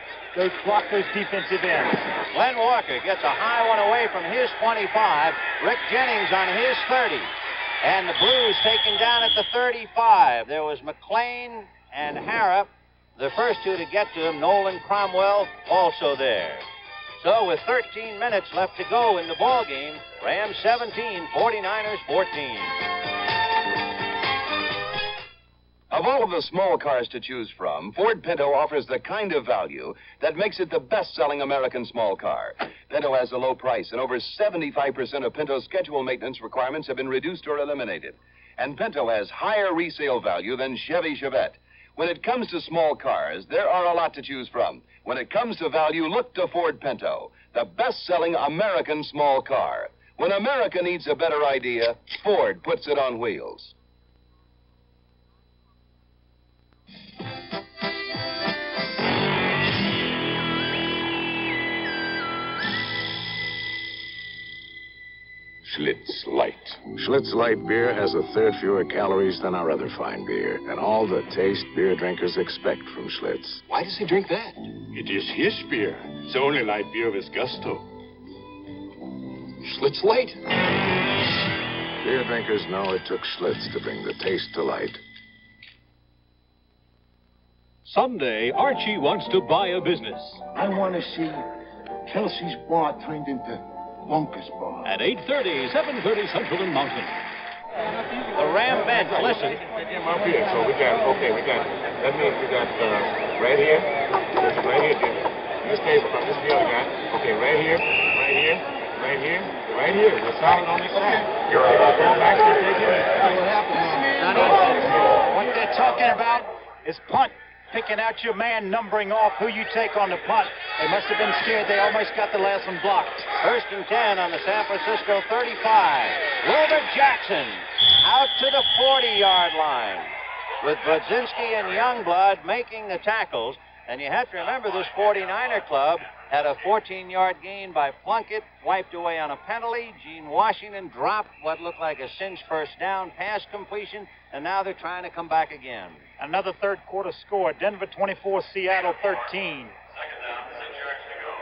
block those defensive ends. Glenn Walker gets a high one away from his 25. Rick Jennings on his 30. And the Blues taken down at the 35. There was McLean and Harrop, the first two to get to him. Nolan Cromwell also there. So with 13 minutes left to go in the ball game, Rams 17, 49ers 14. Of all of the small cars to choose from, Ford Pinto offers the kind of value that makes it the best-selling American small car. Pinto has a low price, and over 75% of Pinto's schedule maintenance requirements have been reduced or eliminated. And Pinto has higher resale value than Chevy Chevette. When it comes to small cars, there are a lot to choose from. When it comes to value, look to Ford Pinto, the best-selling American small car. When America needs a better idea, Ford puts it on wheels. Schlitz Light. Schlitz Light beer has a third fewer calories than our other fine beer, and all the taste beer drinkers expect from Schlitz. Why does he drink that? It is his beer. It's only light beer with gusto. Schlitz Light. Beer drinkers know it took Schlitz to bring the taste to light. Someday, Archie wants to buy a business. I want to see Kelsey's bar turned into Bunker's bar. At 8:30, 7:30 Central and Mountain. The Ram bench, listen. Up here, so we got, that means we got right here, right here, Jimmy. This table, this is the other guy. Okay, right here, right here, right here, right here. We're solid on this side. You're right. Going back to the What happened? What they're talking about is punt. Picking out your man, numbering off who you take on the punt. They must have been scared. They almost got the last one blocked. 1st and 10 on the San Francisco 35. Wilbur Jackson out to the 40-yard line with Budzinski and Youngblood making the tackles. And you have to remember this 49er club had a 14-yard gain by Plunkett, wiped away on a penalty. Gene Washington dropped what looked like a cinched first down pass completion, and now they're trying to come back again. Another third quarter score, Denver 24, Seattle 13.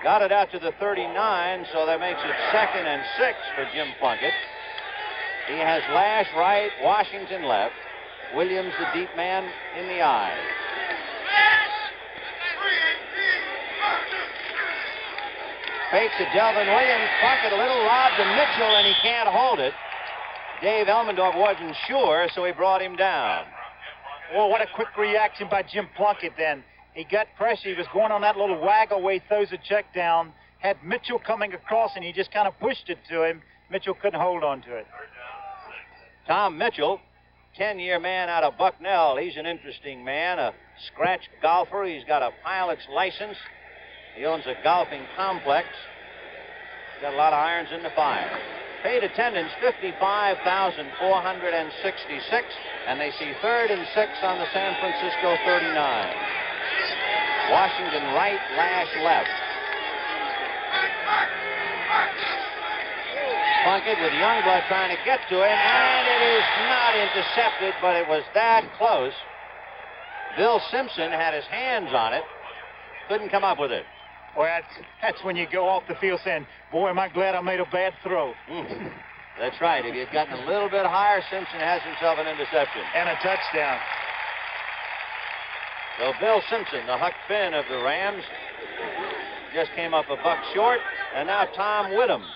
Got it out to the 39, so that makes it 2nd and 6 for Jim Plunkett. He has Lash right, Washington left, Williams the deep man in the eye. Fake to Delvin Williams, Plunkett a little lob to Mitchell, and he can't hold it. Dave Elmendorf wasn't sure, so he brought him down. Well, what a quick reaction by Jim Plunkett then. He got pressure. He was going on that little waggle where he throws a check down. Had Mitchell coming across, and he just kind of pushed it to him. Mitchell couldn't hold on to it. Tom Mitchell, 10-year man out of Bucknell. He's an interesting man, a scratch golfer. He's got a pilot's license. He owns a golfing complex. Got a lot of irons in the fire. Paid attendance, 55,466, and they see 3rd and 6 on the San Francisco 39. Washington right, Lash left. Plunkett with Youngblood trying to get to him, and it is not intercepted, but it was that close. Bill Simpson had his hands on it. Couldn't come up with it. Well, that's when you go off the field saying, boy, am I glad I made a bad throw. That's right. If he had gotten a little bit higher, Simpson has himself an interception. And a touchdown. So Bill Simpson, the Huck Finn of the Rams, just came up a buck short. And now Tom Whittams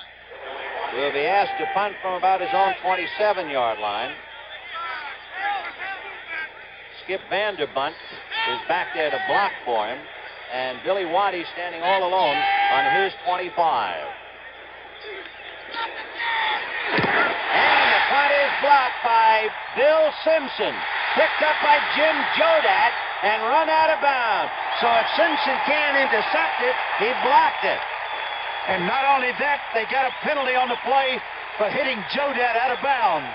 will be asked to punt from about his own 27-yard line. Skip Vanderbunt is back there to block for him. And Billy Waddy standing all alone on his 25. And the punt is blocked by Bill Simpson. Picked up by Jim Jodat and run out of bounds. So if Simpson can't intercept it, he blocked it. And not only that, they got a penalty on the play for hitting Jodat out of bounds.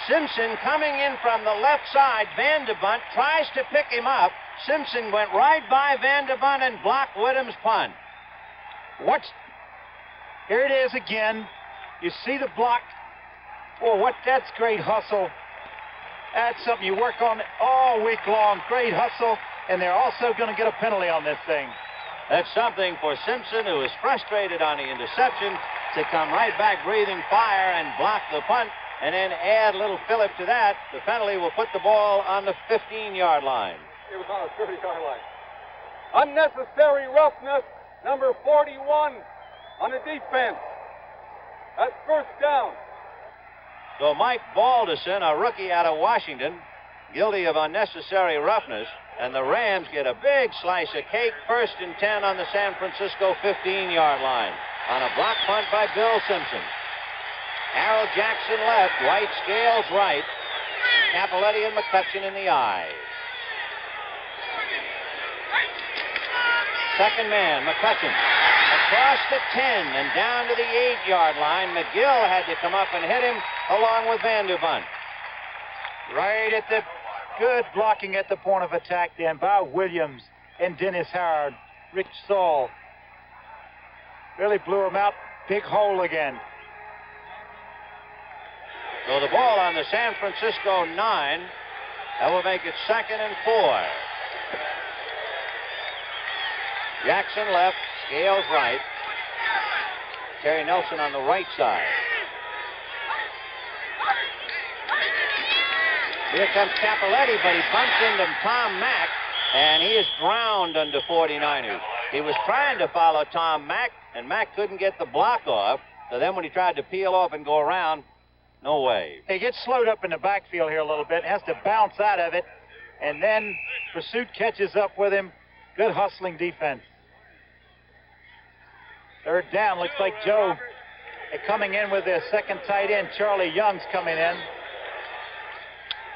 Simpson coming in from the left side. Vanderbunt tries to pick him up. Simpson went right by Vanderbunt and blocked Whittam's punt. Here it is again. You see the block. Oh, that's great hustle. That's something you work on all week long. Great hustle. And they're also going to get a penalty on this thing. That's something for Simpson, who was frustrated on the interception, to come right back breathing fire and block the punt. And then add a little fillip to that. The penalty will put the ball on the 15-yard line. It was on the 30-yard line. Unnecessary roughness, number 41 on the defense. That's first down. So Mike Balderson, a rookie out of Washington, guilty of unnecessary roughness. And the Rams get a big slice of cake. First and 10 on the San Francisco 15-yard line on a block punt by Bill Simpson. Harold Jackson left, White Scales right, Capoletti and McCutcheon in the I. Second man, McCutcheon, across the 10 and down to the 8-yard line. McGill had to come up and hit him along with Vanderbunt. Right at the good blocking at the point of attack then by Williams and Dennis Howard. Rich Saul really blew him out. Big hole again. So the ball on the San Francisco 9. That will make it 2nd and 4. Jackson left, Scales right. Terry Nelson on the right side. Here comes Capoletti, but he bumps into Tom Mack, and he is drowned under 49ers. He was trying to follow Tom Mack, and Mack couldn't get the block off. So then when he tried to peel off and go around, no way. He gets slowed up in the backfield here a little bit, has to bounce out of it, and then pursuit catches up with him. Good hustling defense. Third down, looks like Joe coming in with their second tight end. Charlie Young's coming in.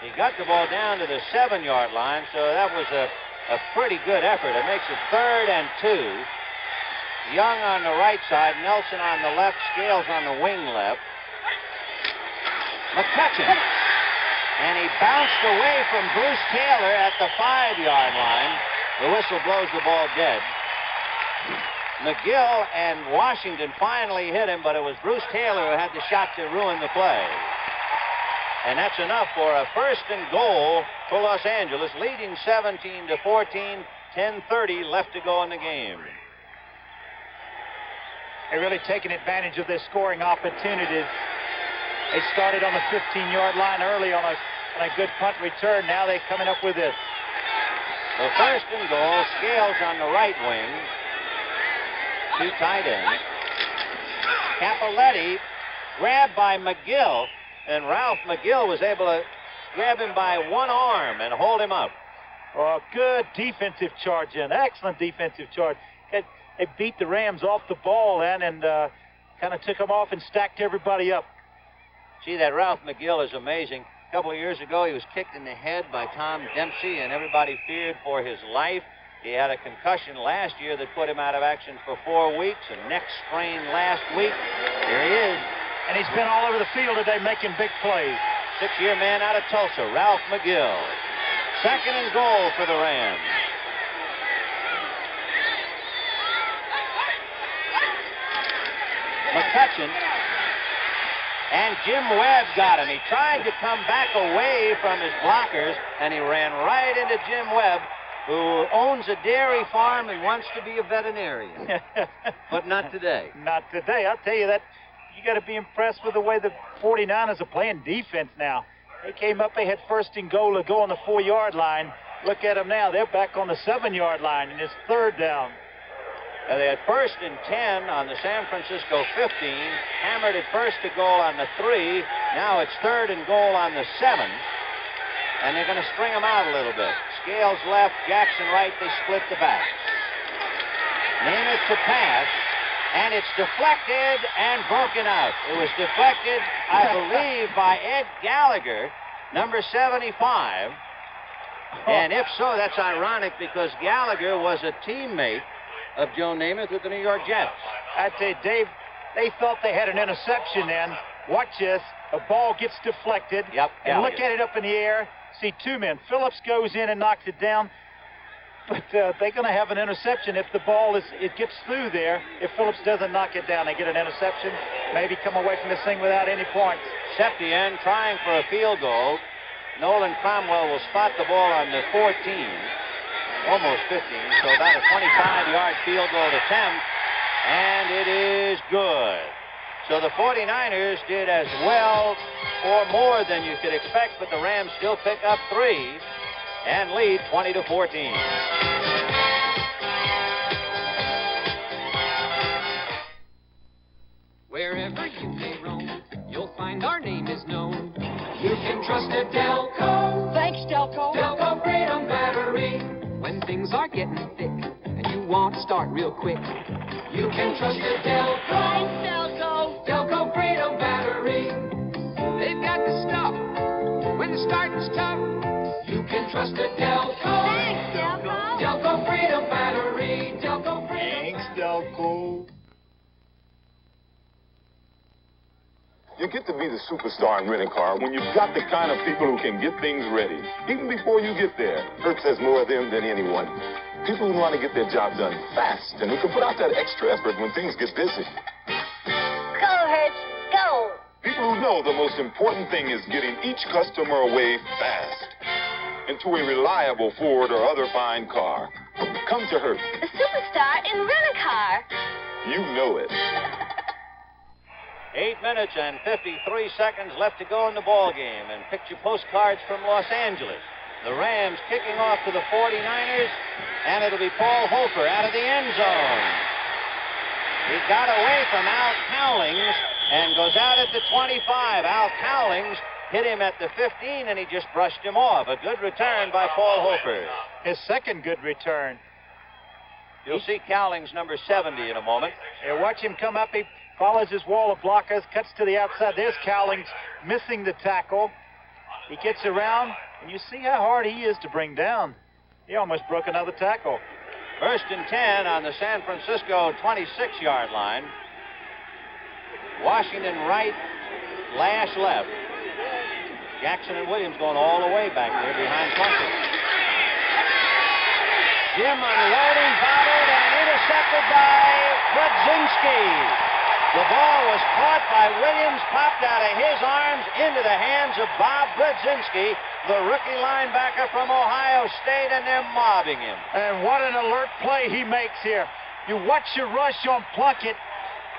He got the ball down to the 7-yard line, so that was a pretty good effort. It makes it 3rd and 2. Young on the right side, Nelson on the left, Scales on the wing left. McCutcheon. And he bounced away from Bruce Taylor at the 5-yard line. The whistle blows the ball dead. McGill and Washington finally hit him, but it was Bruce Taylor who had the shot to ruin the play. And that's enough for a 1st and goal for Los Angeles, leading 17-14, 10:30 left to go in the game. They're really taking advantage of their scoring opportunities. They started on the 15-yard line early on a good punt return. Now they're coming up with this. The 1st and goal, Scales on the right wing. 2 tight ends. Capoletti grabbed by McGill, and Ralph McGill was able to grab him by one arm and hold him up. Oh, good defensive charge in. Excellent defensive charge. They beat the Rams off the ball then and kind of took them off and stacked everybody up. Gee, that Ralph McGill is amazing. A couple of years ago, he was kicked in the head by Tom Dempsey, and everybody feared for his life. He had a concussion last year that put him out of action for 4 weeks, a neck strain last week. Here he is. And he's been all over the field today making big plays. 6-year man out of Tulsa, Ralph McGill. 2nd and goal for the Rams. McCutcheon And Jim Webb got him. He tried to come back away from his blockers, and he ran right into Jim Webb, who owns a dairy farm and wants to be a veterinarian. But not today. Not today. I'll tell you that. You got to be impressed with the way the 49ers are playing defense now. They came up, they had first and goal to go on the 4-yard line. Look at them now. They're back on the 7-yard line, and it's third down. They had first and 10 on the San Francisco 15. Hammered it first to goal on the 3. Now it's third and goal on the 7. And they're going to string them out a little bit. Scales left, Jackson right. They split the backs. Namath to pass. And it's deflected and broken out. It was deflected, I believe, by Ed Gallagher, number 75. And if so, that's ironic because Gallagher was a teammate of Joe Namath with the New York Jets. I'd say, Dave, they thought they had an interception then. Watch this. A ball gets deflected. Yep. And look at it up in the air. See two men. Phillips goes in and knocks it down. But they're going to have an interception if the ball gets through there. If Phillips doesn't knock it down, they get an interception. Maybe come away from this thing without any points. Septien trying for a field goal. Nolan Cromwell will spot the ball on the 14, almost 15, so about a 25-yard field goal attempt, and it is good. So the 49ers did as well or more than you could expect, but the Rams still pick up 3 and lead 20-14. Wherever you may roam, you'll find our name is known. You can trust a Delco. Thanks, Delco. Delco Freedom Battery. When things are getting thick and you want to start real quick, you can trust a Delco. Thanks, Delco. Delco Freedom Battery. They've got the stuff when the starting's tough. You can trust a Delco. Thanks, Delco. Delco Freedom Battery. Delco Freedom. Thanks, Delco. You get to be the superstar in renting car when you've got the kind of people who can get things ready, even before you get there. Hertz has more of them than anyone. People who want to get their job done fast and who can put out that extra effort when things get busy. Go, Hertz, go. People who know the most important thing is getting each customer away fast into a reliable Ford or other fine car. Come to Hertz. The superstar in rent-a-car. You know it. 8 minutes and 53 seconds left to go in the ball game. And picture postcards from Los Angeles. The Rams kicking off to the 49ers, and it'll be Paul Hofer out of the end zone. He got away from Al Cowlings and goes out at the 25. Al Cowlings hit him at the 15, and he just brushed him off. A good return by Paul Hofer. His second good return. You'll see Cowlings, number 70, in a moment. Yeah, watch him come up. He follows his wall of blockers, cuts to the outside. There's Cowlings missing the tackle. He gets around, and you see how hard he is to bring down. He almost broke another tackle. First and 10 on the San Francisco 26-yard line. Washington right, Lash left. Jackson and Williams going all the way back there behind Plunkett. Jim unloading, bobbled, and intercepted by Brudzinski. The ball was caught by Williams, popped out of his arms into the hands of Bob Brudzinski, the rookie linebacker from Ohio State, and they're mobbing him. And what an alert play he makes here. You watch your rush on Plunkett.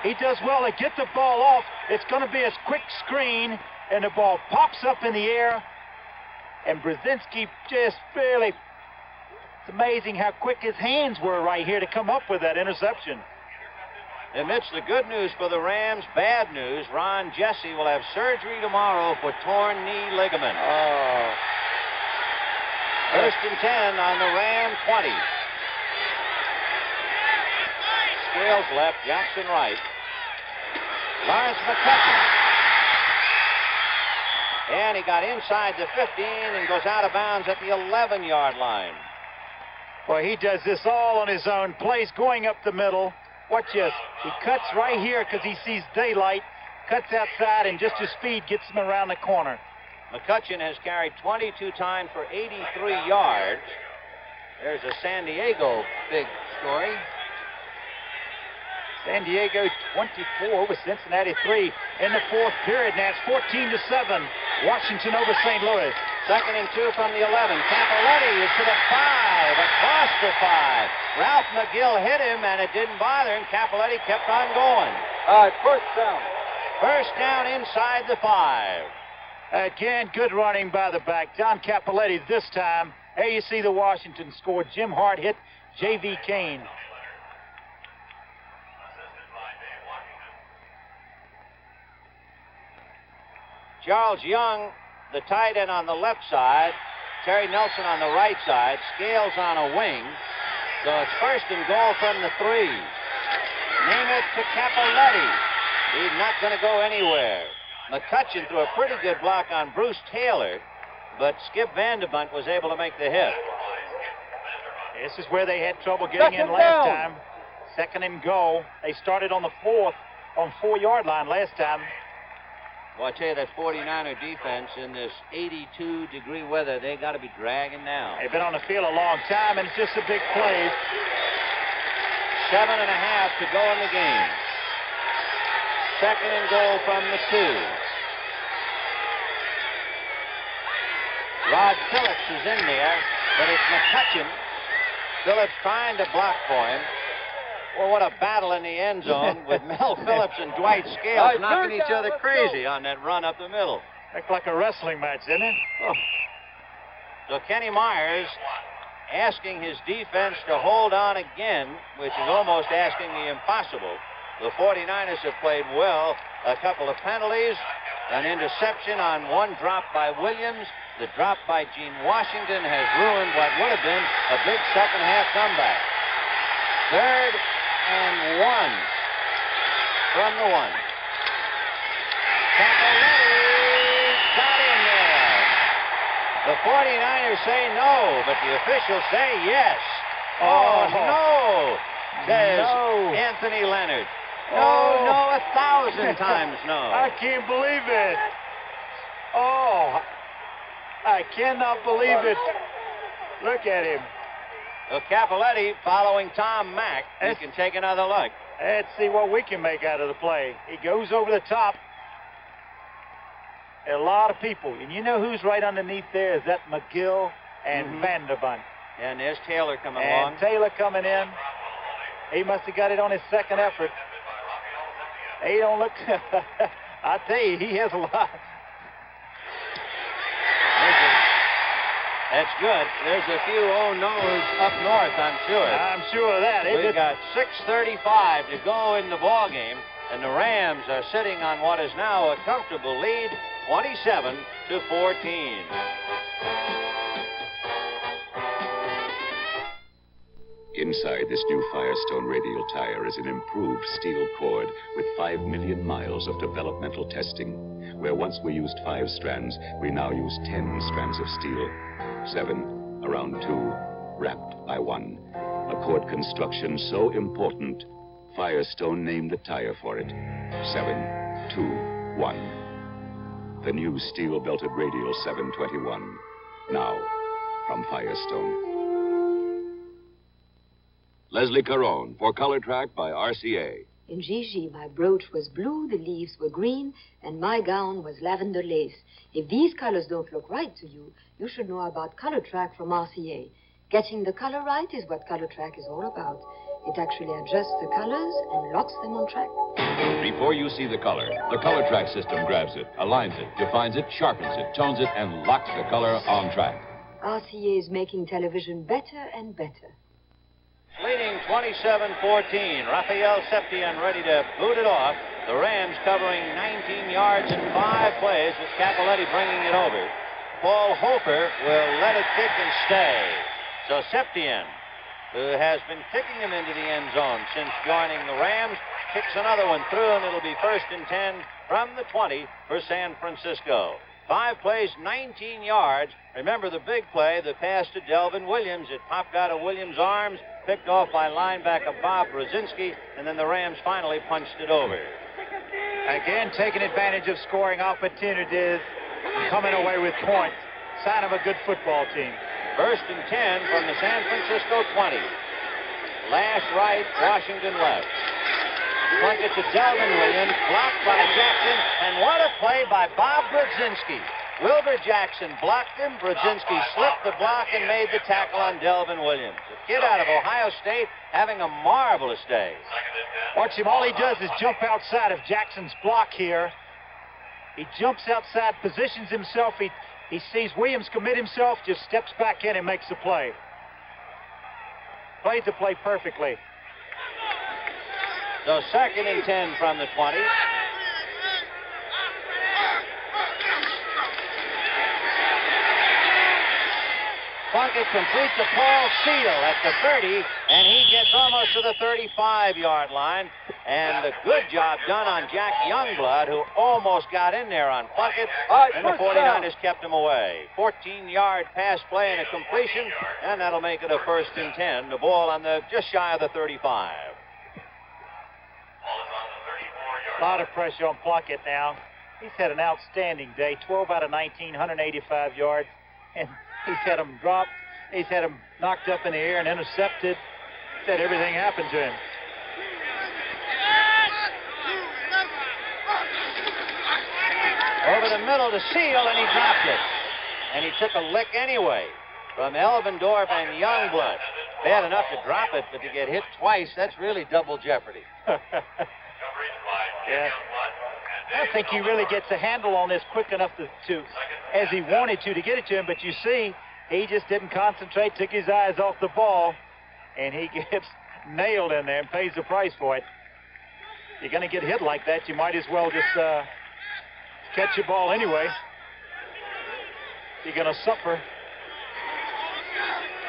He does well to get the ball off. It's going to be a quick screen, and the ball pops up in the air. And Brudzinski just really, it's amazing how quick his hands were right here to come up with that interception. Amidst the good news for the Rams, bad news, Ron Jesse will have surgery tomorrow for torn knee ligament. Oh. First and 10 on the Ram 20. Scales left, Jackson right. Lawrence McCutcheon. And he got inside the 15 and goes out of bounds at the 11-yard line. Boy, he does this all on his own. Plays going up the middle. Watch this. He cuts right here because he sees daylight, cuts outside, and just his speed gets him around the corner. McCutcheon has carried 22 times for 83 yards. There's a San Diego big story. San Diego 24 with Cincinnati 3 in the fourth period. Now it's 14-7. Washington over St. Louis. 2nd and 2 from the 11. Capoletti is to the 5, across the 5. Ralph McGill hit him, and it didn't bother him. Capoletti kept on going. All right, first down. First down inside the 5. Again, good running by the back. John Capoletti this time. There you see the Washington score. Jim Hart hit J.V. Kane. Charles Young, the tight end on the left side. Terry Nelson on the right side. Scales on a wing. So it's first and goal from the 3. Namath to Capoletti. He's not going to go anywhere. McCutcheon threw a pretty good block on Bruce Taylor, but Skip Vanderbunt was able to make the hit. This is where they had trouble getting in last time. 2nd and goal. They started on the 4th, on 4-yard line last time. Well, I tell you, that 49er defense in this 82-degree weather, they got to be dragging now. They've been on the field a long time, and it's just a big play. 7.5 to go in the game. 2nd and goal from the 2. Rod Phillips is in there, but it's McCutcheon. Phillips trying to block for him. Well, what a battle in the end zone with Mel Phillips and Dwight Scales knocking each other crazy on that run up the middle. Looked like a wrestling match, didn't it? Oh. So Kenny Myers asking his defense to hold on again, which is almost asking the impossible. The 49ers have played well. A couple of penalties, an interception on one drop by Williams. The drop by Gene Washington has ruined what would have been a big second-half comeback. 3rd and 1 from the 1. Capoletti got in there. The 49ers say no, but the officials say yes. Oh, no, says Anthony Leonard. No, 1,000 times no. I can't believe it. Oh, I cannot believe it. Look at him. Well, Capoletti following Tom Mack. He can take another look. Let's see what we can make out of the play. He goes over the top. A lot of people. And you know who's right underneath there? Is that McGill and Vanderbunt. And there's Taylor coming along. And Taylor coming in. He must have got it on his second effort. He don't look... I tell you, he has a lot. That's good. There's a few oh-no's up north, I'm sure. I'm sure of that. We've got 6:35 to go in the ball game, and the Rams are sitting on what is now a comfortable lead, 27-14. Inside this new Firestone radial tire is an improved steel cord with 5 million miles of developmental testing. Where once we used 5 strands, we now use 10 strands of steel. 7 around 2, wrapped by 1. A cord construction so important, Firestone named the tire for it. 7, 2, 1. The new steel-belted radial 721. Now, from Firestone. Leslie Caron for Color Track by RCA. In Gigi, my brooch was blue, the leaves were green, and my gown was lavender lace. If these colors don't look right to you, you should know about Color Track from RCA. Getting the color right is what Color Track is all about. It actually adjusts the colors and locks them on track. Before you see the color track system grabs it, aligns it, defines it, sharpens it, tones it, and locks the color on track. RCA is making television better and better. Leading 27-14. Raphael Septien ready to boot it off. The Rams covering 19 yards in 5 plays with Capoletti bringing it over. Paul Hofer will let it kick and stay. So Septien, who has been kicking him into the end zone since joining the Rams, kicks another one through, and it'll be 1st and 10 from the 20 for San Francisco. 5 plays, 19 yards. Remember the big play, the pass to Delvin Williams. It popped out of Williams' arms, picked off by linebacker Bob Brzezinski, and then the Rams finally punched it over. Again, taking advantage of scoring opportunities, coming away with points. Sign of a good football team. 1st and 10 from the San Francisco 20. Lash right, Washington left. Plunkett to Delvin Williams, blocked by Jackson, and what a play by Bob Brzezinski. Wilbur Jackson blocked him. Brzezinski slipped the block and made the tackle on Delvin Williams. The kid out of Ohio State having a marvelous day. Watch him. All he does is jump outside of Jackson's block here. He jumps outside, positions himself. He sees Williams commit himself, just steps back in and makes the play. Played the play perfectly. So 2nd and 10 from the 20. Plunkett completes a Paul Seal at the 30, and he gets almost to the 35-yard line. And a good job done on Jack Youngblood, who almost got in there on Plunkett, and the 49ers kept him away. 14-yard pass play and a completion, and that'll make it a 1st and 10. The ball on the just shy of the 35. A lot of pressure on Plunkett now. He's had an outstanding day, 12 out of 19, 185 yards. And he's had him dropped. He's had him knocked up in the air and intercepted. He's had everything happen to him. Over the middle to Seal, and he dropped it. And he took a lick anyway from Elvendorf and Youngblood. Bad enough to drop it, but to get hit twice, that's really double jeopardy. Yeah. I don't think he really gets a handle on this quick enough to as he wanted to get it to him, but you see, he just didn't concentrate, took his eyes off the ball, and he gets nailed in there and pays the price for it. You're going to get hit like that, you might as well just catch the ball anyway. You're going to suffer.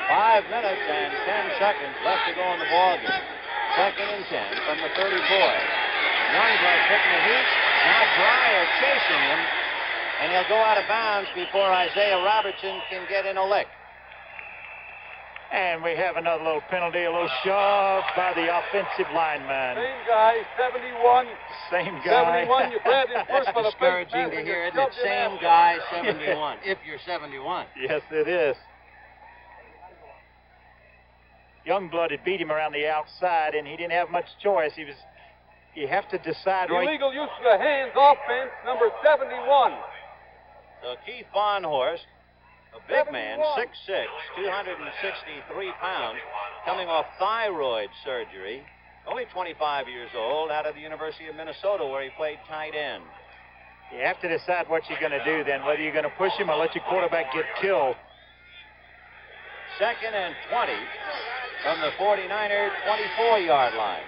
5 minutes and 10 seconds left to go in the ball game. 2nd and 10 from the 34. Youngblood taking the heat. Now Dreyer chasing him, and he'll go out of bounds before Isaiah Robertson can get in a lick. And we have another little penalty, a little shove by the offensive lineman. Same guy, 71. Same guy. 71, you grabbed him first for the big discouraging to hear, isn't it? Same guy, 71, if you're 71. Yes, it is. Youngblood had beat him around the outside, and he didn't have much choice. You have to decide right. Illegal use of the hands offense, number 71. So Keith Bonhorst, a big man, 6'6", 263 pounds, coming off thyroid surgery, only 25 years old, out of the University of Minnesota, where he played tight end. You have to decide what you're going to do then, whether you're going to push him or let your quarterback get killed. 2nd and 20 from the 49er 24-yard line.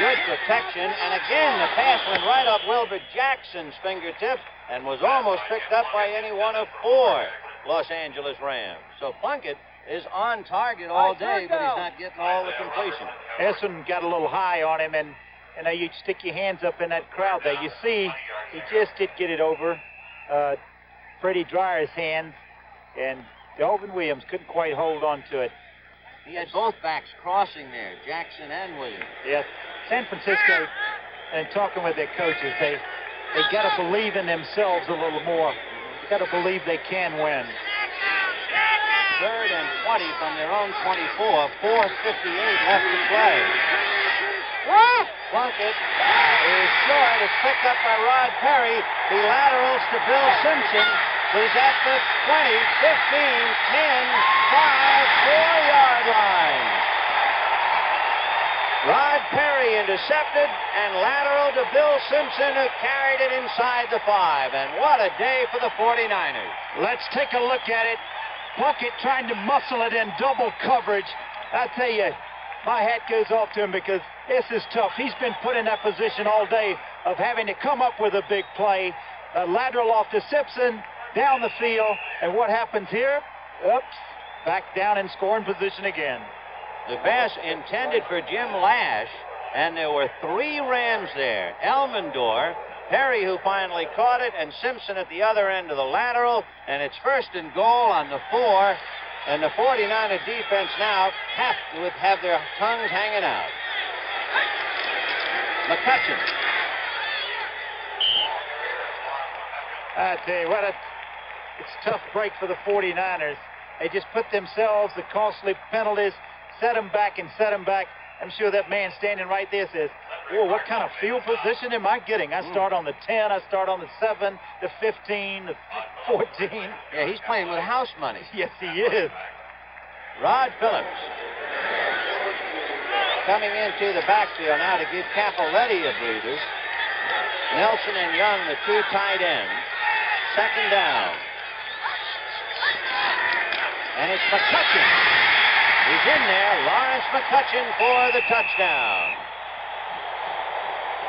Good protection, and again the pass went right up Wilbur Jackson's fingertips and was almost picked up by any one of 4 Los Angeles Rams. So Plunkett is on target all day, but he's not getting all the completion. This one got a little high on him, and you stick your hands up in that crowd there. You see, he just did get it over Freddie Dreyer's hands, and Delvin Williams couldn't quite hold on to it. He had both backs crossing there, Jackson and Williams. Yes. San Francisco, and talking with their coaches, they got to believe in themselves a little more. Got to believe they can win. 3rd and 20 from their own 24. 4:58 left to play. Plunkett is short. It's picked up by Rod Perry. He laterals to Bill Simpson, who's at the 20, 15, 10, 5, 4-yard line. Rod Perry intercepted and lateral to Bill Simpson, who carried it inside the 5. And what a day for the 49ers. Let's take a look at it. Plunkett trying to muscle it in double coverage. I tell you, my hat goes off to him because this is tough. He's been put in that position all day of having to come up with a big play. A lateral off to Simpson, down the field. And what happens here? Oops, back down in scoring position again. The pass intended for Jim Lash, and there were 3 Rams there. Elmendorf, Perry, who finally caught it, and Simpson at the other end of the lateral, and it's 1st and goal on the 4, and the 49er defense now have to have their tongues hanging out. McCutcheon. I tell you what, it's a tough break for the 49ers. They just put themselves the costly penalties, set them back and set them back. I'm sure that man standing right there says, oh, what kind of field position am I getting? I start on the 10, I start on the 7, the 15, the 14. Yeah, he's playing with house money. Yes, he is. Rod Phillips coming into the backfield now to give Capoletti a breather. Nelson and Young, the two tight ends. Second down. And it's McCutcheon. He's in there, Lawrence McCutcheon for the touchdown.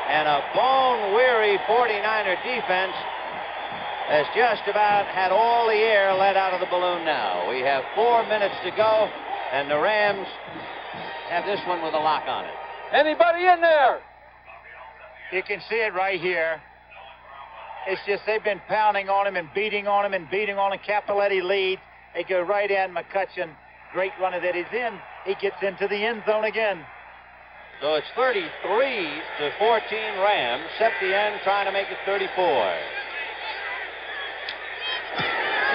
And a bone-weary 49er defense has just about had all the air let out of the balloon now. We have 4 minutes to go, and the Rams have this one with a lock on it. Anybody in there? You can see it right here. It's just they've been pounding on him and beating on him and beating on him. Capoletti leads. They go right in. McCutcheon, great runner that he's in. He gets into the end zone again. So it's 33-14 Rams. Septien trying to make it 34.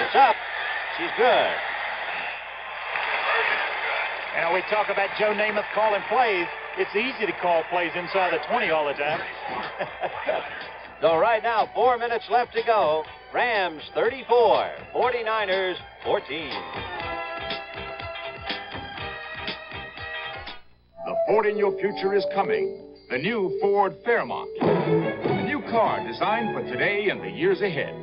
It's up. She's good. You know, we talk about Joe Namath calling plays. It's easy to call plays inside the 20 all the time. So right now, 4 minutes left to go. Rams 34, 49ers 14. The Ford in your future is coming. The new Ford Fairmont. A new car designed for today and the years ahead.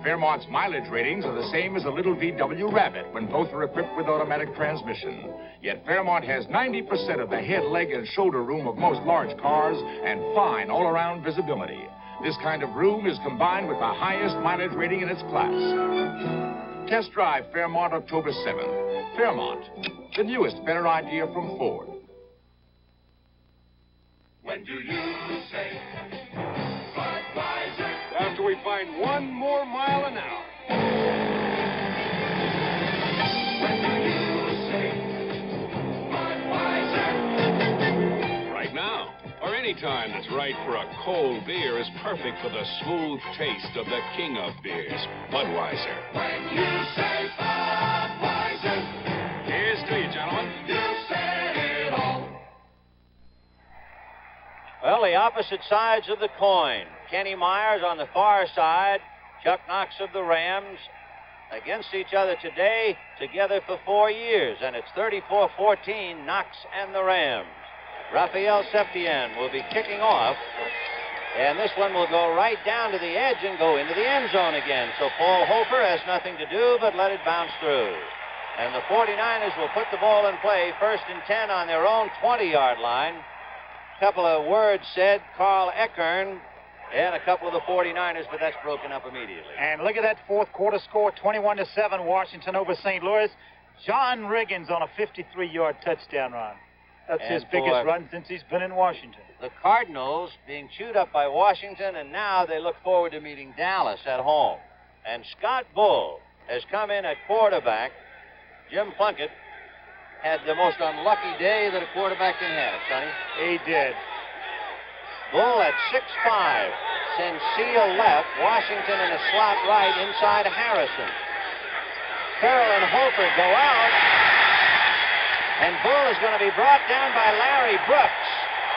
Fairmont's mileage ratings are the same as a little VW Rabbit when both are equipped with automatic transmission. Yet Fairmont has 90% of the head, leg, and shoulder room of most large cars and fine all-around visibility. This kind of room is combined with the highest mileage rating in its class. Test drive Fairmont October 7th. Fairmont, the newest, better idea from Ford. When do you say Budweiser? After we find one more mile an hour. When do you say Budweiser? Right now, or any time that's right for a cold beer is perfect for the smooth taste of the king of beers, Budweiser. When you say Budweiser, here's to you, gentlemen. You said it all. Well, the opposite sides of the coin. Kenny Myers on the far side, Chuck Knox of the Rams against each other today, together for 4 years, and it's 34-14, Knox and the Rams. Raphael Septien will be kicking off, and this one will go right down to the edge and go into the end zone again. So Paul Hofer has nothing to do but let it bounce through. And the 49ers will put the ball in play, 1st and 10 on their own 20-yard line. Couple of words said, Carl Eckern, and a couple of the 49ers, but that's broken up immediately. And look at that fourth quarter score, 21-7, Washington over St. Louis. John Riggins on a 53-yard touchdown run. That's his biggest run since he's been in Washington. The Cardinals being chewed up by Washington, and now they look forward to meeting Dallas at home. And Scott Bull has come in at quarterback. Jim Plunkett had the most unlucky day that a quarterback can have, Sonny. He did. Bull at 6'5", sends Seal left, Washington in a slot right inside Harrison. Farrell and Hofer go out, and Bull is going to be brought down by Larry Brooks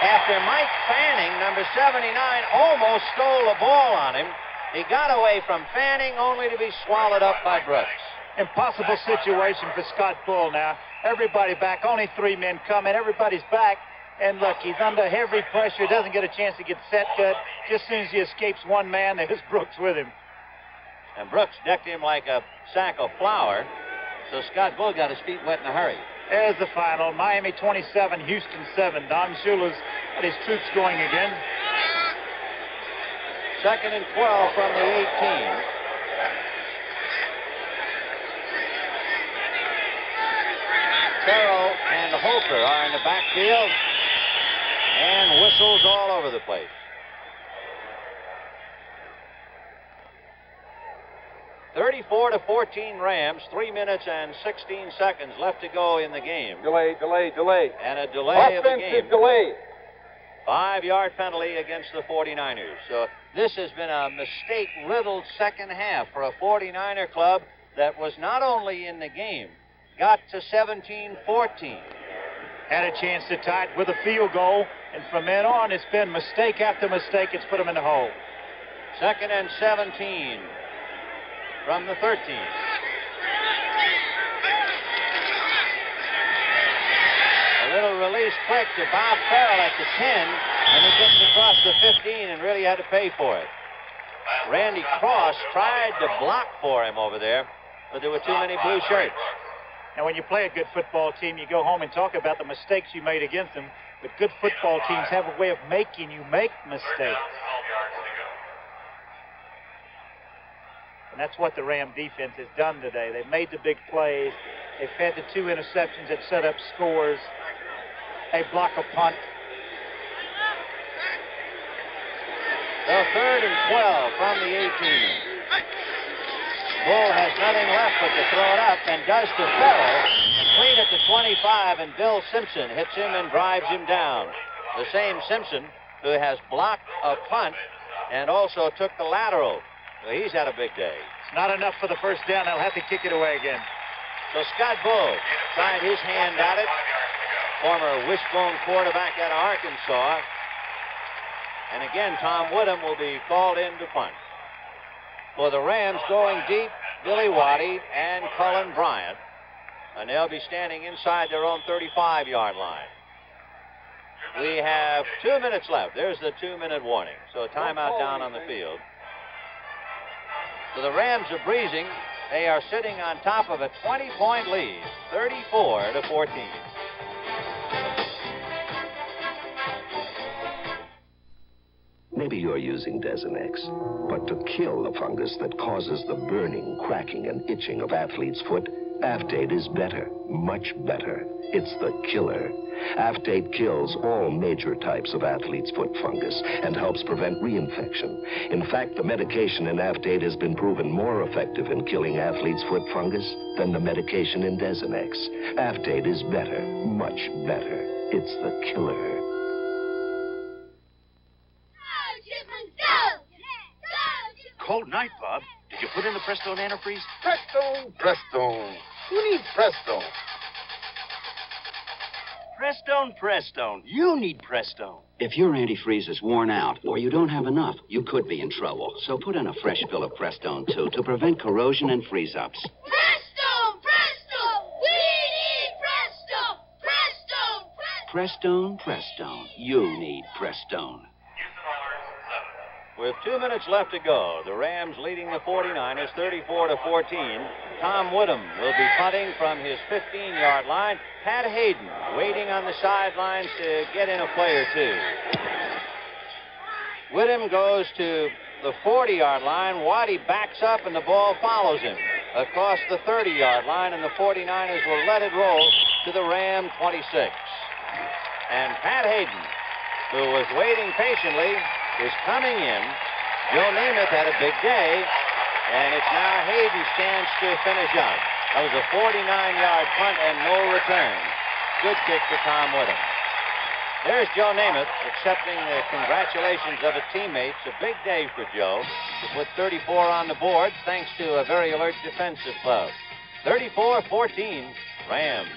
after Mike Fanning, number 79, almost stole the ball on him. He got away from Fanning only to be swallowed up by Brooks. Impossible situation for Scott Bull now. Everybody back, only 3 men coming, everybody's back. And look, he's under heavy pressure, doesn't get a chance to get set good. Just as soon as he escapes one man, there's Brooks with him. And Brooks decked him like a sack of flour, so Scott Bull got his feet wet in a hurry. There's the final, Miami 27, Houston 7. Don Shula's got his troops going again. 2nd and 12 from the 18. Farrell and Hofer are in the backfield, and whistles all over the place. (34-14) Rams, 3 minutes and 16 seconds left to go in the game. Delay. And a delay of the game. Offensive delay. 5-yard penalty against the 49ers. So this has been a mistake-riddled second half for a 49er club that was not only in the game, got to 17-14. Had a chance to tie it with a field goal, and from then on, it's been mistake after mistake. It's put them in the hole. 2nd and 17 from the 13. A little release quick to Bob Farrell at the 10, and he gets across the 15 and really had to pay for it. Randy Cross tried to block for him over there, but there were too many blue shirts. And when you play a good football team, you go home and talk about the mistakes you made against them. But good football teams have a way of making you make mistakes. And that's what the Ram defense has done today. They've made the big plays. They've had the 2 interceptions that set up scores. They block a punt. So 3rd and 12 from the 18. Bull has nothing left but to throw it up, and does to Farrell. Complete at the 25, and Bill Simpson hits him and drives him down. The same Simpson who has blocked a punt and also took the lateral. Well, he's had a big day. It's not enough for the first down. They'll have to kick it away again. So Scott Bull tried his hand at it. Former wishbone quarterback out of Arkansas. And again, Tom Woodham will be called in to punt. For the Rams, going deep, Billy Waddy and Cullen Bryant. And they'll be standing inside their own 35-yard line. We have 2 minutes left. There's the 2-minute warning. So a timeout down on the field. So the Rams are breezing. They are sitting on top of a 20-point lead, 34-14. Maybe you're using Desenex, but to kill the fungus that causes the burning, cracking, and itching of athlete's foot, Aftate is better, much better. It's the killer. Aftate kills all major types of athlete's foot fungus and helps prevent reinfection. In fact, the medication in Aftate has been proven more effective in killing athlete's foot fungus than the medication in Desenex. Aftate is better, much better. It's the killer. Cold night, Bob. Did you put in the Prestone antifreeze? Prestone, Prestone. Who needs Prestone? Prestone. You need Prestone. If your antifreeze is worn out or you don't have enough, you could be in trouble. So put in a fresh fill of Prestone, too, to prevent corrosion and freeze-ups. Prestone! We need Prestone! Prestone. You need Prestone. With 2 minutes left to go, the Rams leading the 49ers 34-14. Tom Woodham will be punting from his 15-yard line. Pat Hayden waiting on the sidelines to get in a play or two. Woodham goes to the 40-yard line. Waddy backs up, and the ball follows him across the 30-yard line, and the 49ers will let it roll to the Ram 26. And Pat Hayden, who was waiting patiently, is coming in. Joe Namath had a big day, and it's now Hayden's chance to finish out. That was a 49-yard punt and no return. Good kick for Tom Woodham. There's Joe Namath accepting the congratulations of his teammates. A big day for Joe to put 34 on the board thanks to a very alert defensive club. 34-14, Rams.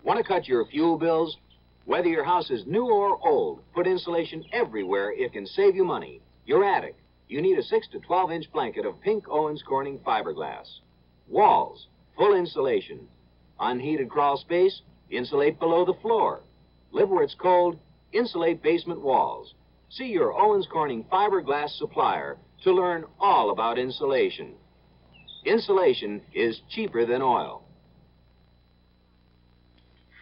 Want to cut your fuel bills? Whether your house is new or old, put insulation everywhere. It can save you money. Your attic, you need a 6 to 12-inch blanket of pink Owens Corning fiberglass. Walls, full insulation. Unheated crawl space, insulate below the floor. Live where it's cold, insulate basement walls. See your Owens Corning fiberglass supplier to learn all about insulation. Insulation is cheaper than oil.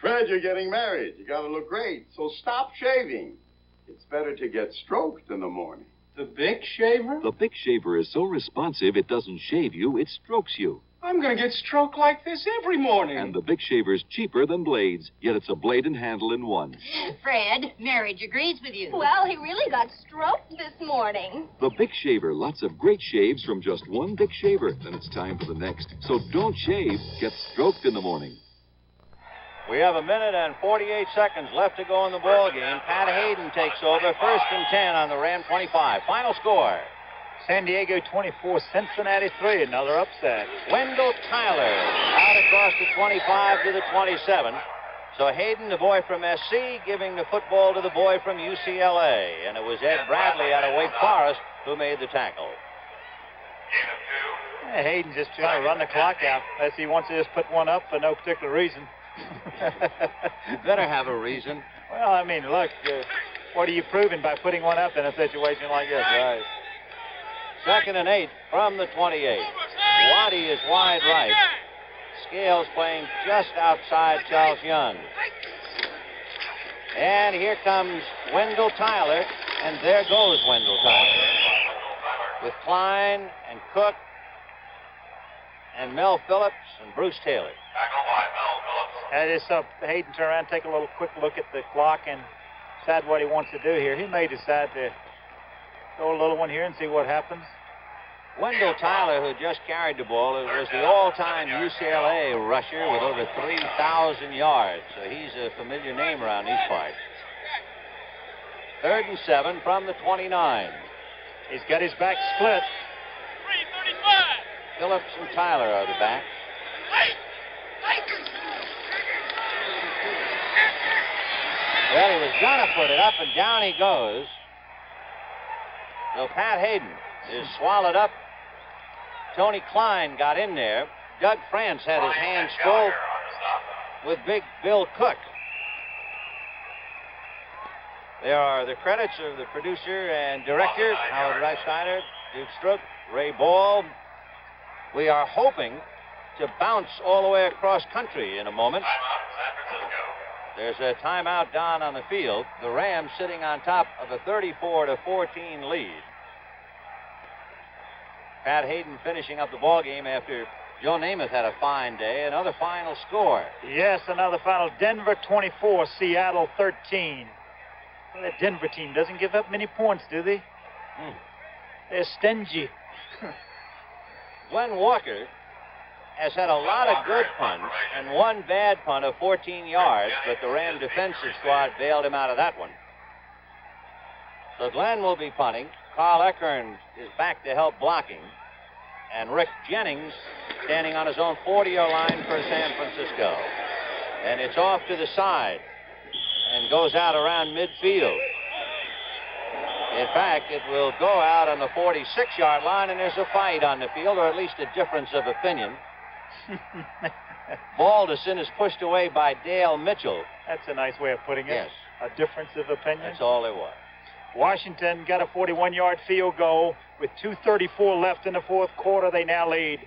Fred, you're getting married. You gotta look great, so stop shaving. It's better to get stroked in the morning. The Bic shaver? The Bic shaver is so responsive it doesn't shave you, it strokes you. I'm gonna get stroked like this every morning. And the Bic shaver's cheaper than blades, yet it's a blade and handle in one. Fred, marriage agrees with you. Well, he really got stroked this morning. The Bic shaver, lots of great shaves from just one Bic shaver. Then it's time for the next. So don't shave, get stroked in the morning. We have a minute and 48 seconds left to go in the ball game. Pat Hayden takes over. 1st and 10 on the Ram 25. Final score, San Diego 24, Cincinnati 3, another upset. Wendell Tyler out across the 25 to the 27. So Hayden, the boy from SC, giving the football to the boy from UCLA. And it was Ed Bradley out of Wake Forest who made the tackle. Yeah, Hayden just trying to run the clock out, unless he wants to just put one up for no particular reason. You better have a reason. Well, I mean, look, what are you proving by putting one up in a situation like this? Right. 2nd and 8 from the 28. Waddy is wide right. Scales playing just outside Charles Young. And here comes Wendell Tyler, and there goes Wendell Tyler. With Klein and Cook and Mel Phillips and Bruce Taylor. That is so Hayden turn around, take a little quick look at the clock and decide what he wants to do here. He may decide to go a little one here and see what happens. Wendell Tyler, who just carried the ball, was the all-time UCLA rusher with over 3,000 yards. So he's a familiar name around these parts. 3rd and 7 from the 29. He's got his back split. 3:35. Phillips and Tyler are the backs. Well, he was gonna put it up, and down he goes. So Pat Hayden is swallowed up. Tony Klein got in there. Doug France had his hands full with Big Bill Cook. There are the credits of the producer and director, Howard Reichsteiner, Duke Strook, Ray Ball. We are hoping to bounce all the way across country in a moment. There's a timeout down on the field. The Rams sitting on top of a 34-14 lead. Pat Hayden finishing up the ball game after Joe Namath had a fine day. Another final score. Yes, another final. Denver 24, Seattle 13. Well, that Denver team doesn't give up many points, do they? They're stingy. Glenn Walker has had a lot of good punts and one bad punt of 14 yards, but the Ram defensive squad bailed him out of that one. So Glenn will be punting. Carl Eckern is back to help blocking. And Rick Jennings standing on his own 40-yard line for San Francisco. And it's off to the side and goes out around midfield. In fact, it will go out on the 46-yard line, and there's a fight on the field, or at least a difference of opinion. Balderson is pushed away by Dale Mitchell. That's a nice way of putting it. Yes. A difference of opinion. That's all it was. Washington got a 41-yard field goal with 2:34 left in the fourth quarter. They now lead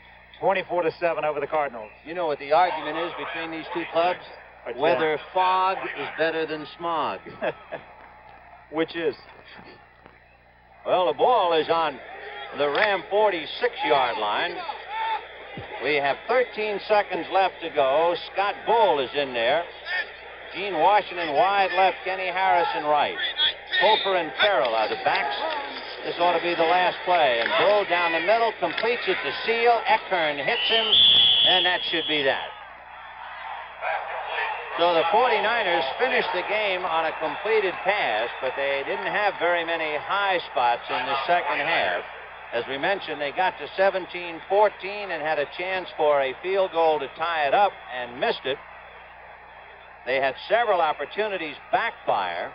24-7 over the Cardinals. You know what the argument is between these two clubs? What's Whether fog is better than smog. Which is? Well, the ball is on the Ram 46-yard line. We have 13 seconds left to go. Scott Bull is in there. Gene Washington wide left, Kenny Harrison right. Hofer and Terrell are the backs. This ought to be the last play. And Bull down the middle completes it to Seal. Eckern hits him, and that should be that. So the 49ers finished the game on a completed pass, but they didn't have very many high spots in the second half. As we mentioned, they got to 17-14 and had a chance for a field goal to tie it up and missed it. They had several opportunities backfire,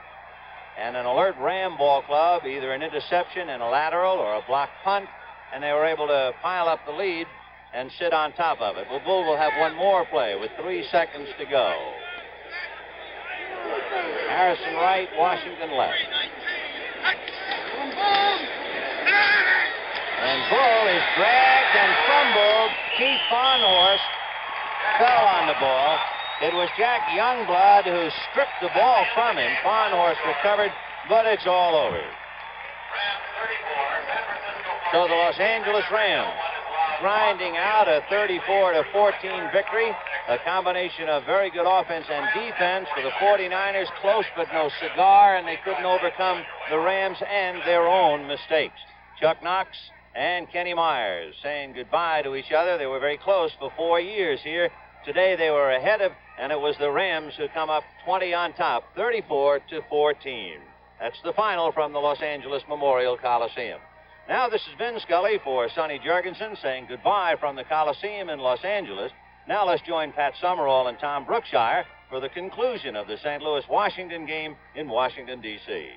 and an alert Ram ball club, either an interception and a lateral or a blocked punt, and they were able to pile up the lead and sit on top of it. Well, Bull will have one more play with 3 seconds to go. Harrison right, Washington left. And Bull is dragged and fumbled. Keith Farnhorst fell on the ball. It was Jack Youngblood who stripped the ball from him. Farnhorst recovered, but it's all over. So the Los Angeles Rams grinding out a 34-14 victory. A combination of very good offense and defense for the 49ers. Close but no cigar, and they couldn't overcome the Rams and their own mistakes. Chuck Knox and Kenny Myers saying goodbye to each other. They were very close for 4 years here. Today they were ahead of, and it was the Rams who come up 20 on top, 34-14. That's the final from the Los Angeles Memorial Coliseum. Now, this is Vin Scully for Sonny Jurgensen saying goodbye from the Coliseum in Los Angeles. Now let's join Pat Summerall and Tom Brookshire for the conclusion of the St. Louis-Washington game in Washington, D.C.